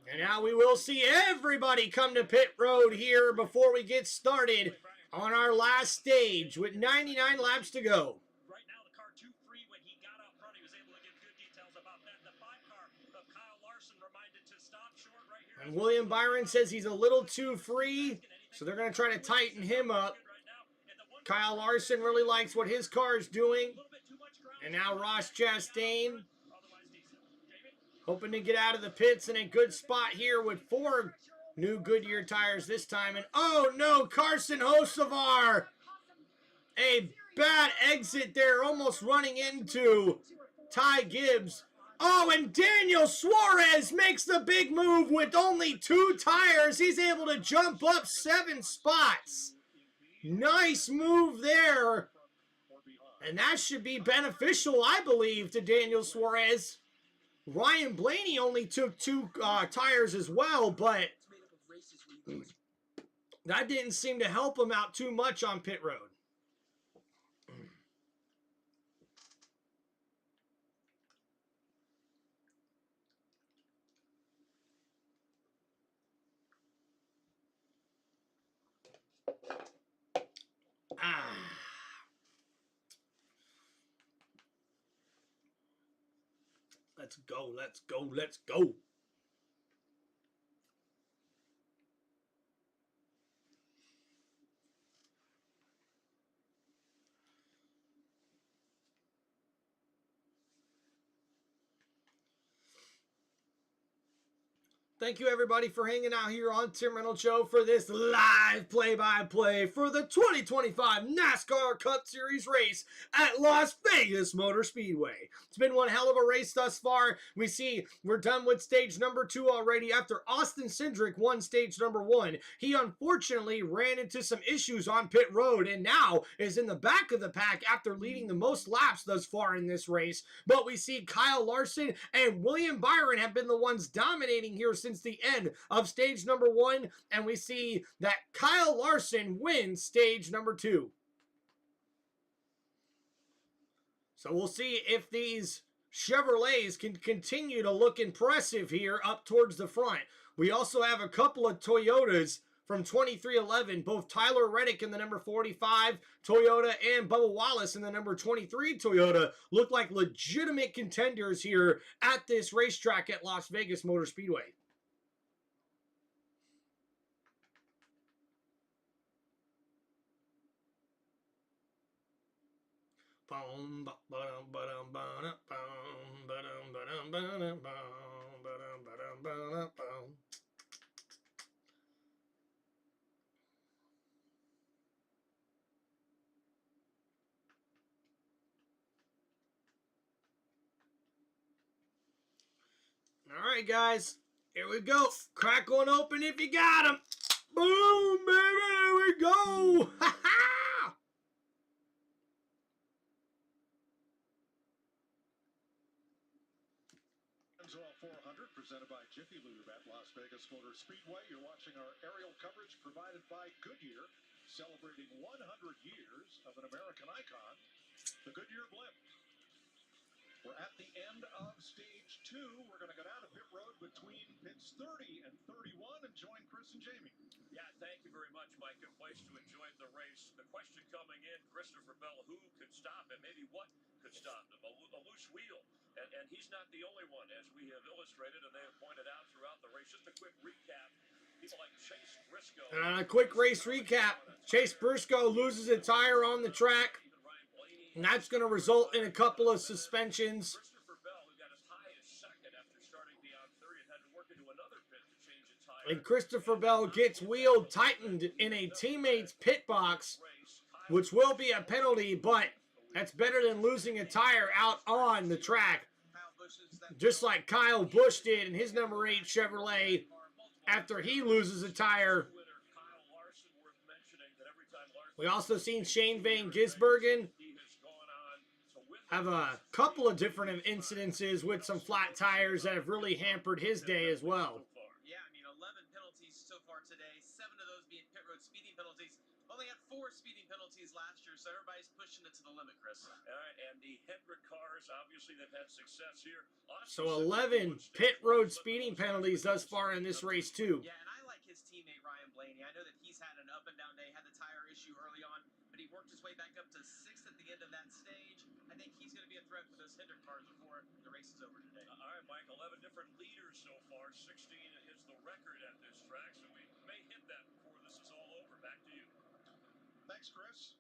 And now we will see everybody come to pit road here before we get started on our last stage with 99 laps to go. Right now, the car too free when he got out front. He was able to give good details about that. The 5 car of Kyle Larson reminded to stop short right here. And William Byron says he's a little too free, so they're going to try to tighten him up. Kyle Larson really likes what his car is doing. And now Ross Chastain hoping to get out of the pits in a good spot here with 4 new Goodyear tires this time. And oh no, Carson Hocevar! A bad exit there, almost running into Ty Gibbs. Oh, and Daniel Suarez makes the big move with only 2 tires. He's able to jump up 7 spots. Nice move there. And that should be beneficial, I believe, to Daniel Suarez. Ryan Blaney only took 2 tires as well, but that didn't seem to help him out too much on pit road. Let's go, let's go, let's go. Thank you, everybody, for hanging out here on Tim Reynolds Show for this live play-by-play for the 2025 NASCAR Cup Series race at Las Vegas Motor Speedway. It's been one hell of a race thus far. We see we're done with stage number 2 already after Austin Cindric won stage number 1. He unfortunately ran into some issues on pit road and now is in the back of the pack after leading the most laps thus far in this race. But we see Kyle Larson and William Byron have been the ones dominating here since the end of stage number 1, and we see that Kyle Larson wins stage number 2. So we'll see if these Chevrolets can continue to look impressive here up towards the front. We also have a couple of Toyotas from 2311, both Tyler Reddick in the number 45 Toyota and Bubba Wallace in the number 23 Toyota look like legitimate contenders here at this racetrack at Las Vegas Motor Speedway. All right, guys, here we go. Crack one open if you got them. Boom, baby, there we go. Ha ha! All 400 presented by Jiffy Lube at Las Vegas Motor Speedway. You're watching our aerial coverage provided by Goodyear, celebrating 100 years of an American icon, the Goodyear blimp. We're at the end of stage 2. We're going to go down to pit road between pits 30 and 31 and join Chris and Jamie. Yeah, thank you very much, Mike. Good place to enjoy the race. The question coming in, Christopher Bell, who could stop him? Maybe what could stop him? A loose wheel. And he's not the only one, as we have illustrated and they have pointed out throughout the race. Just a quick recap. People like Chase Briscoe. And on a quick race recap, Chase Briscoe loses a tire on the track. And that's going to result in a couple of suspensions. Christopher Bell, who got as high as second after starting beyond 30 and had to work into another pit to change a tire. And Christopher Bell gets wheel tightened in a teammate's pit box, which will be a penalty, but that's better than losing a tire out on the track. Just like Kyle Busch did in his number 8 Chevrolet after he loses a tire. We also seen Shane Van Gisbergen have a couple of different incidences with some flat tires that have really hampered his day as well. Yeah, I mean, 11 penalties so far today, 7 of those being pit road speeding penalties. only had 4 speeding penalties last year, so everybody's pushing it to the limit, Chris. All right, and the Hendrick cars, obviously they've had success here. So 11 pit road speeding penalties thus far in this race too. Yeah, and I like his teammate Ryan Blaney. I know that he's had an up and down day, had the tire issue early on, but he worked his way back up to 6th at the end of that stage. I think he's going to be a threat for those Hendrick cars before the race is over today. All right, Mike, 11 different leaders so far. 16 is the record at this track, so we may hit that before this is all over. Back to you. Thanks, Chris.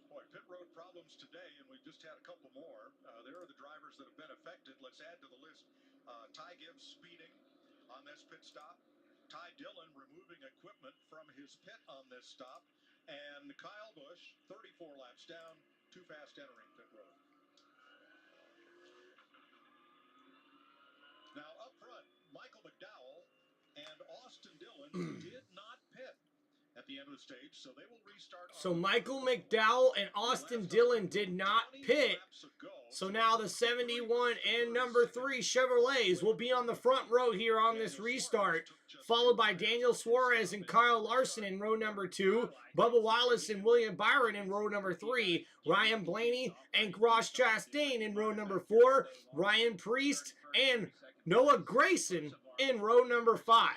Boy, pit road problems today, and we've just had a couple more. There are the drivers that have been affected. Let's add to the list Ty Gibbs speeding on this pit stop. Ty Dillon removing equipment from his pit on this stop. And Kyle Busch, 34 laps down, too fast entering pit road. Now up front, Michael McDowell and Austin Dillon did not pit at the end of the stage, so they will restart. So Michael McDowell and Austin Dillon did not pit. So now the 71 and number 3 Chevrolets will be on the front row here on this restart, followed by Daniel Suarez and Kyle Larson in row number 2, Bubba Wallace and William Byron in row number 3, Ryan Blaney and Ross Chastain in row number 4, Ryan Priest and Noah Grayson in row number 5.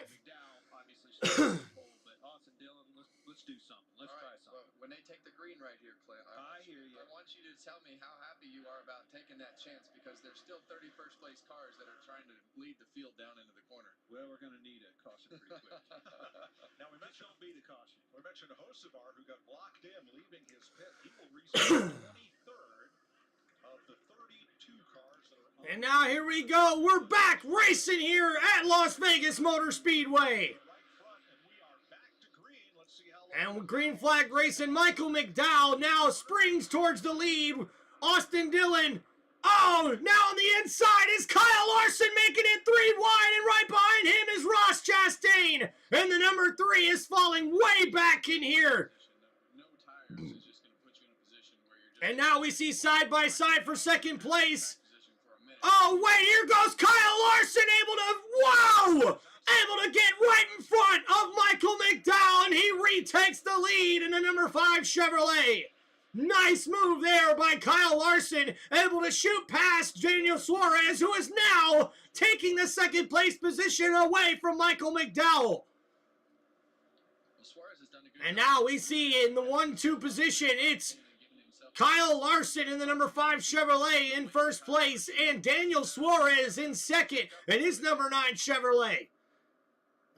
Let's do something. Let's try something. When they take the green right here, Clint, I hear you. I want you to tell me how happy you are about taking that chance, because there's still 31st place cars that are trying to lead the field down into the corner. Well, we're going to need a caution pretty quick. Now, we mentioned don't be the caution. We mentioned Hocevar, who got blocked in leaving his pit. He will restart 23rd of the 32 cars that are on. And now here we go. We're back racing here at Las Vegas Motor Speedway. And with green flag racing, Michael McDowell now springs towards the lead. Austin Dillon. Oh, now on the inside is Kyle Larson making it 3 wide, and right behind him is Ross Chastain. And the number 3 is falling way back in here. No tires is just going to put you in a position where you're just... And now we see side by side for second place. Oh, wait, here goes Kyle Larson, able to get right in front of Michael McDowell, and he retakes the lead in the number 5 Chevrolet. Nice move there by Kyle Larson, able to shoot past Daniel Suarez, who is now taking the second place position away from Michael McDowell. And now we see in the 1-2 position, it's Kyle Larson in the number 5 Chevrolet in first place, and Daniel Suarez in second in his number 9 Chevrolet.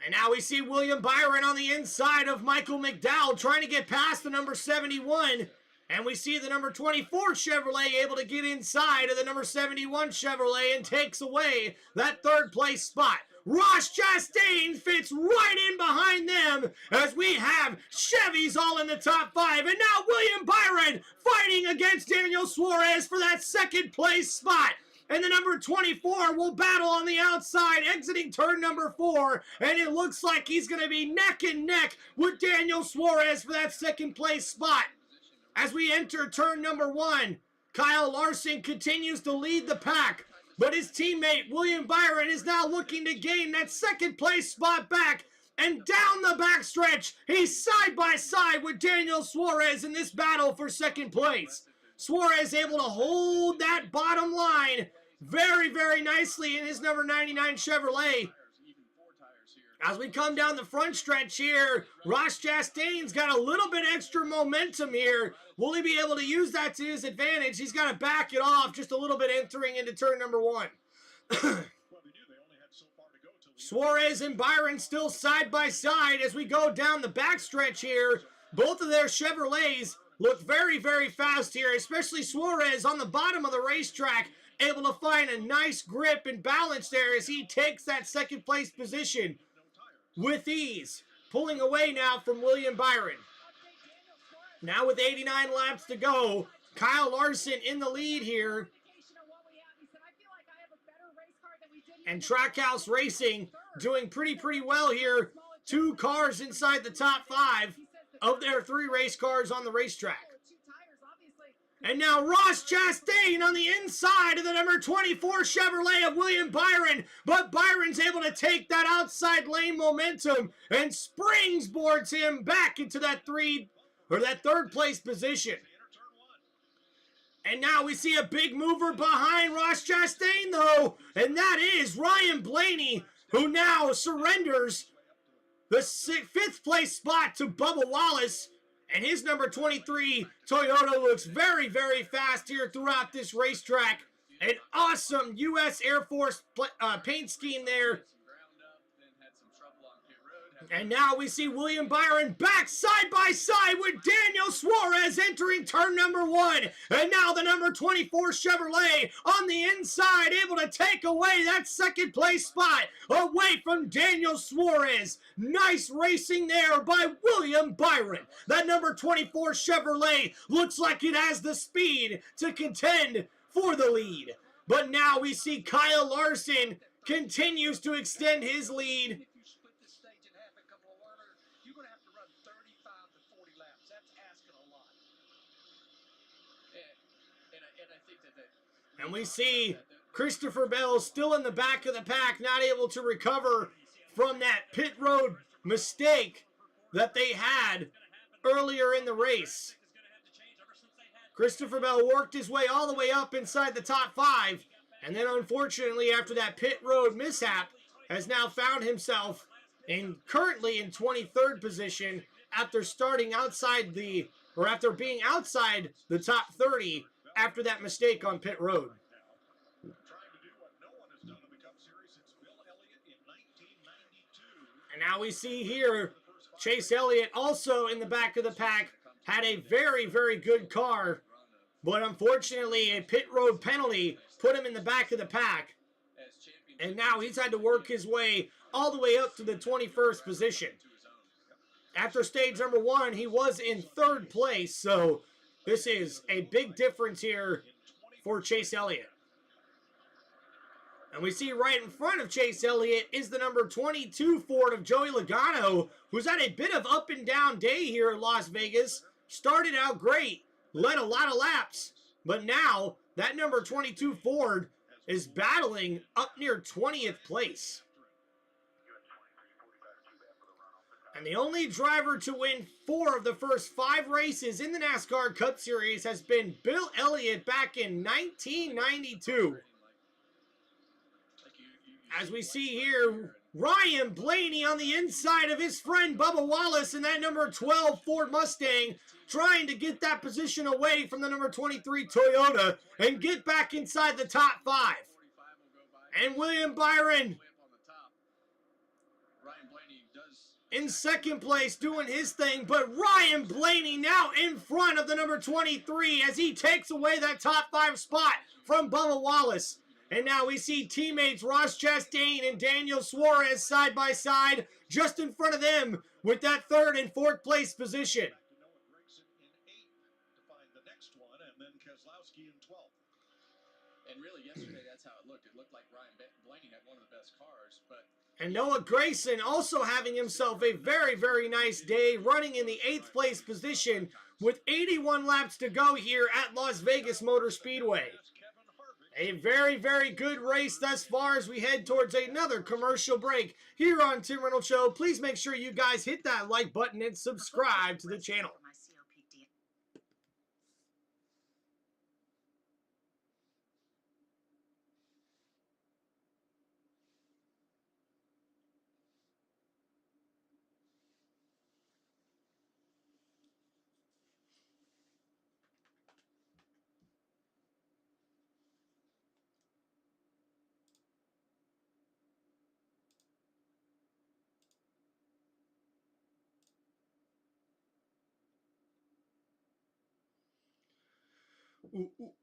And now we see William Byron on the inside of Michael McDowell trying to get past the number 71. And we see the number 24 Chevrolet able to get inside of the number 71 Chevrolet and takes away that third place spot. Ross Chastain fits right in behind them as we have Chevys all in the top 5. And now William Byron fighting against Daniel Suarez for that second place spot. And the number 24 will battle on the outside, exiting turn number 4. And it looks like he's going to be neck and neck with Daniel Suarez for that second place spot. As we enter turn number 1, Kyle Larson continues to lead the pack. But his teammate, William Byron, is now looking to gain that second place spot back. And down the backstretch, he's side by side with Daniel Suarez in this battle for second place. Suarez able to hold that bottom line very, very nicely in his number 99 Chevrolet. As we come down the front stretch here, Ross Chastain's got a little bit extra momentum here. Will he be able to use that to his advantage? He's got to back it off just a little bit entering into turn number 1. Suarez and Byron still side by side as we go down the backstretch here. Both of their Chevrolets look very, very fast here, especially Suarez on the bottom of the racetrack, able to find a nice grip and balance there as he takes that second place position with ease, pulling away now from William Byron. Now with 89 laps to go, Kyle Larson in the lead here. And Trackhouse Racing doing pretty well here. 2 cars inside the top 5 of their 3 race cars on the racetrack. And now Ross Chastain on the inside of the number 24 Chevrolet of William Byron. But Byron's able to take that outside lane momentum and springboards him back into that third place position. And now we see a big mover behind Ross Chastain, though, and that is Ryan Blaney, who now surrenders the 5th place spot to Bubba Wallace. And his number 23 Toyota looks very, very fast here throughout this racetrack. An awesome U.S. Air Force paint scheme there. And now we see William Byron back side by side with Daniel Suarez entering turn number 1. And now the number 24 Chevrolet on the inside, able to take away that 2nd place spot away from Daniel Suarez. Nice racing there by William Byron. That number 24 Chevrolet looks like it has the speed to contend for the lead. But now we see Kyle Larson continues to extend his lead. And we see Christopher Bell still in the back of the pack, not able to recover from that pit road mistake that they had earlier in the race. Christopher Bell worked his way all the way up inside the top 5, and then unfortunately after that pit road mishap has now found himself currently in 23rd position after starting outside after being outside the top 30 after that mistake on pit road. And now we see here Chase Elliott also in the back of the pack had a very, very good car, but unfortunately a pit road penalty put him in the back of the pack. And now he's had to work his way all the way up to the 21st position. After stage number 1, he was in 3rd place, so this is a big difference here for Chase Elliott. And we see right in front of Chase Elliott is the number 22 Ford of Joey Logano, who's had a bit of up and down day here in Las Vegas. Started out great, led a lot of laps, but now that number 22 Ford is battling up near 20th place. And the only driver to win 4 of the first 5 races in the NASCAR Cup Series has been Bill Elliott back in 1992. As we see here, Ryan Blaney on the inside of his friend Bubba Wallace in that number 12 Ford Mustang, trying to get that position away from the number 23 Toyota and get back inside the top 5. And William Byron in 2nd place doing his thing, but Ryan Blaney now in front of the number 23 as he takes away that top 5 spot from Bubba Wallace. And now we see teammates Ross Chastain and Daniel Suarez side by side, just in front of them with that 3rd and 4th place position. And really, yesterday, that's how it looked. It looked like Ryan Blaney had one of the best cars, but... And Noah Gragson also having himself a very, very nice day, running in the 8th place position with 81 laps to go here at Las Vegas Motor Speedway. A very, very good race thus far as we head towards another commercial break here on Tim Reynolds Show. Please make sure you guys hit that like button and subscribe to the channel.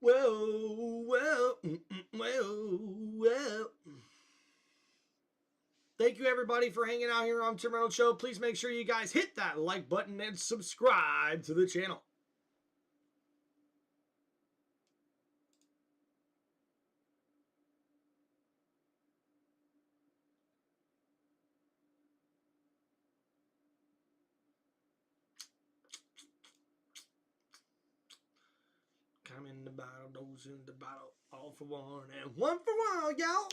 Whoa. Thank you, everybody, for hanging out here on Tim Reynolds Show. Please make sure you guys hit that like button and subscribe to the channel. I'm in the battle, those in the battle, all for one and one for all, y'all.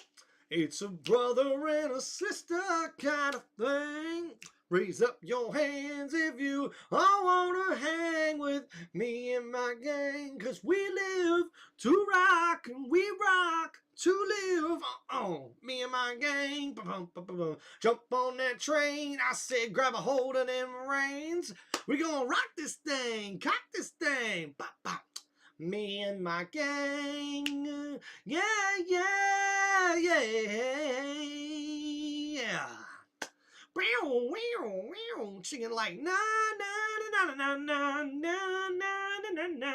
It's a brother and a sister kind of thing. Raise up your hands if you all wanna hang with me and my gang. 'Cause we live to rock and we rock to live. Oh, me and my gang. Jump on that train. I said grab a hold of them reins. We gonna rock this thing, cock this thing. Bop, bop. Me and my gang. Yeah, yeah, yeah. Singing like na na na na na na na na na na na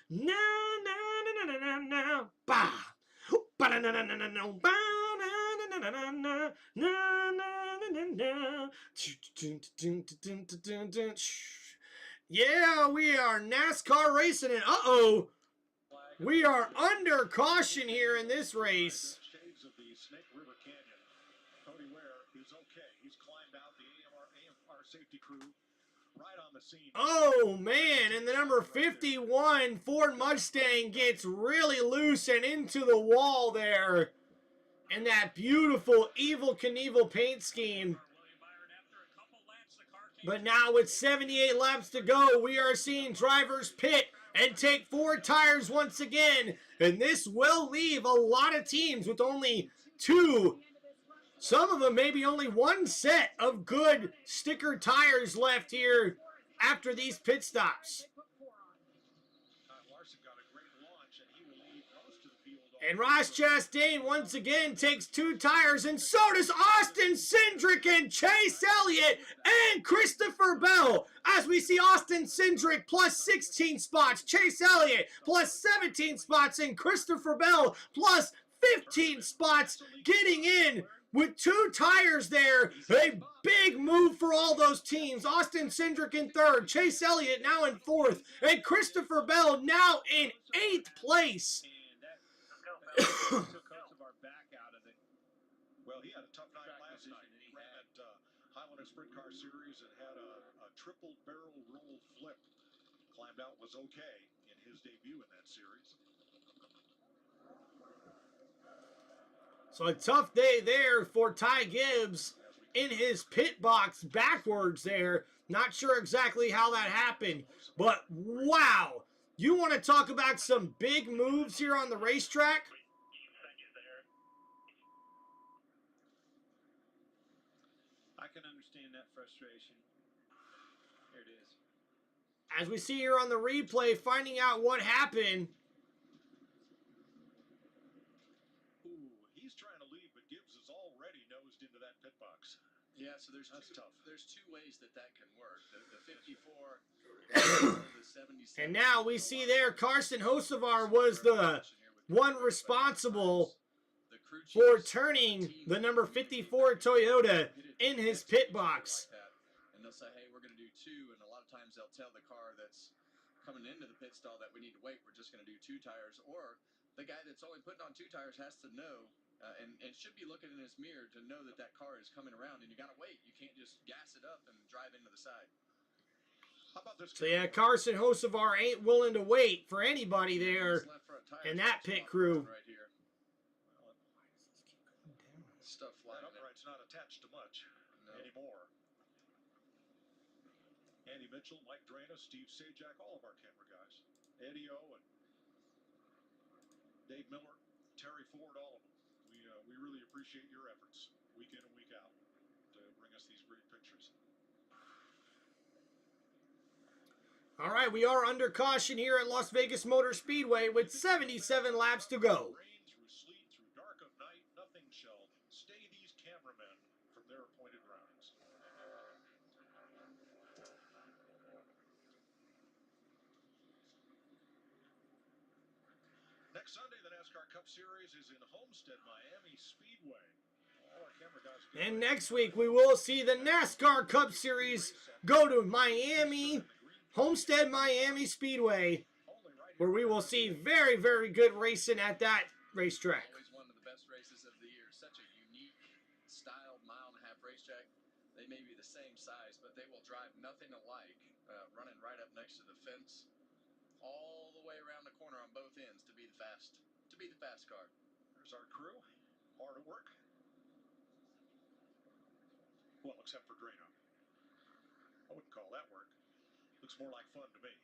na na na na na ba ba na na na na na ba na na na na na na na na. Yeah, we are NASCAR racing it. Uh-oh. We are under caution here in this race. Shades of the Snake River Canyon. Cody Ware is okay. He's climbed out. The AMR safety crew right on the scene. Oh, man. And the number 51 Ford Mustang gets really loose and into the wall there. And that beautiful Evel Knievel paint scheme. But now with 78 laps to go, we are seeing drivers pit and take 4 tires once again. And this will leave a lot of teams with only 2. Some of them maybe only 1 set of good sticker tires left here after these pit stops. And Ross Chastain once again takes 2 tires, and so does Austin Cindric and Chase Elliott and Christopher Bell. As we see Austin Cindric plus 16 spots, Chase Elliott plus 17 spots, and Christopher Bell plus 15 spots getting in with 2 tires there. A big move for all those teams. Austin Cindric in 3rd, Chase Elliott now in 4th, and Christopher Bell now in 8th place. Took most of our back out of it. Well, he had a tough night last night. He ran at Highlander Sprint Car Series and had a triple barrel roll flip. Climbed out, was okay in his debut in that series. So a tough day there for Ty Gibbs in his pit box backwards there. Not sure exactly how that happened, but wow. You want to talk about some big moves here on the racetrack? I can understand that frustration. Here it is. As we see here on the replay, finding out what happened. Ooh, he's trying to leave, but Gibbs is already nosed into that pit box. Yeah, so there's tough. There's 2 ways that can work. The 54 the 77. And now we see there Carson Hocevar was the one responsible for turning the number 54 Toyota in his pit box. And they'll say, hey, we're going to do 2. And a lot of times they'll tell the car that's coming into the pit stall that we need to wait. We're just going to do 2 tires. Or the guy that's only putting on 2 tires has to know and should be looking in his mirror to know that car is coming around. And you got to wait. You can't just gas it up and drive into the side. How about this? So yeah, Carson Hocevar ain't willing to wait for anybody there in that pit crew. Right here. Stuff flying. That upright's not attached to much anymore. Andy Mitchell, Mike Draina, Steve Sajak, all of our camera guys. Eddie O and Dave Miller, Terry Ford, all of them. We really appreciate your efforts week in and week out to bring us these great pictures. All right, we are under caution here at Las Vegas Motor Speedway with 77 laps to go. Rain through sleet, through dark of night, nothing shall stay these cameramen from their appointed rounds. Next Sunday, the NASCAR Cup Series is in Homestead, Miami Speedway. All our camera guys. And next week, we will see the NASCAR Cup Series go to Miami, Homestead, Miami Speedway, where we will see very, very good racing at that racetrack. Always one of the best races of the year. Such a unique style, mile-and-a-half racetrack. They may be the same size, but they will drive nothing alike, running right up next to the fence all the the way around the corner on both ends to be the fast car. There's our crew, hard at work. Well, except for Drano. I wouldn't call that work. Looks more like fun to me.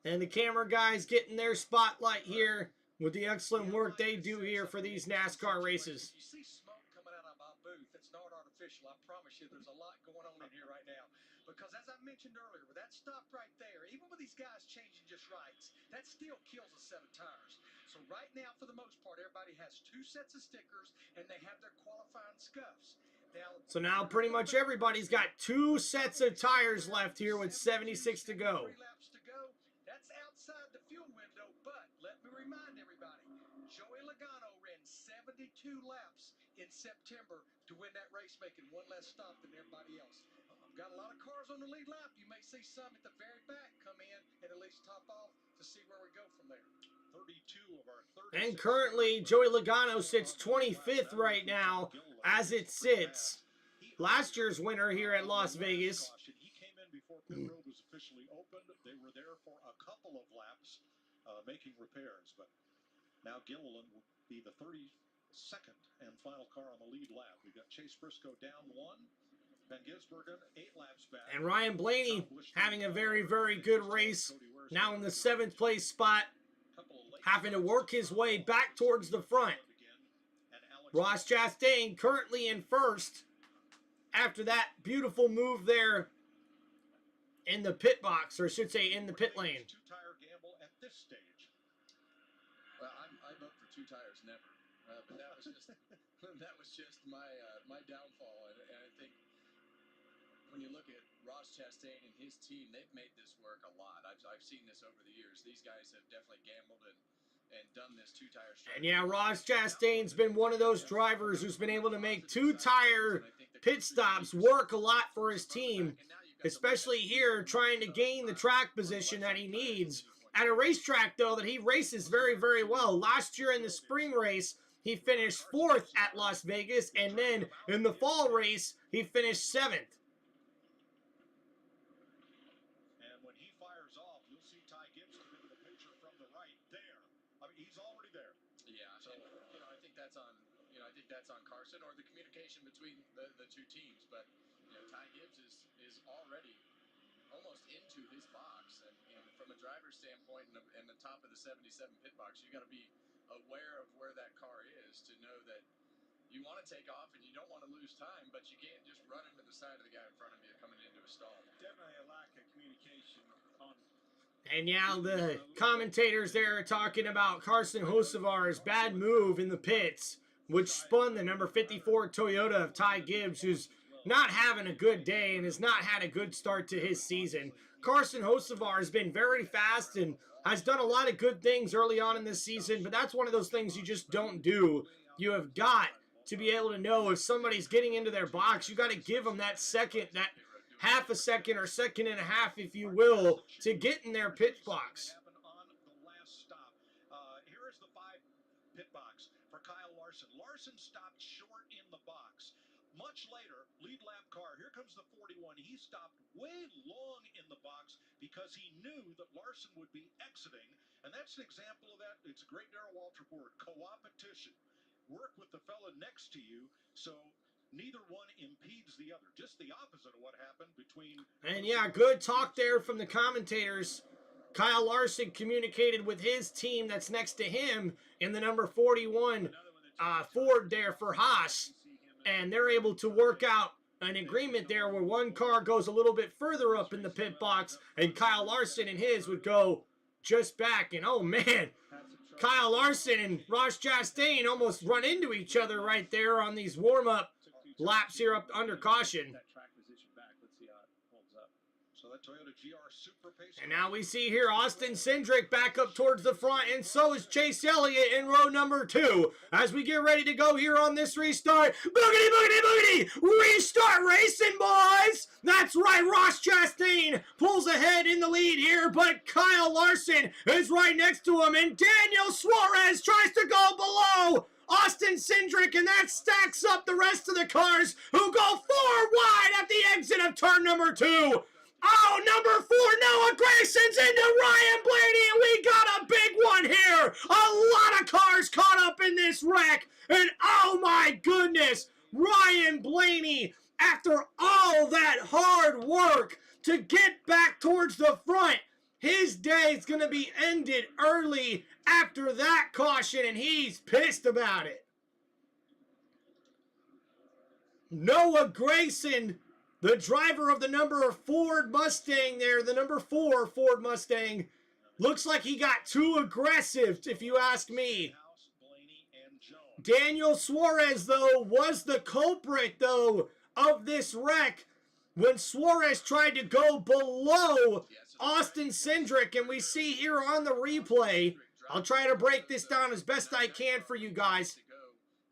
And the camera guys getting their spotlight here with the excellent work they do here for these NASCAR races. You see smoke coming out of my booth. It's not artificial. I promise you there's a lot going on in here right now. Because as I mentioned earlier, with that stop right there, even with these guys changing just rights, that still kills a set of tires. So right now, for the most part, everybody has 2 sets of stickers and they have their qualifying scuffs. So now pretty much everybody's got 2 sets of tires left here with 76 to go. 3 laps to go. That's outside the fuel window, but let me remind everybody, Joey Logano ran 72 laps in September to win that race, making 1 less stop than everybody else. I've got a lot of cars on the lead lap. You may see some at the very back come in and at least top off to see where we go from there. 32 of our 36. And currently, Joey Logano sits 25th right now as it sits. Last year's winner here at Las Vegas. He came in before pit road was officially opened. They were there for a couple of laps making repairs, but now Gilliland will be the 32nd and final car on the lead lap. We've got Chase Briscoe down 1. Van Gisbergen 8 laps back. And Ryan Blaney having a very, very good race. Now in the 7th place spot, having to work his way back towards the front. Ross Chastain currently in 1st after that beautiful move there in the pit box, or I should say in the pit lane. 2-tire gamble at this stage. Well, I vote for 2 tires never, but that was just my downfall, and I think when you look at Ross Chastain and his team, they've made this work a lot. I've seen this over the years. These guys have definitely gambled and done this 2-tire strategy. And yeah, Ross Chastain's been one of those drivers who's been able to make 2-tire pit stops work a lot for his team, especially here trying to gain the track position that he needs at a racetrack, though, that he races very, very well. Last year in the spring race, he finished 4th at Las Vegas, and then in the fall race, he finished 7th. And when he fires off, you'll see Ty Gibbs come into the picture from the right there. I mean, he's already there. Yeah, so and, I think that's on Carson or the communication between the 2 teams. But Ty Gibbs is already almost into his box, and from a driver's standpoint, and the top of the 77 pit box, you got to be aware of where that car is to know that you want to take off and you don't want to lose time, but you can't just run into the side of the guy in front of you coming into a stall. Definitely a lack of communication on. And now the commentators there are talking about Carson Hocevar's bad move in the pits, which spun the number 54 Toyota of Ty Gibbs, who's not having a good day and has not had a good start to his season. Carson Hocevar has been very fast and has done a lot of good things early on in this season, but that's one of those things you just don't do. You have got to be able to know if somebody's getting into their box. You got to give them that second, that half a second or second and a half, if you will, to get in their pit box. On the last stop. Here is the 5 pit box for Kyle Larson. Larson stopped short in the box. Much later, lead lap car, here comes the 41. He stopped way long in the box because he knew that Larson would be exiting. And that's an example of that. It's a great Darrell Waltrip word, co-opetition. Work with the fella next to you so neither one impedes the other. Just the opposite of what happened between... And yeah, good talk there from the commentators. Kyle Larson communicated with his team that's next to him in the number 41 Ford there for Haas. And they're able to work out an agreement there where one car goes a little bit further up in the pit box and Kyle Larson and his would go just back. And oh man, Kyle Larson and Ross Chastain almost run into each other right there on these warm-up laps here up under caution. That track position back. Let's see how it holds up. So that Toyota GR Super Pacer. And now we see here Austin Cindric back up towards the front, and so is Chase Elliott in row number 2. As we get ready to go here on this restart, boogity, boogity, boogity, restart racing, boys! That's right, Ross Chastain pulls ahead in the lead here, but Kyle Larson is right next to him, and Daniel Suarez tries to go below Austin Cindric, and that stacks up the rest of the cars who go 4 wide at the exit of turn number 2. Oh, number 4, Noah Grayson's into Ryan Blaney, and we got a big one here. A lot of cars caught up in this wreck, and oh my goodness, Ryan Blaney, after all that hard work to get back towards the front, his day is going to be ended early after that caution, and he's pissed about it. Noah Grayson, the driver of the number 4 Mustang there, the number 4 Ford Mustang, looks like he got too aggressive, if you ask me. Daniel Suarez, though, was the culprit, though, of this wreck when Suarez tried to go below Austin Cindric, and we see here on the replay, I'll try to break this down as best I can for you guys.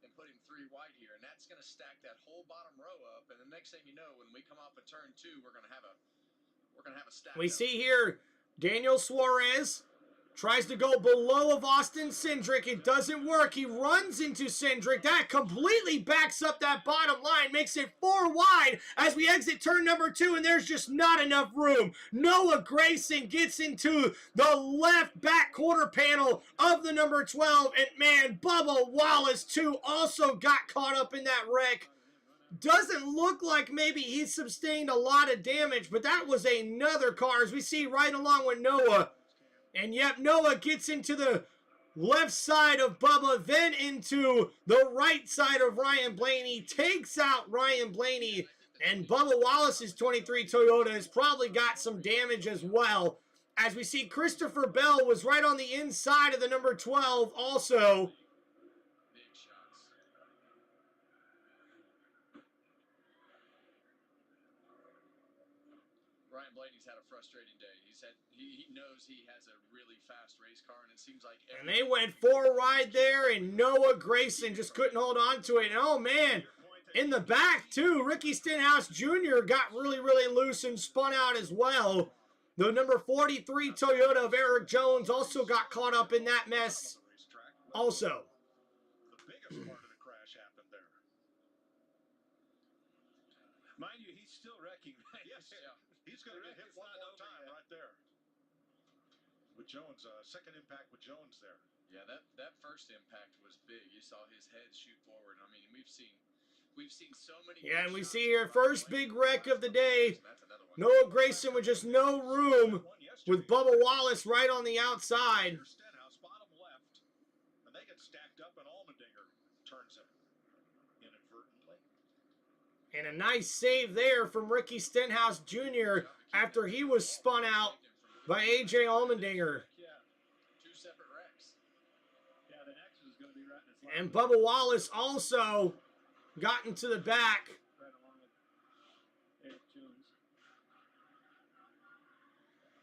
And put him 3 wide here, and that's going to stack that whole bottom row up. And the next thing you know, when we come off of turn 2, we're going to have a stack. We see here Daniel Suarez tries to go below of Austin Cindric. It doesn't work. He runs into Cindric. That completely backs up that bottom line, makes it 4 wide as we exit turn number 2, and there's just not enough room. Noah Grayson gets into the left back quarter panel of the number 12, and man, Bubba Wallace too also got caught up in that wreck. Doesn't look like maybe he sustained a lot of damage, but that was another car as we see right along with Noah. And yep, Noah gets into the left side of Bubba, then into the right side of Ryan Blaney, takes out Ryan Blaney, and Bubba Wallace's 23 Toyota has probably got some damage as well. As we see Christopher Bell was right on the inside of the number 12 also. Big shots. Ryan Blaney's had a frustrating day. He knows he has a really fast race car, and it seems like and they went 4 wide there, and Noah Grayson just couldn't hold on to it. And oh man, in the back too, Ricky Stenhouse Jr. got really loose and spun out as well. The number 43 Toyota of Eric Jones also got caught up in that mess also. The biggest part of the crash happened there. Mind you, he's still wrecking. Yes, he's going to get hit one more time right there. With Jones, second impact with Jones there. Yeah, that first impact was big. You saw his head shoot forward. I mean, we've seen so many. Yeah, and we see here first big wreck of the day. Noah Grayson with just no room, with Bubba Wallace right on the outside. Stenhouse bottom left, and they get stacked up, and Allmendinger turns it inadvertently. And a nice save there from Ricky Stenhouse Jr. after he was spun out by A.J. Allmendinger. Yeah. 2 separate wrecks. Yeah, the next is going to be right in his line. And Bubba Wallace also got into the back. Right along with Eric Jones.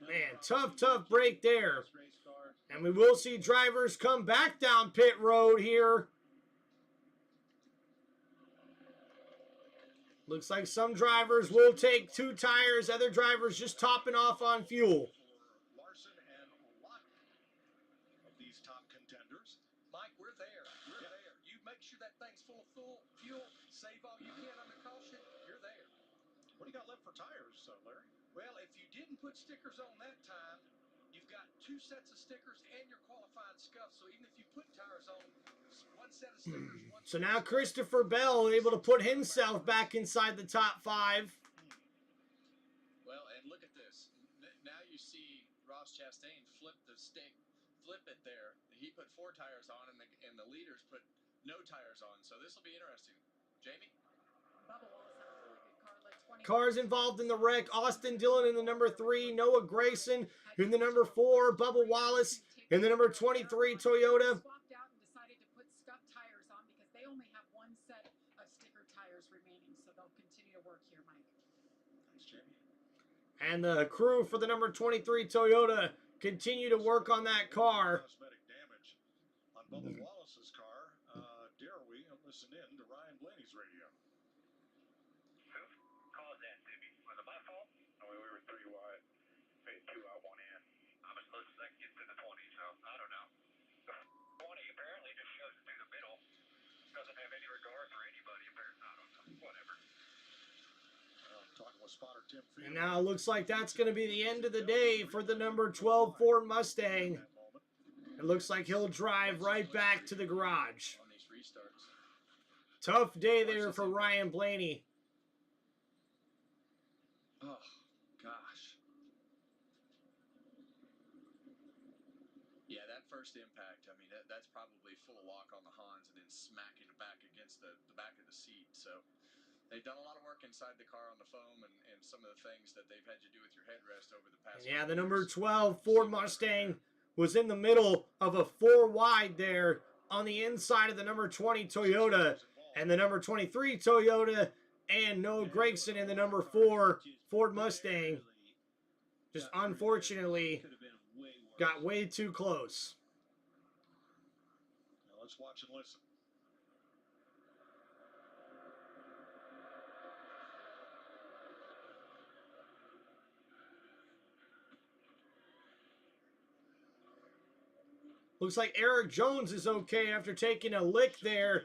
Man, tough break there. Race car. And we will see drivers come back down pit road here. Looks like some drivers will take 2 tires, other drivers just topping off on fuel. Larson and a lot of these top contenders. Mike, we're there. We're there. You make sure that thing's full of fuel, save all you can under caution, you're there. What do you got left for tires, Larry? Well, if you didn't put stickers on that time, you've got 2 sets of stickers and your qualifying scuff. So even if you put tires on, 1 set of stickers, one. So now Christopher Bell able to put himself back inside the top 5. Well, and look at this. Now you see Ross Chastain flip it there. He put 4 tires on, and the leaders put no tires on. So this will be interesting. Jamie? Bubba Wallace had a really good car, led 20. Cars involved in the wreck. Austin Dillon in the number 3. Noah Grayson in the number 4. Bubba Wallace in the number 23 Toyota. Swapped out and decided to put scuff tires on because they only have 1 set of sticker tires remaining. So they'll continue to work here, Mike. Thanks, Jamie. And the crew for the number 23 Toyota continue to work on that car. Cosmetic damage on Bubba Wallace's car. Dare we listen in to Ryan Blaney's radio? Who caused that, Timmy? Was it my fault? I mean, we were 3 wide. We had 2 out, 1 in. I was supposed to get to the 20, so I don't know. The 20 apparently just shows it through the middle. Doesn't have any regard for anybody, apparently. I don't know. Whatever. And now it looks like that's going to be the end of the day for the number 12 Ford Mustang. It looks like he'll drive right back to the garage. Tough day there for Ryan Blaney. Oh, gosh. Yeah, that first impact, I mean, that's probably full lock on the Hans and then smacking it back against the back of the seat. So they've done a lot of work inside the car on the foam and some of the things that they've had to do with your headrest over the past Yeah, the years. number 12 Ford Mustang was in the middle of a 4 wide there on the inside of the number 20 Toyota and the number 23 Toyota and Noah Gragson in the number 4 Ford Mustang. Just unfortunately got way too close. Now let's watch and listen. Looks like Eric Jones is okay after taking a lick there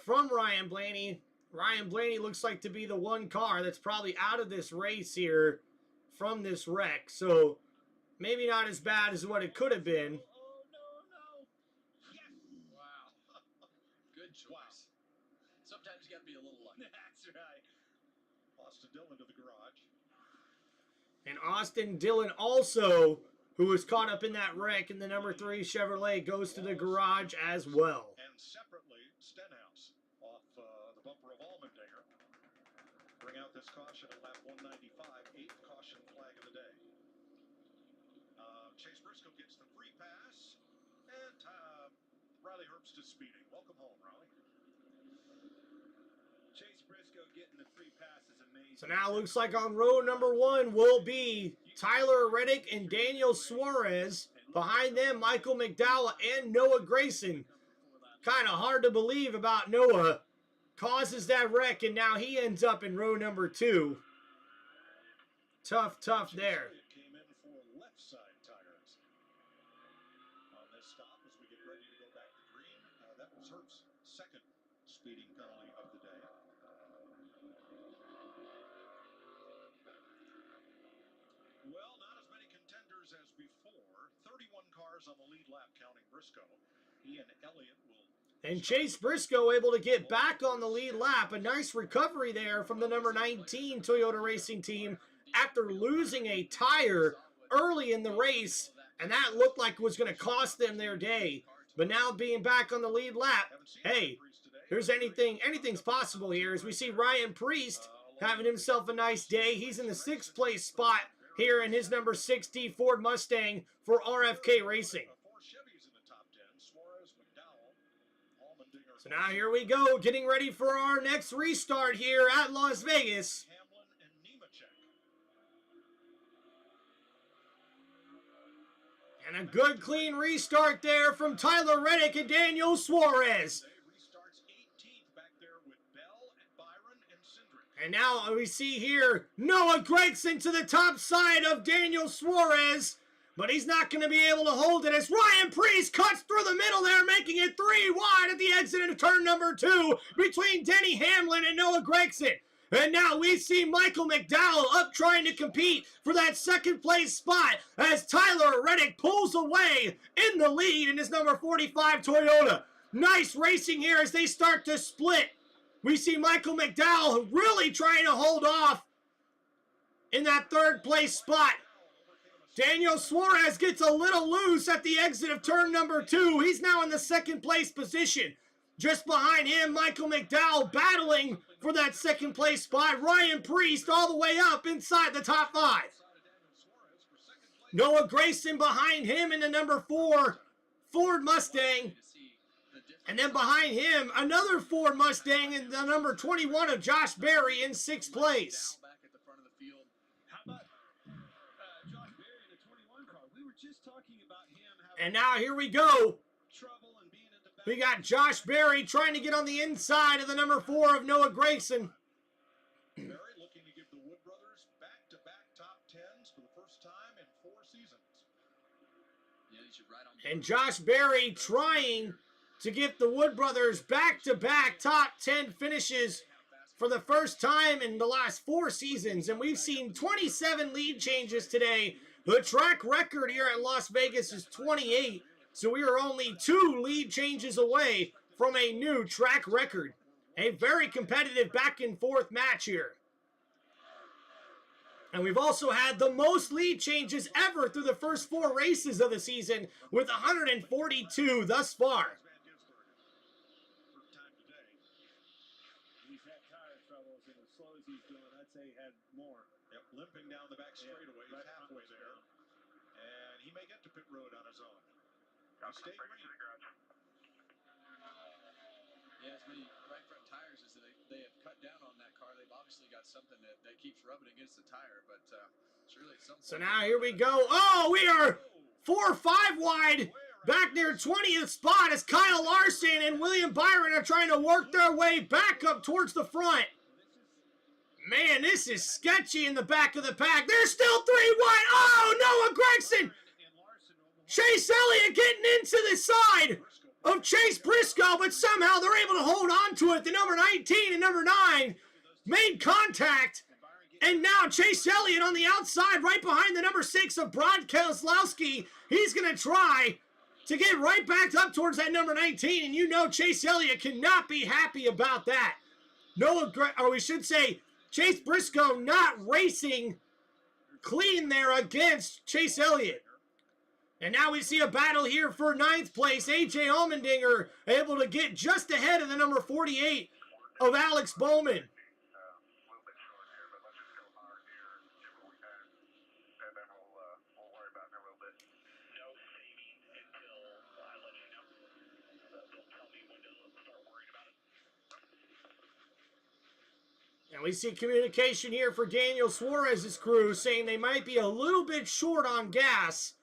from Ryan Blaney. Ryan Blaney looks like to be the one car that's probably out of this race here from this wreck. So maybe not as bad as what it could have been. Oh, no. Yes. Wow. Good choice. Sometimes you got to be a little lucky. That's right. Austin Dillon to the garage. And Austin Dillon also, who was caught up in that wreck in the number 3 Chevrolet, goes to the garage as well. And separately, Stenhouse off the bumper of Allmendinger. Bring out this caution at lap 195, 8th caution flag of the day. Chase Briscoe gets the free pass, and Riley Herbst is speeding. Welcome home, Riley. Chase Briscoe getting the free pass is amazing. So now it looks like on row number 1 will be Tyler Reddick and Daniel Suarez. Behind them, Michael McDowell and Noah Gragson. Kind of hard to believe about Noah. Causes that wreck, and now he ends up in row number 2. Tough there. Came in for left side tires on this stop as we get ready to go back to green. That was Herbst's second speeding penalty of the day. Well, not as many contenders as before. 31 cars on the lead lap, counting Briscoe. Ian Elliott will. And Chase Briscoe able to get back on the lead lap. A nice recovery there from the number 19 Toyota Racing Team after losing a tire early in the race. And that looked like it was going to cost them their day. But now being back on the lead lap, hey, here's anything's possible here as we see Ryan Priest having himself a nice day. He's in the 6th place spot here in his number 60 Ford Mustang for RFK Racing. So now here we go, getting ready for our next restart here at Las Vegas. And a good clean restart there from Tyler Reddick and Daniel Suarez. And now we see here Noah Gragson to the top side of Daniel Suarez. But he's not going to be able to hold it as Ryan Priest cuts through the middle there, making it 3 wide at the exit into turn number 2 between Denny Hamlin and Noah Gragson. And now we see Michael McDowell up trying to compete for that 2nd place spot as Tyler Reddick pulls away in the lead in his number 45 Toyota. Nice racing here as they start to split. We see Michael McDowell really trying to hold off in that 3rd place spot. Daniel Suarez gets a little loose at the exit of turn number 2. He's now in the 2nd place position. Just behind him, Michael McDowell battling for that 2nd place spot. Ryan Priest all the way up inside the top 5. Noah Gragson behind him in the number 4 Ford Mustang. And then behind him, another Ford Mustang in the number 21 of Josh Berry in 6th place. How about Josh Berry in the 21 car? We were just talking about him having And now here we go. trouble and being in the back. We got Josh Berry trying to get on the inside of the number 4 of Noah Gragson. Berry looking to give the Wood brothers back-to-back top 10s for the first time in 4 seasons. And Josh Berry trying to get the Wood brothers back-to-back top 10 finishes for the first time in the last 4 seasons, and we've seen 27 lead changes today. The track record here at Las Vegas is 28, so we are only 2 lead changes away from a new track record. A very competitive back and forth match here. And we've also had the most lead changes ever through the first 4 races of the season with 142 thus far. He's had tire troubles, and as slow as he's doing, I'd say he had more. Yep, limping down the back straightaway, right halfway there. And he may get to pit road on his own. Stay green. Yeah, as many right front tires as they have cut down on that car. They've obviously got something that keeps rubbing against the tire, but surely at some point. So now here we go. Oh, we are 4 or 5 wide back near 20th spot as Kyle Larson and William Byron are trying to work their way back up towards the front. Man, this is sketchy in the back of the pack. There's still 3 wide. Oh, Noah Gragson. Chase Elliott getting into the side of Chase Briscoe, but somehow they're able to hold on to it. The number 19 and number 9 made contact, and now Chase Elliott on the outside right behind the number 6 of Brad Keselowski. He's going to try to get right back up towards that number 19, and you know Chase Elliott cannot be happy about that. Or we should say Chase Briscoe not racing clean there against Chase Elliott. And now we see a battle here for 9th place. A.J. Allmendinger able to get just ahead of the number 48 of Alex Bowman. And we see communication here for Daniel Suarez's crew saying they might be a little bit short on gas,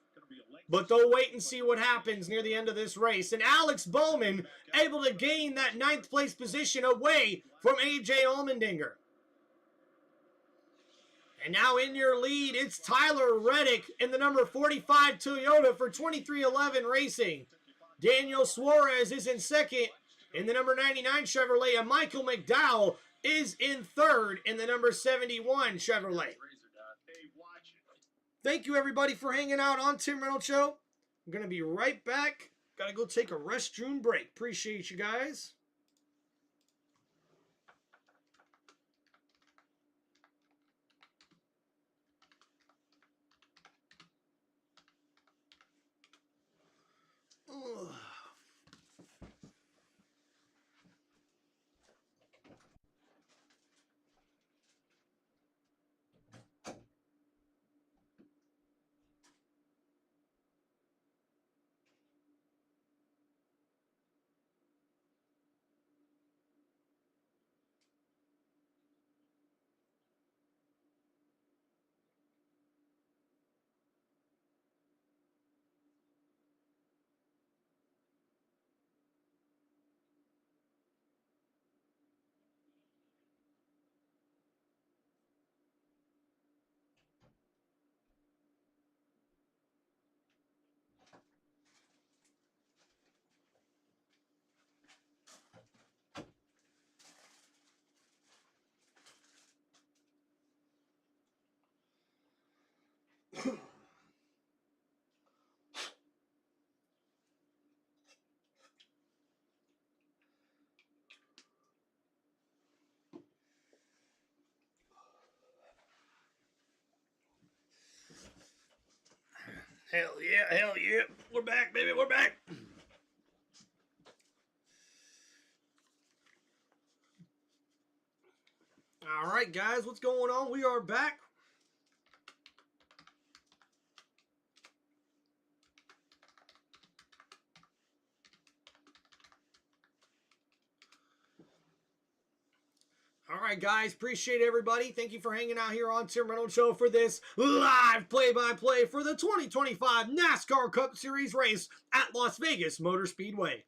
but they'll wait and see what happens near the end of this race. And Alex Bowman able to gain that 9th place position away from A.J. Allmendinger. And now in your lead, it's Tyler Reddick in the number 45 Toyota for 2311 Racing. Daniel Suarez is in second in the number 99 Chevrolet, and Michael McDowell is in third in the number 71 Chevrolet. Thank you, everybody, for hanging out on Tim Reynolds Show. I'm going to be right back. Got to go take a restroom break. Appreciate you guys. Ugh. Hell yeah, hell yeah. We're back, baby, we're back. All right, guys, what's going on? We are back. All right, guys, appreciate everybody. Thank you for hanging out here on Tim Reynolds Show for this live play-by-play for the 2025 NASCAR Cup Series race at Las Vegas Motor Speedway.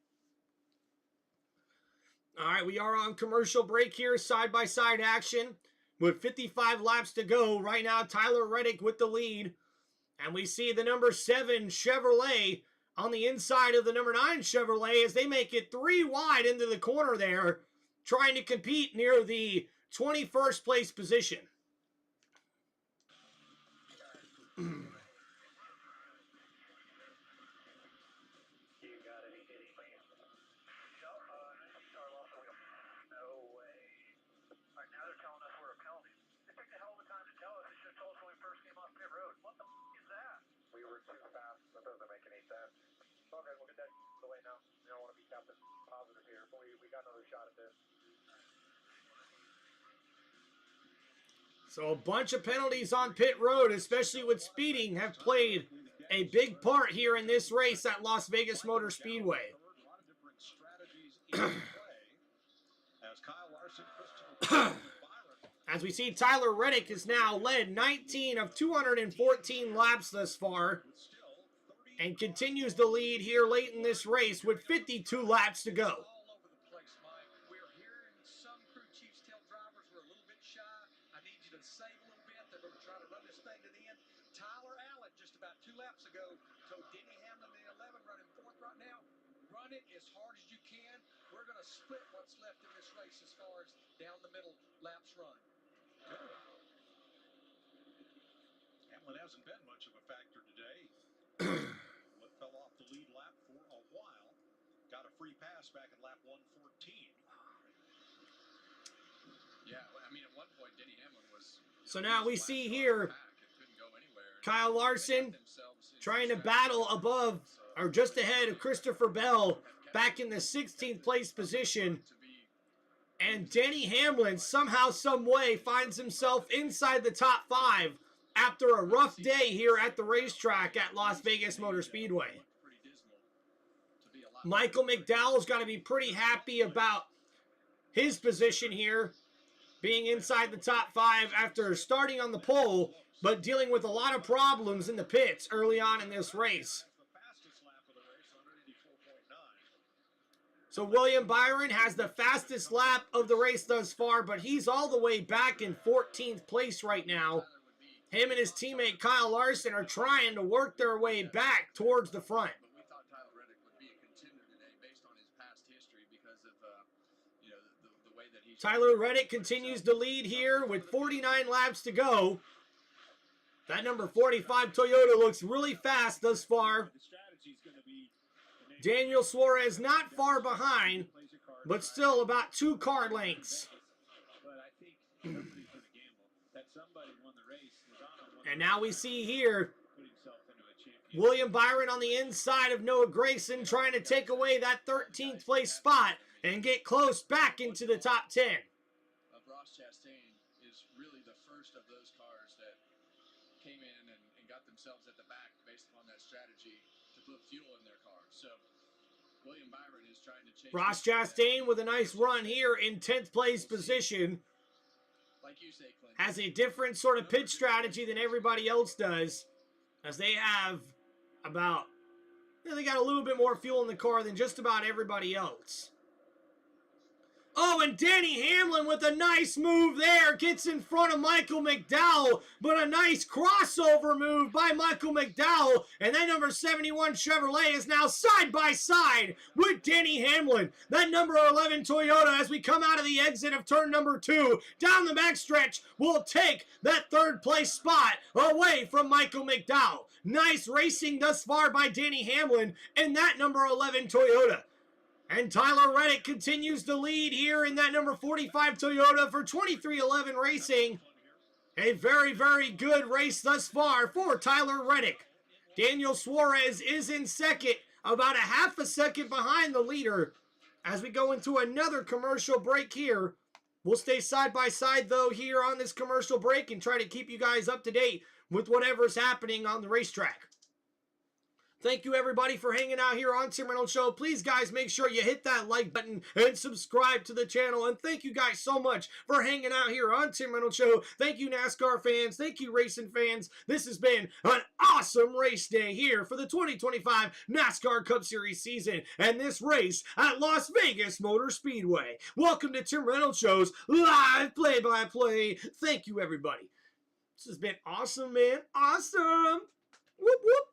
All right, we are on commercial break here, side-by-side action with 55 laps to go. Right now, Tyler Reddick with the lead. And we see the number 7 Chevrolet on the inside of the number 9 Chevrolet as they make it 3 wide into the corner there, trying to compete near the 21st place position. Okay, we'll get that away now. We don't want to be Captain Positive here, but we got another shot at this. So a bunch of penalties on pit road, especially with speeding, have played a big part here in this race at Las Vegas Motor Speedway. A lot of different strategies in play as Kyle Larson, Christopher Byron. As we see, Tyler Reddick has now led 19 of 214 laps thus far and continues to lead here late in this race with 52 laps to go. All over the place, Mike. We're hearing some crew chiefs tell drivers we're a little bit shy. I need you to save a little bit. They're going to try to run this thing to the end. Tyler Allen, just about 2 laps ago, told Denny Hamlin the 11 running 4th right now. Run it as hard as you can. We're going to split what's left in this race as far as down the middle laps run. Hamlin hasn't been much of a factor today. What fell off the lead lap for a while. Got a free pass back in lap 114. Yeah, I mean, at one point, Denny Hamlin was... So now we see here Kyle Larson trying to battle above or just ahead of Christopher Bell back in the 16th place position. And Denny Hamlin somehow, some way finds himself inside the top 5 after a rough day here at the racetrack at Las Vegas Motor Speedway. Michael McDowell's got to be pretty happy about his position here, being inside the top 5 after starting on the pole, but dealing with a lot of problems in the pits early on in this race. So William Byron has the fastest lap of the race thus far, but he's all the way back in 14th place right now. Him and his teammate Kyle Larson are trying to work their way back towards the front. But we thought Tyler Reddick would be a contender today based on his past history because of the way that he's... Tyler Reddick continues to lead here with 49 laps to go. That number 45 Toyota looks really fast thus far. Daniel Suarez not far behind, but still about 2 car lengths. And now we see here William Byron on the inside of Noah Gragson trying to take away that 13th place spot and get close back into the top 10. Ross Chastain is really the first of those cars that came in and got themselves at the back based upon that strategy to put fuel in their car. So William Byron is trying to change. Ross Chastain with a nice run here in 10th place position. Like you say, Clint, has a different sort of pitch strategy than everybody else does, as they have about, they got a little bit more fuel in the car than just about everybody else. Oh, and Denny Hamlin with a nice move there gets in front of Michael McDowell, but a nice crossover move by Michael McDowell, and that number 71 Chevrolet is now side by side with Denny Hamlin. That number 11 Toyota, as we come out of the exit of turn number 2 down the backstretch, will take that 3rd place spot away from Michael McDowell. Nice racing thus far by Denny Hamlin and that number 11 Toyota. And Tyler Reddick continues to lead here in that number 45 Toyota for 2311 Racing. A very, very good race thus far for Tyler Reddick. Daniel Suarez is in second, about a half a second behind the leader. As we go into another commercial break here, we'll stay side by side though here on this commercial break and try to keep you guys up to date with whatever's happening on the racetrack. Thank you, everybody, for hanging out here on Tim Reynolds Show. Please, guys, make sure you hit that like button and subscribe to the channel. And thank you guys so much for hanging out here on Tim Reynolds Show. Thank you, NASCAR fans. Thank you, racing fans. This has been an awesome race day here for the 2025 NASCAR Cup Series season and this race at Las Vegas Motor Speedway. Welcome to Tim Reynolds Show's live play-by-play. Thank you, everybody. This has been awesome, man. Awesome. Whoop, whoop.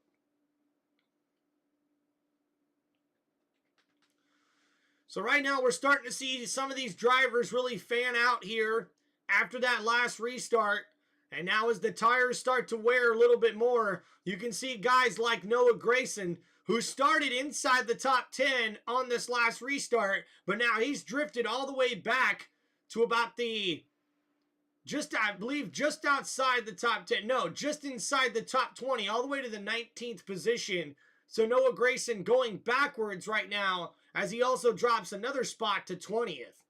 So right now we're starting to see some of these drivers really fan out here after that last restart. And now as the tires start to wear a little bit more, you can see guys like Noah Gragson, who started inside the top 10 on this last restart, but now he's drifted all the way back to about the, I believe just outside the top 10. No, just inside the top 20, all the way to the 19th position. So Noah Gragson going backwards right now as he also drops another spot to 20th.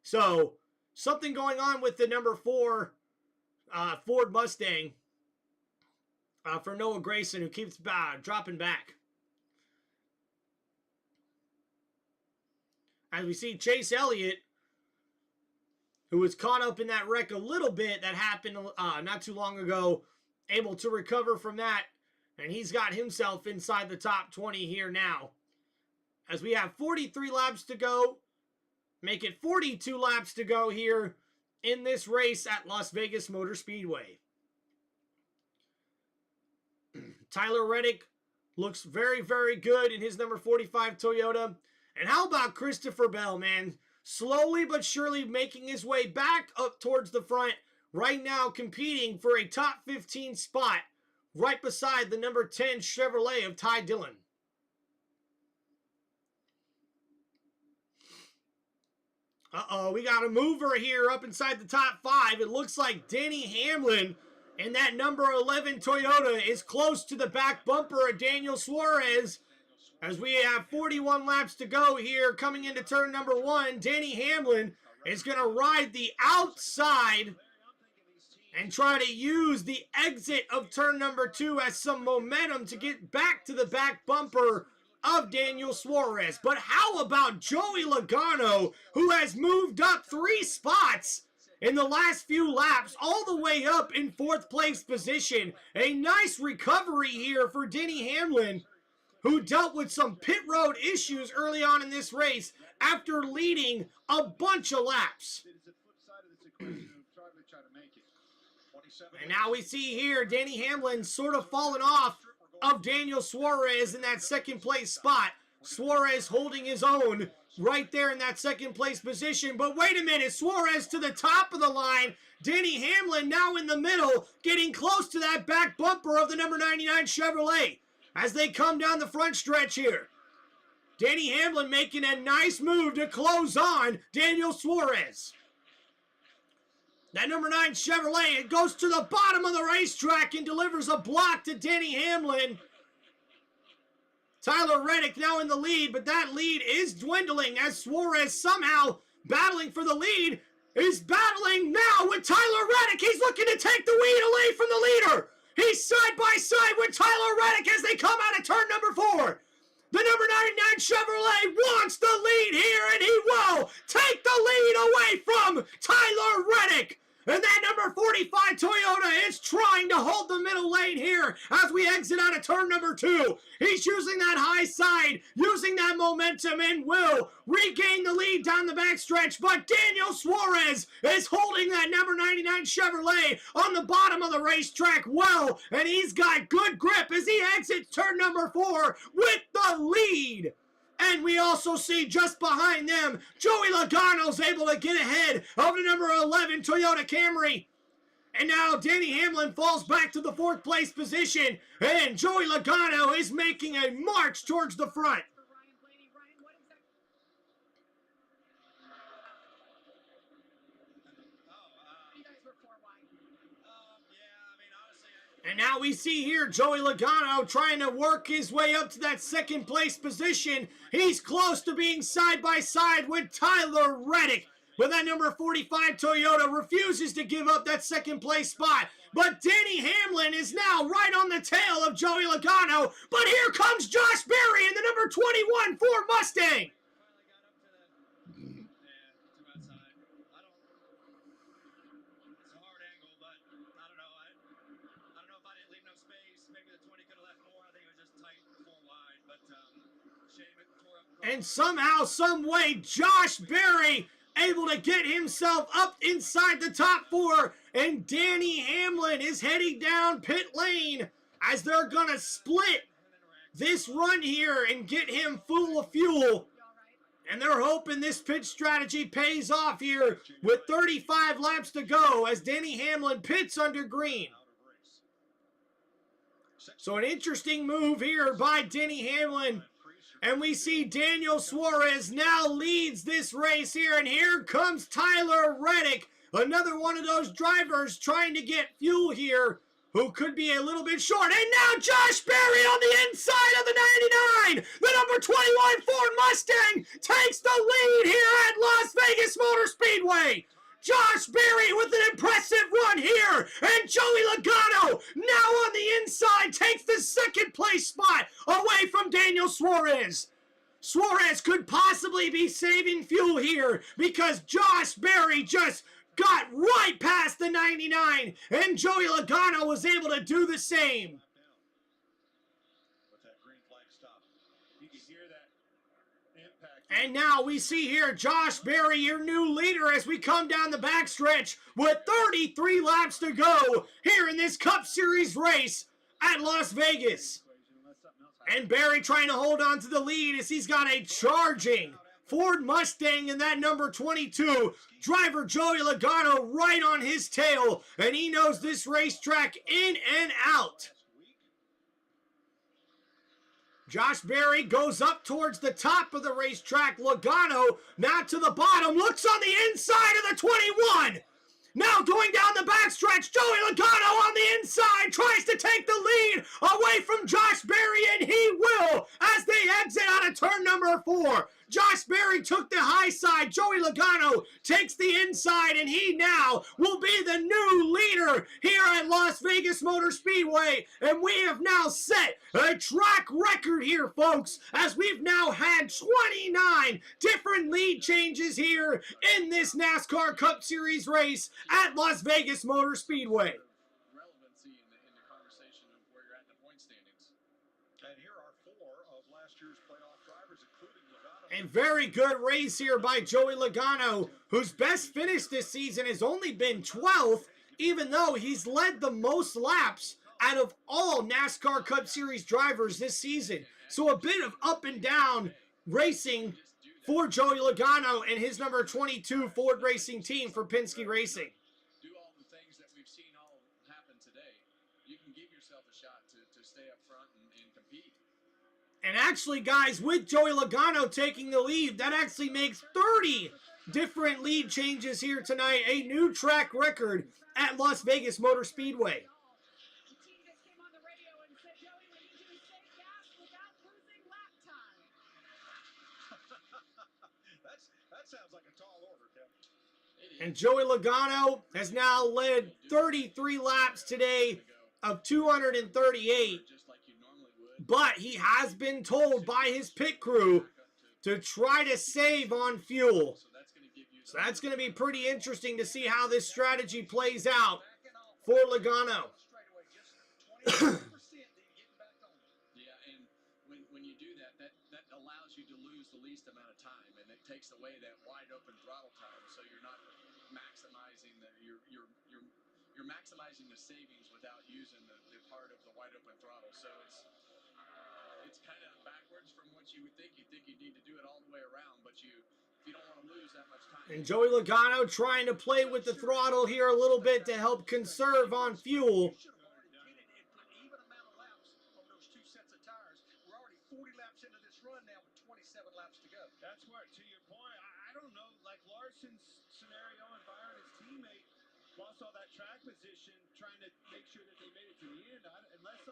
So something going on with the number 4 Ford Mustang for Noah Gragson, who keeps dropping back. As we see Chase Elliott, who was caught up in that wreck a little bit that happened not too long ago, able to recover from that, and he's got himself inside the top 20 here now. As we have 43 laps to go, make it 42 laps to go here in this race at Las Vegas Motor Speedway. Tyler Reddick looks very, very good in his number 45 Toyota. And how about Christopher Bell, man? Slowly but surely making his way back up towards the front. Right now competing for a top 15 spot right beside the number 10 Chevrolet of Ty Dillon. Uh-oh, we got a mover here up inside the top 5. It looks like Denny Hamlin and that number 11 Toyota is close to the back bumper of Daniel Suarez. As we have 41 laps to go here coming into turn number 1, Denny Hamlin is going to ride the outside and try to use the exit of turn number 2 as some momentum to get back to the back bumper of Daniel Suarez. But how about Joey Logano, who has moved up 3 spots in the last few laps, all the way up in 4th place position? A nice recovery here for Denny Hamlin, who dealt with some pit road issues early on in this race after leading a bunch of laps. And now we see here Denny Hamlin sort of falling off of Daniel Suarez in that 2nd place spot. Suarez holding his own right there in that 2nd place position. But wait a minute, Suarez to the top of the line. Denny Hamlin now in the middle, getting close to that back bumper of the number 99 Chevrolet as they come down the front stretch here. Denny Hamlin making a nice move to close on Daniel Suarez. That number 9 Chevrolet, it goes to the bottom of the racetrack and delivers a block to Denny Hamlin. Tyler Reddick now in the lead, but that lead is dwindling as Suarez somehow battling for the lead is battling now with Tyler Reddick. He's looking to take the lead away from the leader. He's side by side with Tyler Reddick as they come out of turn number 4. The number 99 Chevrolet wants the lead here, and he will take the lead away from Tyler Reddick. And that number 45 Toyota is trying to hold the middle lane here as we exit out of turn number 2. He's using that high side, using that momentum, and will regain the lead down the backstretch. But Daniel Suarez is holding that number 99 Chevrolet on the bottom of the racetrack well, and he's got good grip as he exits turn number 4 with the lead. And we also see just behind them, Joey Logano's able to get ahead of the number 11 Toyota Camry. And now Denny Hamlin falls back to the 4th place position, and Joey Logano is making a march towards the front. And now we see here Joey Logano trying to work his way up to that 2nd place position. He's close to being side by side with Tyler Reddick. But that number 45 Toyota refuses to give up that 2nd place spot. But Denny Hamlin is now right on the tail of Joey Logano. But here comes Josh Berry in the number 21 Ford Mustang. And somehow, some way, Josh Berry able to get himself up inside the top 4. And Denny Hamlin is heading down pit lane as they're going to split this run here and get him full of fuel And they're hoping this pit strategy pays off here with 35 laps to go as Denny Hamlin pits under green. So an interesting move here by Denny Hamlin. And we see Daniel Suarez now leads this race here. And here comes Tyler Reddick, another one of those drivers trying to get fuel here, who could be a little bit short. And now Josh Berry on the inside of the 99. The number 21 Ford Mustang takes the lead here at Las Vegas Motor Speedway. Josh Berry with an impressive run here. And Joey Logano now on the inside takes the second place spot away from Daniel Suarez. Suarez could possibly be saving fuel here because Josh Berry just got right past the 99, and Joey Logano was able to do the same. And now we see here Josh Berry, your new leader, as we come down the backstretch with 33 laps to go here in this Cup Series race at Las Vegas. And Berry trying to hold on to the lead as he's got a charging Ford Mustang and that number 22. Driver Joey Logano right on his tail, and he knows this racetrack in and out. Josh Berry goes up towards the top of the racetrack. Logano now to the bottom, looks on the inside of the 21. Now going down the backstretch, Joey Logano on the inside tries to take the lead away from Josh Berry, and he will as they exit out of turn number 4. Josh Berry took the high side. Joey Logano takes the inside, and he now will be the new leader here at Las Vegas Motor Speedway. And we have now set a track record here, folks, as we've now had 29 different lead changes here in this NASCAR Cup Series race at Las Vegas Motor Speedway. Relevancy in the conversation of where you're at in the point standings. And here are 4 of last year's playoff drivers, including Logano. A very good race here by Joey Logano, whose best finish this season has only been 12th, even though he's led the most laps out of all NASCAR Cup Series drivers this season. So a bit of up and down racing for Joey Logano and his number 22 Ford Racing team for Penske Racing. Do all the things that we've seen all happen today. You can give yourself a shot to stay up front and compete. And actually, guys, with Joey Logano taking the lead, that actually makes 30 different lead changes here tonight. A new track record at Las Vegas Motor Speedway. The team just came on the radio and said, Joey, we need you to save gas without losing lap time. That sounds like a tall order, Kevin. And Joey Logano has now led 33 laps today of 238. But he has been told by his pit crew to try to save on fuel. So that's going to be pretty interesting to see how this strategy plays out for Logano. Yeah, and when you do that, that allows you to lose the least amount of time, and it takes away that wide open throttle time, so you're not maximizing you're maximizing the savings without using the part of the wide open throttle. So it's kind of backwards from what you would think. You think you need to do it all the way around, but if you don't want to lose that much time. And Joey Logano trying to play with the throttle here a little bit to help conserve on fuel. Even amount of laps on those 2 sets of tires. We're already 40 laps into this run now with 27 laps to go. That's where, to your point, I don't know, like Larson's scenario and Byron, his teammate, lost all that track position trying to make sure that they made it to the end. Unless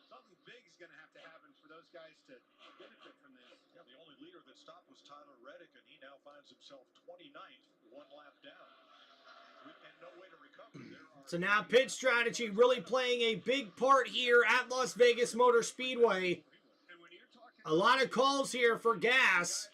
something big is going to have to happen for those guys to benefit from this. Yeah, the only leader that stopped was Tyler Reddick, and he now finds himself 29th, 1 lap down. And no way to recover. So now pit strategy really playing a big part here at Las Vegas Motor Speedway. A lot of calls here for gas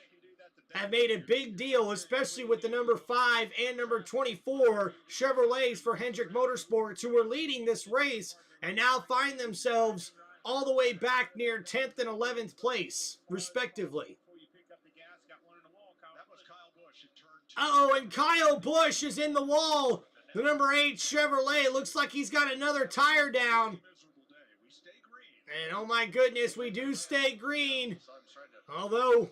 have made a big deal, especially with the number 5 and number 24 Chevrolets for Hendrick Motorsports, who were leading this race and now find themselves all the way back near 10th and 11th place, respectively. Uh-oh, and Kyle Busch is in the wall. The number 8 Chevrolet looks like he's got another tire down. And oh my goodness, we do stay green. Although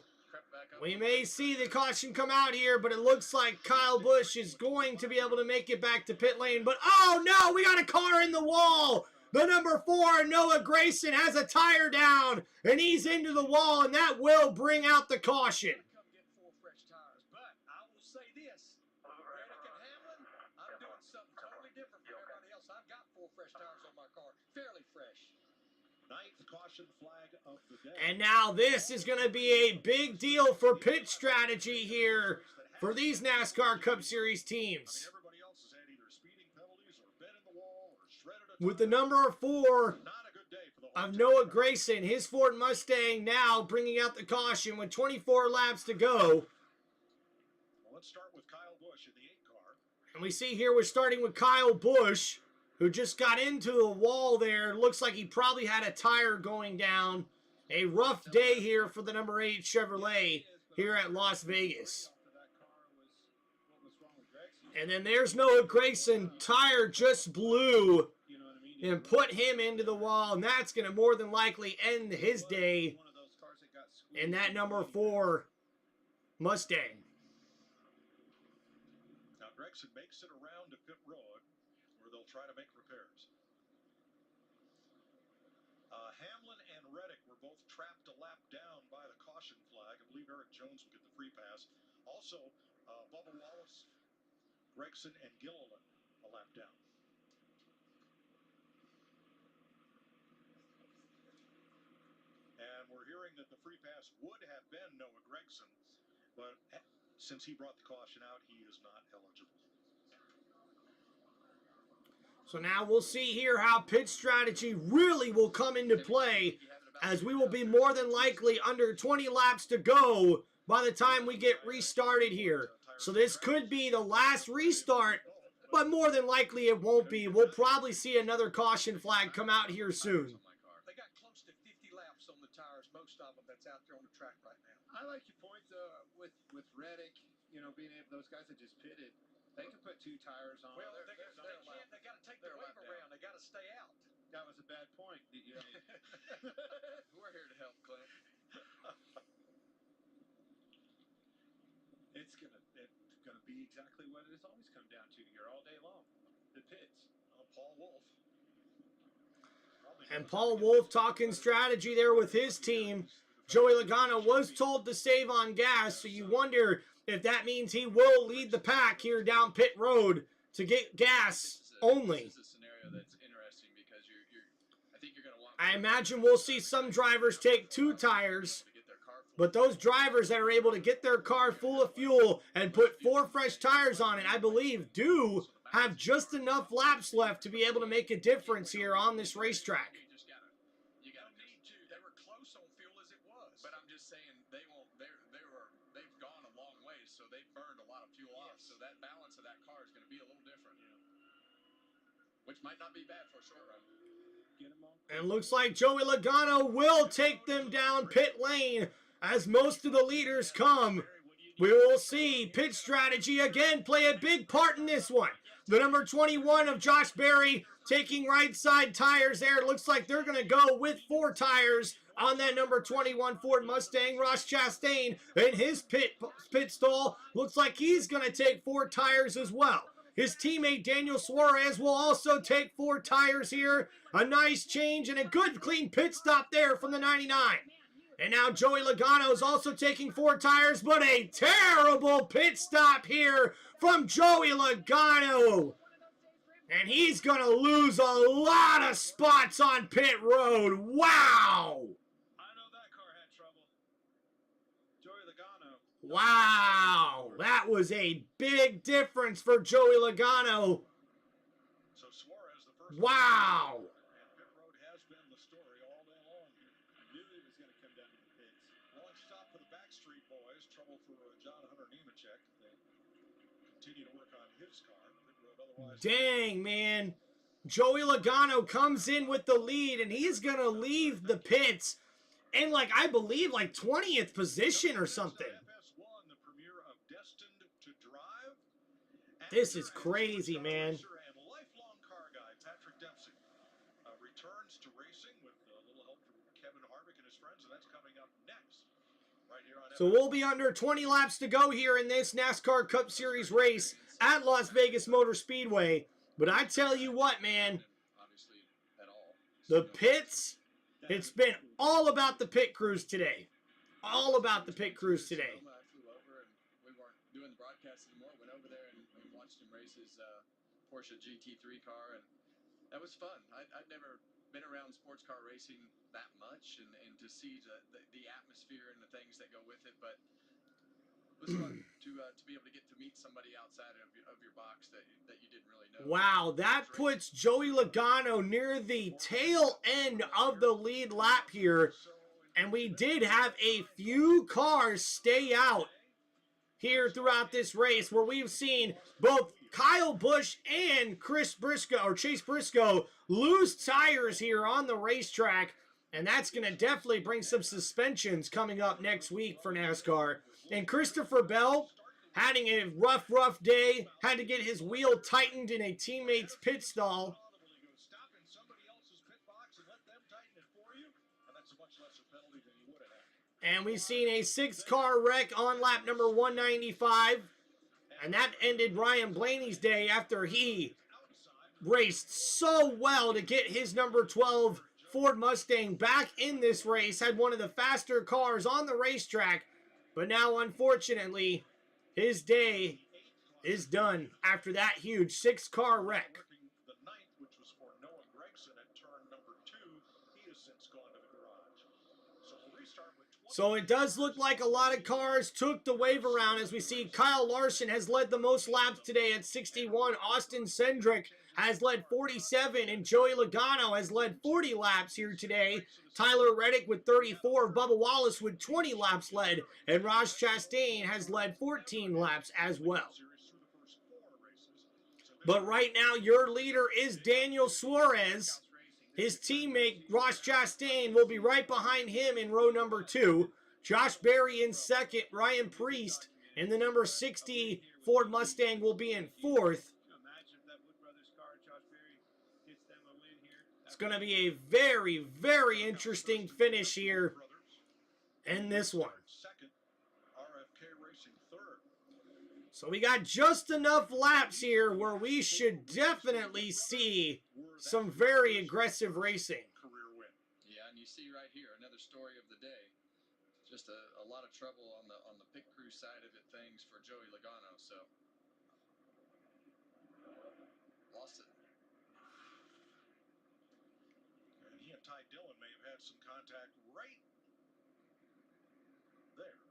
back up. We may see the caution come out here, but it looks like Kyle Busch is going to be able to make it back to pit lane. But, oh, no, we got a car in the wall. The number 4, Noah Gragson, has a tire down, and he's into the wall, and that will bring out the caution. Come get 4 fresh tires. But I will say this. Reddick and Hamlin, I'm doing something totally different from everybody else. I've got 4 fresh tires on my car. Fairly fresh. 9th caution flag of the day. And now this is going to be a big deal for pit strategy here for these NASCAR Cup Series teams. Everybody else has had either speeding penalties or been in the wall or shredded a With the number 4 Not a good day for the of Noah Gragson, his Ford Mustang now bringing out the caution with 24 laps to go. Well, let's start with Kyle Busch in the 8 car. And we see here we're starting with Kyle Busch, who just got into the wall there. Looks like he probably had a tire going down. A rough day here for the number 8 Chevrolet here at Las Vegas. And then there's Noah Gragson. Tire just blew and put him into the wall. And that's going to more than likely end his day in that number 4 Mustang. Now Gragson makes it around to pit road, where they'll try to make repairs. Hamlin and Reddick were both trapped a lap down by the caution flag. I believe Eric Jones will get the free pass. Also, Bubba Wallace, Gragson, and Gilliland a lap down. And we're hearing that the free pass would have been Noah Gragson, but since he brought the caution out, he is not eligible. So now we'll see here how pit strategy really will come into play, as we will be more than likely under 20 laps to go by the time we get restarted here. So this could be the last restart, but more than likely it won't be. We'll probably see another caution flag come out here soon. They got close to 50 laps on the tires, most of them that's out there on the track right now. I like your point with Reddick, being able, those guys that just pitted, they can put 2 tires on. Well, they got to take the wave around. They got to stay out. That was a bad point. We're here to help, Clint. It's gonna be exactly what it has always come down to here all day long. The pits. Paul Wolf. And Paul Wolf talking strategy there with his team. Joey Logano was told to save on gas, so you wonder if that means he will lead the pack here down pit road to get gas only. This is a scenario that's interesting because I think you're going to want. I imagine we'll see some drivers take 2 tires, but those drivers that are able to get their car full of fuel and put 4 fresh tires on it, I believe, do have just enough laps left to be able to make a difference here on this racetrack. You got to need to. They were close on fuel as it was, but I'm just saying they've gone a long way, so they burned a lot of fuel off. So that balance of that car is going to be a little different, which might not be bad for a short run. And looks like Joey Logano will take them down pit lane as most of the leaders come. We will see pit strategy again play a big part in this one. The number 21 of Josh Berry taking right side tires there. It looks like they're going to go with 4 tires on that number 21 Ford Mustang. Ross Chastain in his pit stall looks like he's going to take 4 tires as well. His teammate Daniel Suarez will also take 4 tires here. A nice change and a good clean pit stop there from the 99. And now Joey Logano is also taking 4 tires, but a terrible pit stop here from Joey Logano. And he's going to lose a lot of spots on pit road. Wow. I know that car had trouble. Joey Logano. Wow. That was a big difference for Joey Logano. So Suarez, the first. Wow. And pit road has been the story all day long. I knew it was going to come down to the pits. Long stop for the Backstreet Boys. Trouble for John Hunter Nemechek. They continue to work on his car. Pit road otherwise. Dang, man. Joey Logano comes in with the lead, and he's going to leave the pits in, I believe, 20th position or something. FS1, the premiere of Destined to Drive. This is crazy, man. And lifelong car guy Patrick Dempsey returns to racing with a little help from Kevin Harvick and his friends, and that's coming up next So we'll be under 20 laps to go here in this NASCAR Cup Series race at Las Vegas Motor Speedway. But I tell you what, man, the pits, it's been all about the pit crews today. All about the pit crews today. I flew over and we weren't doing the broadcast anymore. Went over there and watched him race his Porsche GT3 car, and that was fun. I'd never been around sports car racing that much, and to see the atmosphere and the things that go with it, but it was fun to be able to get to meet somebody outside of your box that you didn't really know. Wow, that puts Joey Logano near the tail end of the lead lap here, and we did have a few cars stay out here throughout this race where we've seen both Kyle Busch and Chase Briscoe lose tires here on the racetrack, and that's going to definitely bring some suspensions coming up next week for NASCAR. And Christopher Bell having a rough day, had to get his wheel tightened in a teammate's pit stall. And we've seen a 6-car wreck on lap number 195. And that ended Ryan Blaney's day after he raced so well to get his number 12 Ford Mustang back in this race. Had one of the faster cars on the racetrack. But now, unfortunately, his day is done after that huge 6-car wreck. So it does look like a lot of cars took the wave around, as we see Kyle Larson has led the most laps today at 61. Austin Cindric has led 47, and Joey Logano has led 40 laps here today. Tyler Reddick with 34, Bubba Wallace with 20 laps led, and Ross Chastain has led 14 laps as well. But right now, your leader is Daniel Suarez. His teammate, Ross Chastain, will be right behind him in row number 2. Josh Berry in second. Ryan Priest in the number 60 Ford Mustang will be in 4th. It's going to be a very, very interesting finish here in this one. So we got just enough laps here where we should definitely see some very aggressive racing. Yeah, and you see right here another story of the day. Just a lot of trouble on the pit crew side of it, things for Joey Logano. So lost it. And he and Ty Dillon may have had some contact right there.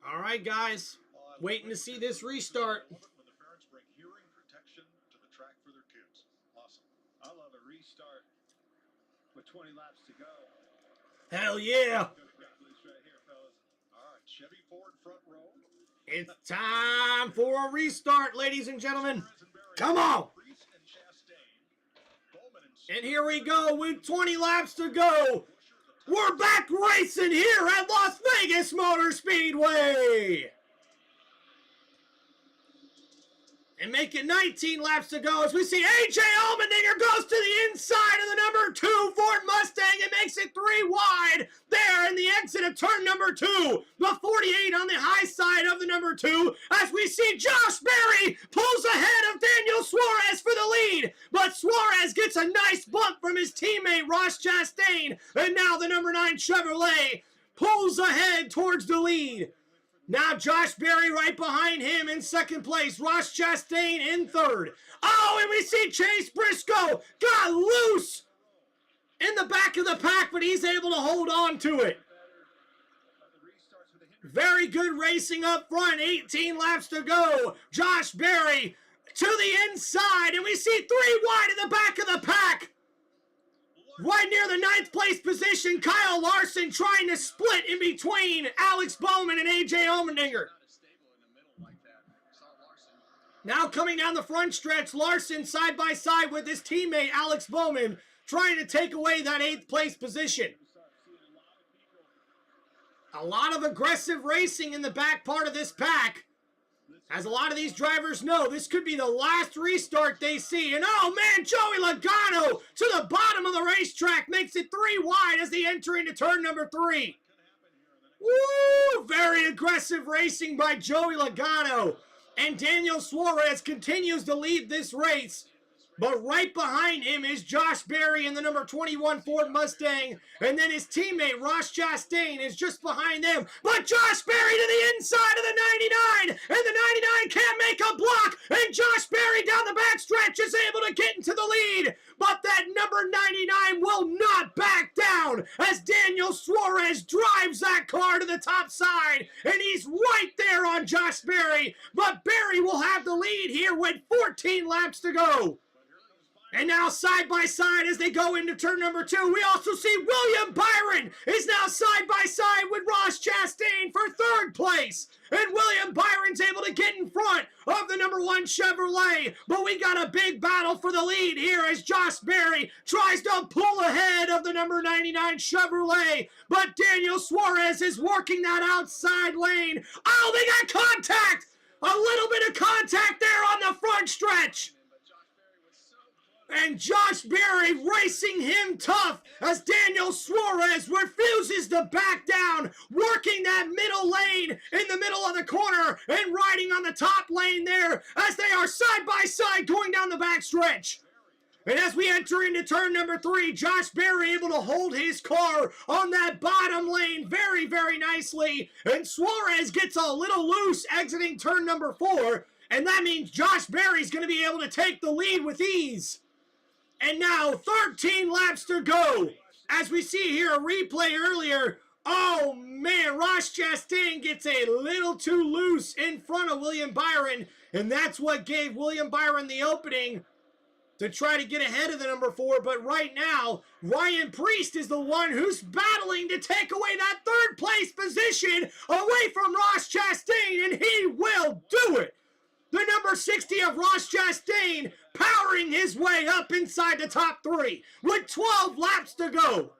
All right, guys. Waiting to see this restart. When the parents bring hearing protection to the track for their kids. Awesome. I love a restart with 20 laps to go. Hell yeah. All right, Chevy Ford front row. It's time for a restart, ladies and gentlemen. Come on. And here we go with 20 laps to go. We're back racing here at Las Vegas Motor Speedway. And make it 19 laps to go as we see A.J. Allmendinger goes to the inside of the number 2 Ford Mustang and makes it 3 wide there in the exit of turn number 2. The 48 on the high side of the number 2 as we see Josh Berry pulls ahead of Daniel Suarez for the lead. But Suarez gets a nice bump from his teammate Ross Chastain. And now the number 9 Chevrolet pulls ahead towards the lead. Now Josh Berry right behind him in second place. Ross Chastain in third. Oh, and we see Chase Briscoe got loose in the back of the pack, but he's able to hold on to it. Very good racing up front. 18 laps to go. Josh Berry to the inside, and we see 3 wide in the back of the pack. Right near the 9th place position, Kyle Larson trying to split in between Alex Bowman and A.J. Allmendinger. Now coming down the front stretch, Larson side by side with his teammate Alex Bowman trying to take away that 8th place position. A lot of aggressive racing in the back part of this pack As a lot of these drivers know, this could be the last restart they see. And oh man, Joey Logano to the bottom of the racetrack makes it 3 wide as they enter into turn number 3. Woo! Very aggressive racing by Joey Logano. And Daniel Suarez continues to lead this race. But right behind him is Josh Berry in the number 21 Ford Mustang. And then his teammate, Ross Chastain, is just behind them. But Josh Berry to the inside of the 99. And the 99 can't make a block. And Josh Berry down the backstretch is able to get into the lead. But that number 99 will not back down as Daniel Suarez drives that car to the top side. And he's right there on Josh Berry. But Berry will have the lead here with 14 laps to go. And now side by side as they go into turn number 2, we also see William Byron is now side by side with Ross Chastain for 3rd place. And William Byron's able to get in front of the number 1 Chevrolet. But we got a big battle for the lead here as Josh Berry tries to pull ahead of the number 99 Chevrolet. But Daniel Suarez is working that outside lane. Oh, they got contact! A little bit of contact there on the front stretch. And Josh Berry racing him tough as Daniel Suarez refuses to back down, working that middle lane in the middle of the corner and riding on the top lane there as they are side by side going down the backstretch. And as we enter into turn number 3, Josh Berry able to hold his car on that bottom lane very, very nicely. And Suarez gets a little loose exiting turn number 4. And that means Josh Berry's going to be able to take the lead with ease. And now 13 laps to go. As we see here a replay earlier. Oh man, Ross Chastain gets a little too loose in front of William Byron. And that's what gave William Byron the opening to try to get ahead of the number 4. But right now, Ryan Preece is the one who's battling to take away that 3rd place position away from Ross Chastain. And he will do it. The number 60 of Ross Chastain powering his way up inside the top 3 with 12 laps to go.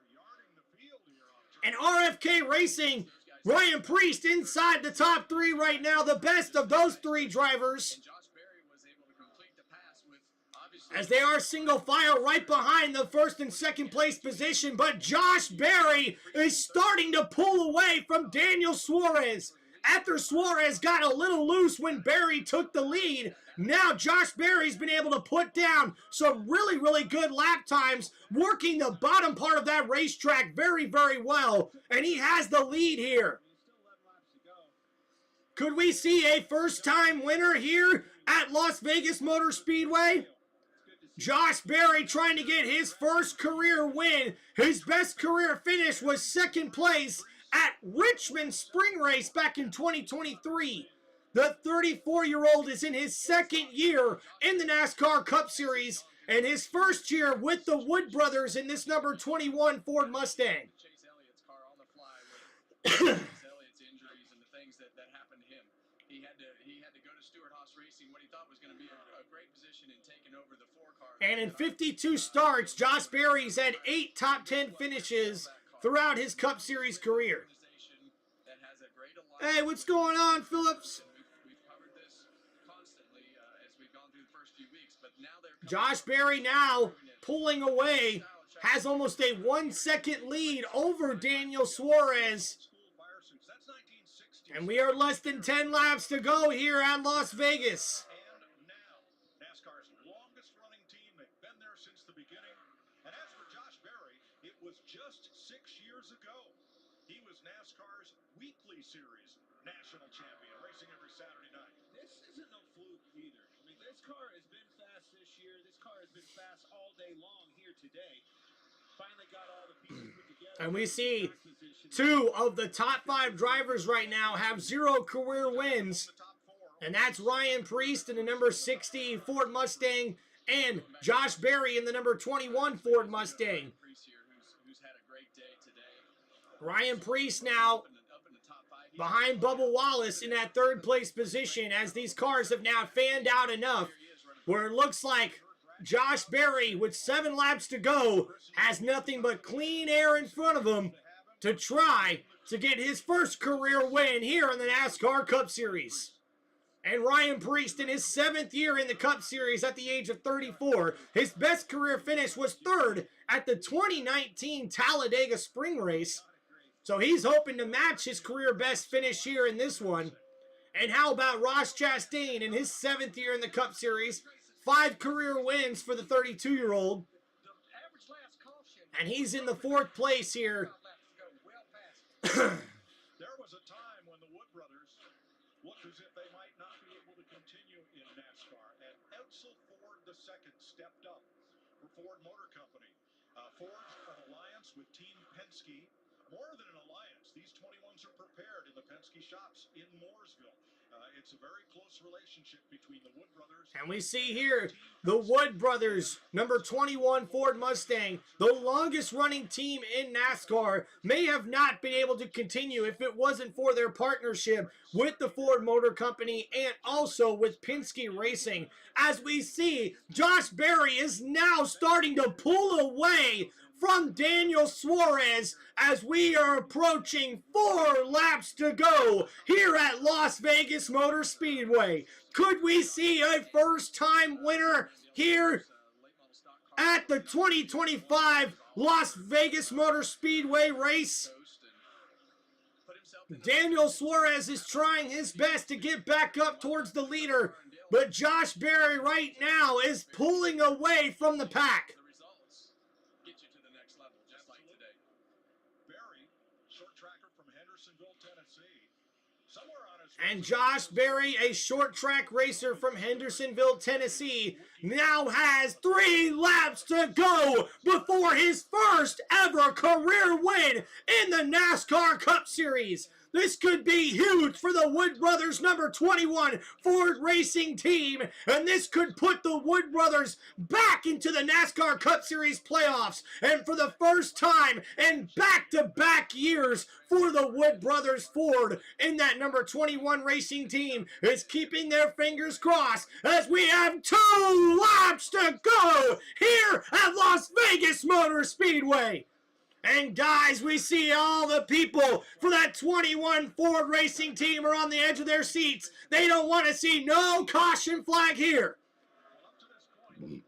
And RFK Racing, Ryan Preece inside the top 3 right now, the best of those 3 drivers. As they are single file right behind the 1st and 2nd place position, but Josh Berry is starting to pull away from Daniel Suarez. After Suarez got a little loose when Berry took the lead, now Josh Berry's been able to put down some really, really good lap times, working the bottom part of that racetrack very, very well, and he has the lead here. Could we see a first-time winner here at Las Vegas Motor Speedway? Josh Berry trying to get his first career win. His best career finish was 2nd place at Richmond Spring Race back in 2023. The 34-year-old is in his 2nd year in the NASCAR Cup Series and his 1st year with the Wood Brothers in this number 21 Ford Mustang. Chase Elliott's car on the fly with Chase Elliott's injuries and the things that happened to him. He had to go to Stewart Haas Racing, what he thought was going to be a great position in taking over the 4 car. And in 52 starts, Josh Berry's had 8 top 10 finishes throughout his Cup Series career. Hey, what's going on, Phillips? We've covered this constantly as we've gone through the first few weeks, but now they're Josh Berry now pulling away, has almost a 1-second lead over Daniel Suarez. And we are less than 10 laps to go here at Las Vegas. And now, NASCAR's longest-running team. They've been there since the beginning. And as for Josh Berry, it was just 6 years ago. He was NASCAR's weekly series national champion, racing every Saturday night. This isn't no fluke either. I mean, this car has been fast this year. This car has been fast all day long here today. Finally got all the pieces put together. And we see 2 of the top 5 drivers right now have 0 career wins. And that's Ryan Preece in the number 60 Ford Mustang and Josh Berry in the number 21 Ford Mustang. Ryan Preece now behind Bubba Wallace in that 3rd place position as these cars have now fanned out enough where it looks like Josh Berry, with 7 laps to go, has nothing but clean air in front of him to try to get his first career win here in the NASCAR Cup Series. And Ryan Priest in his 7th year in the Cup Series at the age of 34. His best career finish was 3rd at the 2019 Talladega Spring Race. So he's hoping to match his career best finish here in this one. And how about Ross Chastain in his 7th year in the Cup Series? 5 career wins for the 32-year-old. And he's in the 4th place here. There was a time when the Wood brothers looked as if they might not be able to continue in NASCAR, and Edsel Ford II stepped up for Ford Motor Company. Ford's an alliance with Team Penske. More than an alliance, these 21s are prepared in the Penske shops in Mooresville. It's a very close relationship between the Wood brothers. And we see here the Wood brothers, number 21 Ford Mustang, the longest running team in NASCAR, may have not been able to continue if it wasn't for their partnership with the Ford Motor Company and also with Penske Racing. As we see, Josh Berry is now starting to pull away from Daniel Suarez as we are approaching 4 laps to go here at Las Vegas Motor Speedway. Could we see a first-time winner here at the 2025 Las Vegas Motor Speedway race? Daniel Suarez is trying his best to get back up towards the leader, but Josh Berry right now is pulling away from the pack. And Josh Berry, a short track racer from Hendersonville, Tennessee, now has 3 laps to go before his first ever career win in the NASCAR Cup Series. This could be huge for the Wood Brothers number 21 Ford Racing team, and this could put the Wood Brothers back into the NASCAR Cup Series playoffs. And for the first time in back-to-back years for the Wood Brothers Ford in that number 21 racing team is keeping their fingers crossed as we have 2 laps to go here at Las Vegas Motor Speedway. And guys, we see all the people for that 21 Ford Racing team are on the edge of their seats. They don't want to see no caution flag here. Well, up to this point,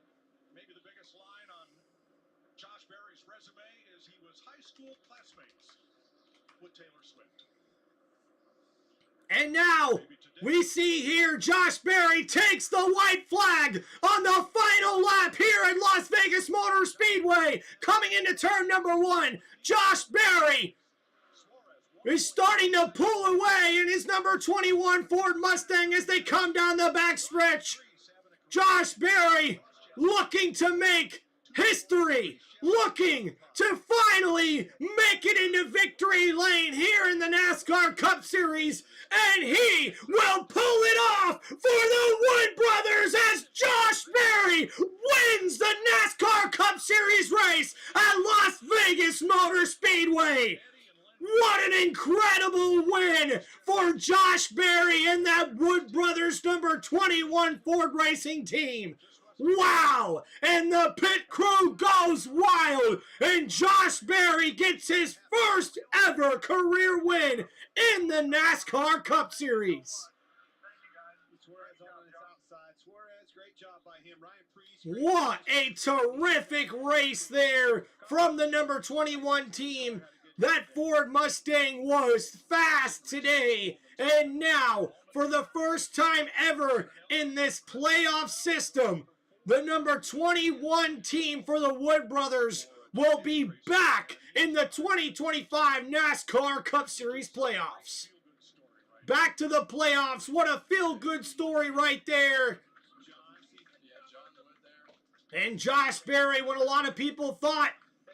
maybe the biggest line on Josh Berry's resume is he was high school classmates with Taylor Swift. And now, we see here Josh Berry takes the white flag on the final lap here at Las Vegas Motor Speedway. Coming into turn number 1, Josh Berry is starting to pull away in his number 21 Ford Mustang as they come down the backstretch. Josh Berry looking to make history, looking to finally make it into victory lane here in the NASCAR Cup Series, and he will pull it off for the Wood Brothers as Josh Berry wins the NASCAR Cup Series race at Las Vegas Motor Speedway. What an incredible win for Josh Berry and that Wood Brothers number 21 Ford Racing team. Wow! And the pit crew goes wild, and Josh Berry gets his first ever career win in the NASCAR Cup Series. Suarez on his outside. Suarez, great job by him. Ryan Priest. What a terrific race there from the number 21 team. That Ford Mustang was fast today. And now, for the first time ever in this playoff system, the number 21 team for the Wood Brothers will be back in the 2025 NASCAR Cup Series playoffs. Back to the playoffs. What a feel-good story right there. And Josh Berry, when a lot of people thought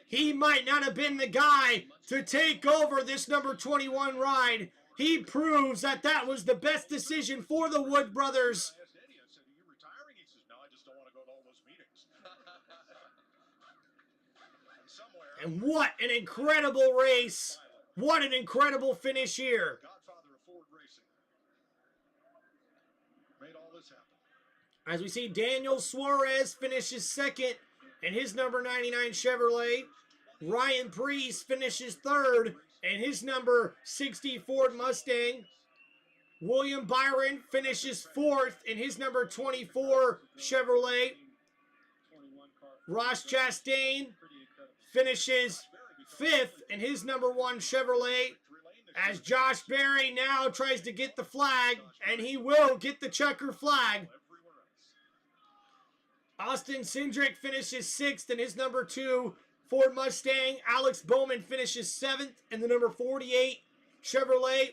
he might not have been the guy to take over this number 21 ride, he proves that that was the best decision for the Wood Brothers. And what an incredible race. What an incredible finish here. Godfather of Ford Racing made all this happen. As we see Daniel Suarez finishes second in his number 99 Chevrolet. Ryan Priest finishes third in his number 60 Ford Mustang. William Byron finishes 4th in his number 24 Chevrolet. Ross Chastain finishes 5th in his number 1 Chevrolet, as Josh Berry now tries to get the flag, and he will get the checker flag. Austin Cindric finishes 6th in his number 2 Ford Mustang. Alex Bowman finishes 7th in the number 48 Chevrolet.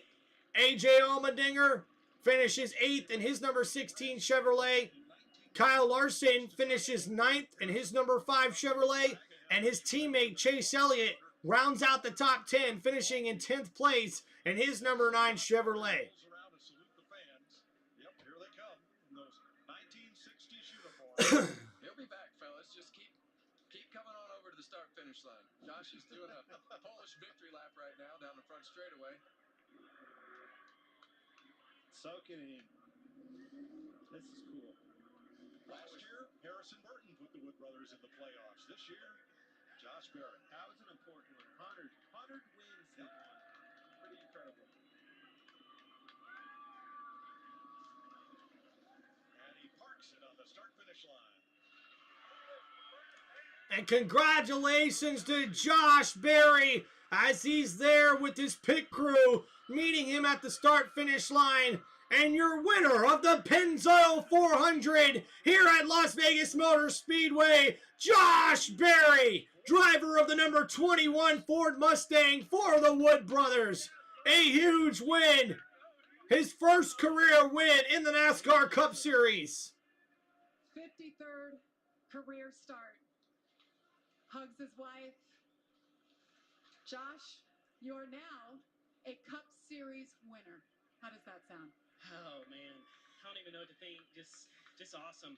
AJ Allmendinger finishes 8th in his number 16 Chevrolet. Kyle Larson finishes 9th in his number 5 Chevrolet. And his teammate Chase Elliott rounds out the top 10, finishing in 10th place in his number 9 Chevrolet. He'll be back, fellas. Just keep coming on over to the start-finish line. Josh is doing a Polish victory lap right now down the front straightaway. Soak it in. This is cool. Last year, Harrison Burton put the Wood brothers in the playoffs. This year, Josh Berry. That was an important one. 100 wins they won. Pretty incredible. And he parks it on the start-finish line. And congratulations to Josh Berry as he's there with his pit crew, meeting him at the start-finish line. And your winner of the Pennzoil 400 here at Las Vegas Motor Speedway, Josh Berry, driver of the number 21 Ford Mustang for the Wood brothers. A huge win. His first career win in the NASCAR Cup Series. 53rd career start. Hugs his wife. Josh, you are now a Cup Series winner. How does that sound? Oh man, I don't even know what to think. Just awesome.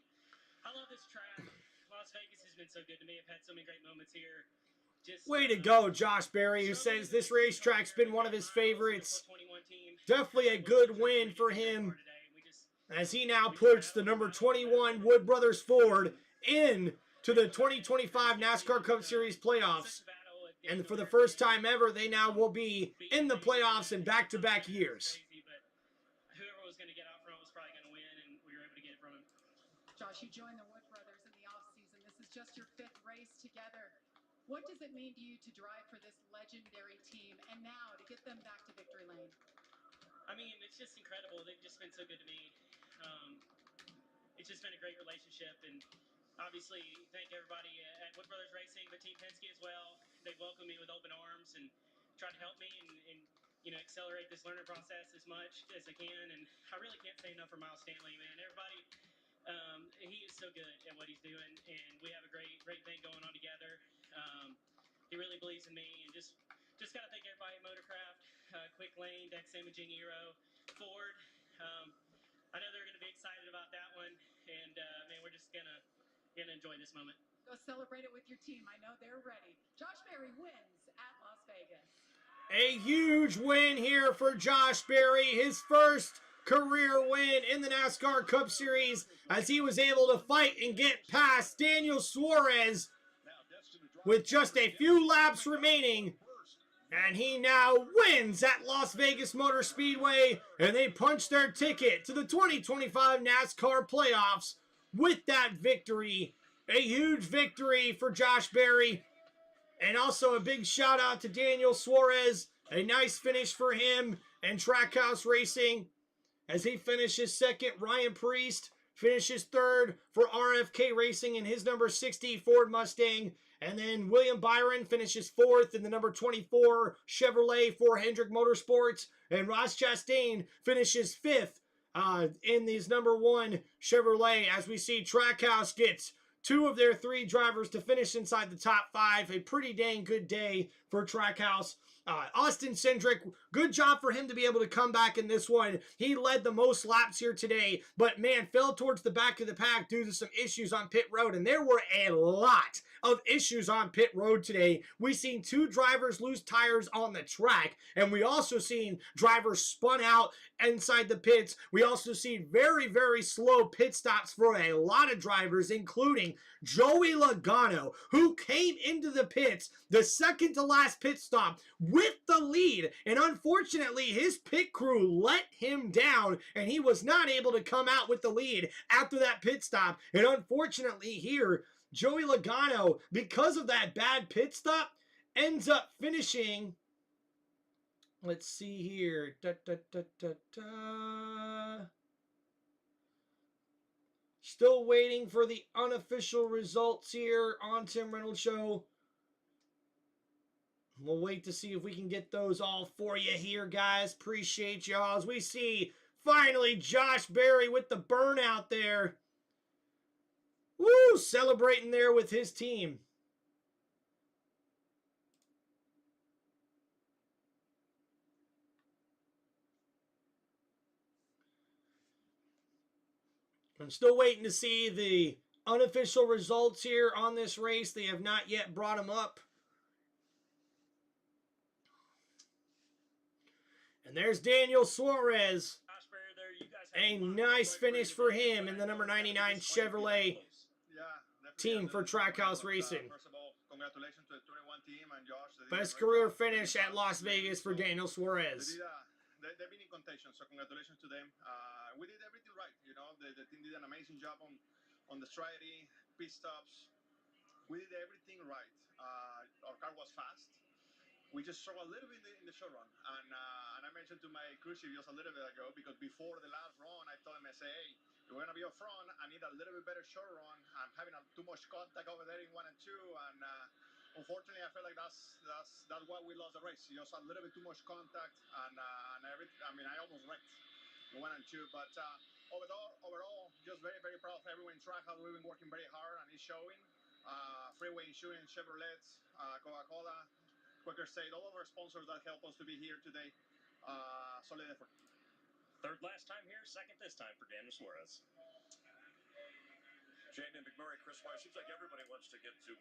I love this track. Las Vegas has been so good to me. I've had so many great moments here. Way to go, Josh Berry, who says this racetrack's been one of his favorites. Definitely a good win for him, as he now puts the number 21 Wood Brothers Ford in to the 2025 NASCAR Cup Series playoffs. And for the first time ever, they now will be in the playoffs in back-to-back years. Whoever was going to get out front was probably going to win, and we were able to get it from him. Josh, you joined the Wood brothers in the offseason. This is just your 5th race together. What does it mean to you to drive for this legendary team and now to get them back to victory lane? I mean, it's just incredible. They've just been so good to me. It's just been a great relationship, and obviously thank everybody at Wood Brothers Racing, but Team Penske as well. They welcomed me with open arms and tried to help me and you know, accelerate this learning process as much as I can. And I really can't say enough for Miles Stanley, man. Everybody, he is so good at what he's doing, and we have a great thing going on together. He really believes in me, and just got to thank everybody at Motorcraft, Quick Lane, Dex Imaging, Aero, Ford. I know they're going to be excited about that one, and man, we're just gonna enjoy this moment. Go celebrate it with your team. I know they're ready. Josh Berry wins at Las Vegas. A huge win here for Josh Berry, his first career win in the NASCAR Cup Series, as he was able to fight and get past Daniel Suarez with just a few laps remaining. And he now wins at Las Vegas Motor Speedway, and they punch their ticket to the 2025 NASCAR playoffs with that victory. A huge victory for Josh Berry. And also a big shout out to Daniel Suarez. A nice finish for him and Trackhouse Racing as he finishes 2nd. Ryan Priest finishes 3rd for RFK Racing in his number 60 Ford Mustang. And then William Byron finishes 4th in the number 24 Chevrolet for Hendrick Motorsports. And Ross Chastain finishes 5th in his number 1 Chevrolet, as we see Trackhouse gets 2 of their 3 drivers to finish inside the top 5. A pretty dang good day for Trackhouse. Austin Cindric, good job for him to be able to come back in this one. He led the most laps here today, but man, fell towards the back of the pack due to some issues on pit road, and there were a lot of issues on pit road today. We seen 2 drivers lose tires on the track, and we also seen drivers spun out inside the pits. We also see very, very slow pit stops for a lot of drivers, including finishing Joey Logano, who came into the pits, the second to last pit stop, with the lead. And unfortunately, his pit crew let him down, and he was not able to come out with the lead after that pit stop. And unfortunately here, Joey Logano, because of that bad pit stop, ends up finishing... Let's see here. Still waiting for the unofficial results here on Tim Reynolds Show. We'll wait to see if we can get those all for you here, guys. Appreciate y'all. As we see, finally, Josh Berry with the burnout there. Woo! Celebrating there with his team. I'm still waiting to see the unofficial results here on this race. They have not yet brought them up. And there's Daniel Suarez. A nice finish for him in the number 99 Chevrolet team for Trackhouse Racing. First of all, congratulations to the 21 team and Josh. Best career finish at Las Vegas for Daniel Suarez. They've been in contention, so congratulations to them. We did everything right, you know. The team did an amazing job on the strategy, pit stops. We did everything right. Our car was fast. We just struggled a little bit in the short run, and I mentioned to my crew chief just a little bit ago, because before the last run, I told him, I say, hey, if we're gonna be up front, I need a little bit better short run. I'm having too much contact over there in 1 and 2, and unfortunately, I feel like that's why we lost the race. Just a little bit too much contact, and I almost wrecked in 1 and 2. But overall, just very, very proud of everyone in Trackhouse. We've been working very hard, and it's showing. Freeway Insurance, Chevrolet, Coca-Cola, Quaker State, all of our sponsors that help us to be here today. Solid effort. Third last time here, second this time for Daniel Suarez. Jaden McMurray, Chris White, seems like everybody wants to get to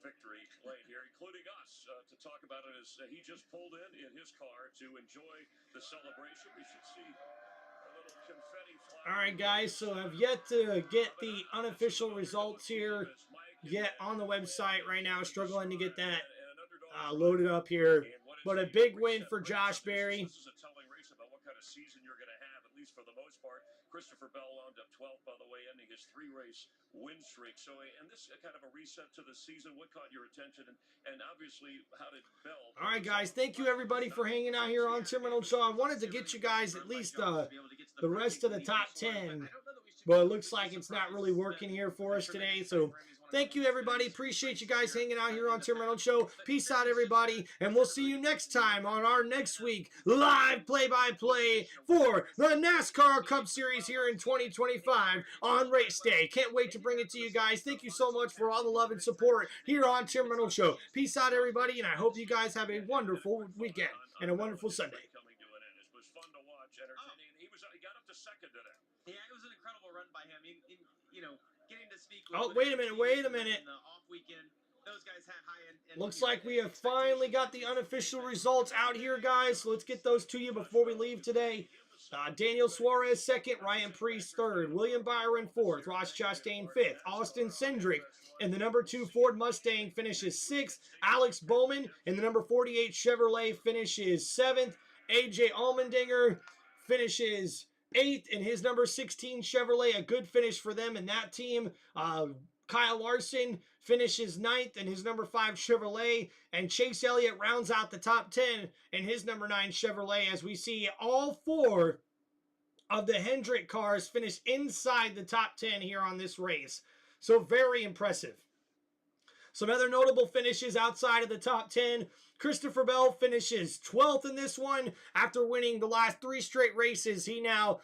victory lane here, including us, to talk about it as he just pulled in his car to enjoy the celebration. We should see a little confetti fly. All right, guys, so I've yet to get the unofficial results here yet on the website right now. Struggling to get that loaded up here. But a big win for Josh Berry. This is a telling race about what kind of season you're going to have, at least for the most part. Christopher Bell wound up 12th, by the way, ending his 3-race win streak. So, and this kind of a reset to the season. What caught your attention? And obviously, how did Bell... All right, guys, thank you, everybody, for hanging out here on Tim Reynolds Show. I wanted to get you guys at least the rest of the top 10, but it looks like it's not really working here for us today. So, thank you, everybody. Appreciate you guys hanging out here on Tim Reynolds Show. Peace out, everybody, and we'll see you next time on our next week live play-by-play for the NASCAR Cup Series here in 2025 on race day. Can't wait to bring it to you guys. Thank you so much for all the love and support here on Tim Reynolds Show. Peace out, everybody, and I hope you guys have a wonderful weekend and a wonderful Sunday. It was fun to watch, entertaining. He got up to second today. Yeah, it was an incredible run by him. You know, getting to speak with... Oh, wait a minute, wait a minute. In the off weekend, those guys had high-end... Looks like we have finally got the unofficial results out here, guys. So let's get those to you before we leave today. Daniel Suarez, 2nd. Ryan Preece, 3rd. William Byron, 4th. Ross Chastain, 5th. Austin Cindric in the number 2 Ford Mustang finishes 6th. Alex Bowman in the number 48 Chevrolet finishes 7th. AJ Allmendinger finishes 8th in his number 16 Chevrolet. A good finish for them in that team. Kyle Larson finishes 9th in his number 5 Chevrolet, and Chase Elliott rounds out the top 10 in his number 9 Chevrolet, as we see all 4 of the Hendrick cars finish inside the top 10 here on this race. So very impressive. Some other notable finishes outside of the top 10. Christopher Bell finishes 12th in this one after winning the last 3 straight races. He now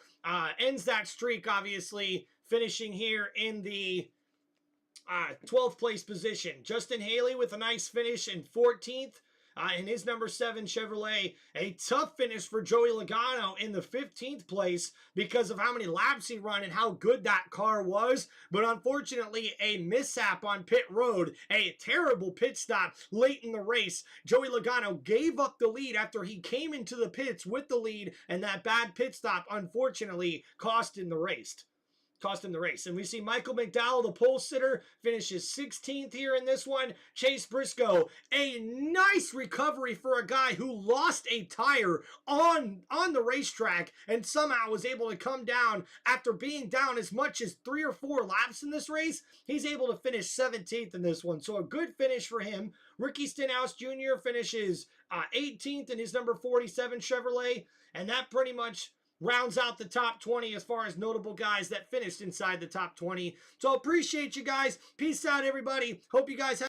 ends that streak, obviously, finishing here in the 12th place position. Justin Haley with a nice finish in 14th in his number 7 Chevrolet. A tough finish for Joey Logano in the 15th place because of how many laps he run and how good that car was. But unfortunately, a mishap on pit road, a terrible pit stop late in the race. Joey Logano gave up the lead after he came into the pits with the lead, and that bad pit stop unfortunately cost him the race. cost him the race. And we see Michael McDowell, the pole sitter, finishes 16th here in this one. Chase Briscoe, a nice recovery for a guy who lost a tire on the racetrack and somehow was able to come down after being down as much as 3 or 4 laps in this race. He's able to finish 17th in this one. So a good finish for him. Ricky Stenhouse Jr. finishes 18th in his number 47 Chevrolet. And that pretty much rounds out the top 20 as far as notable guys that finished inside the top 20. So appreciate you guys. Peace out, everybody. Hope you guys have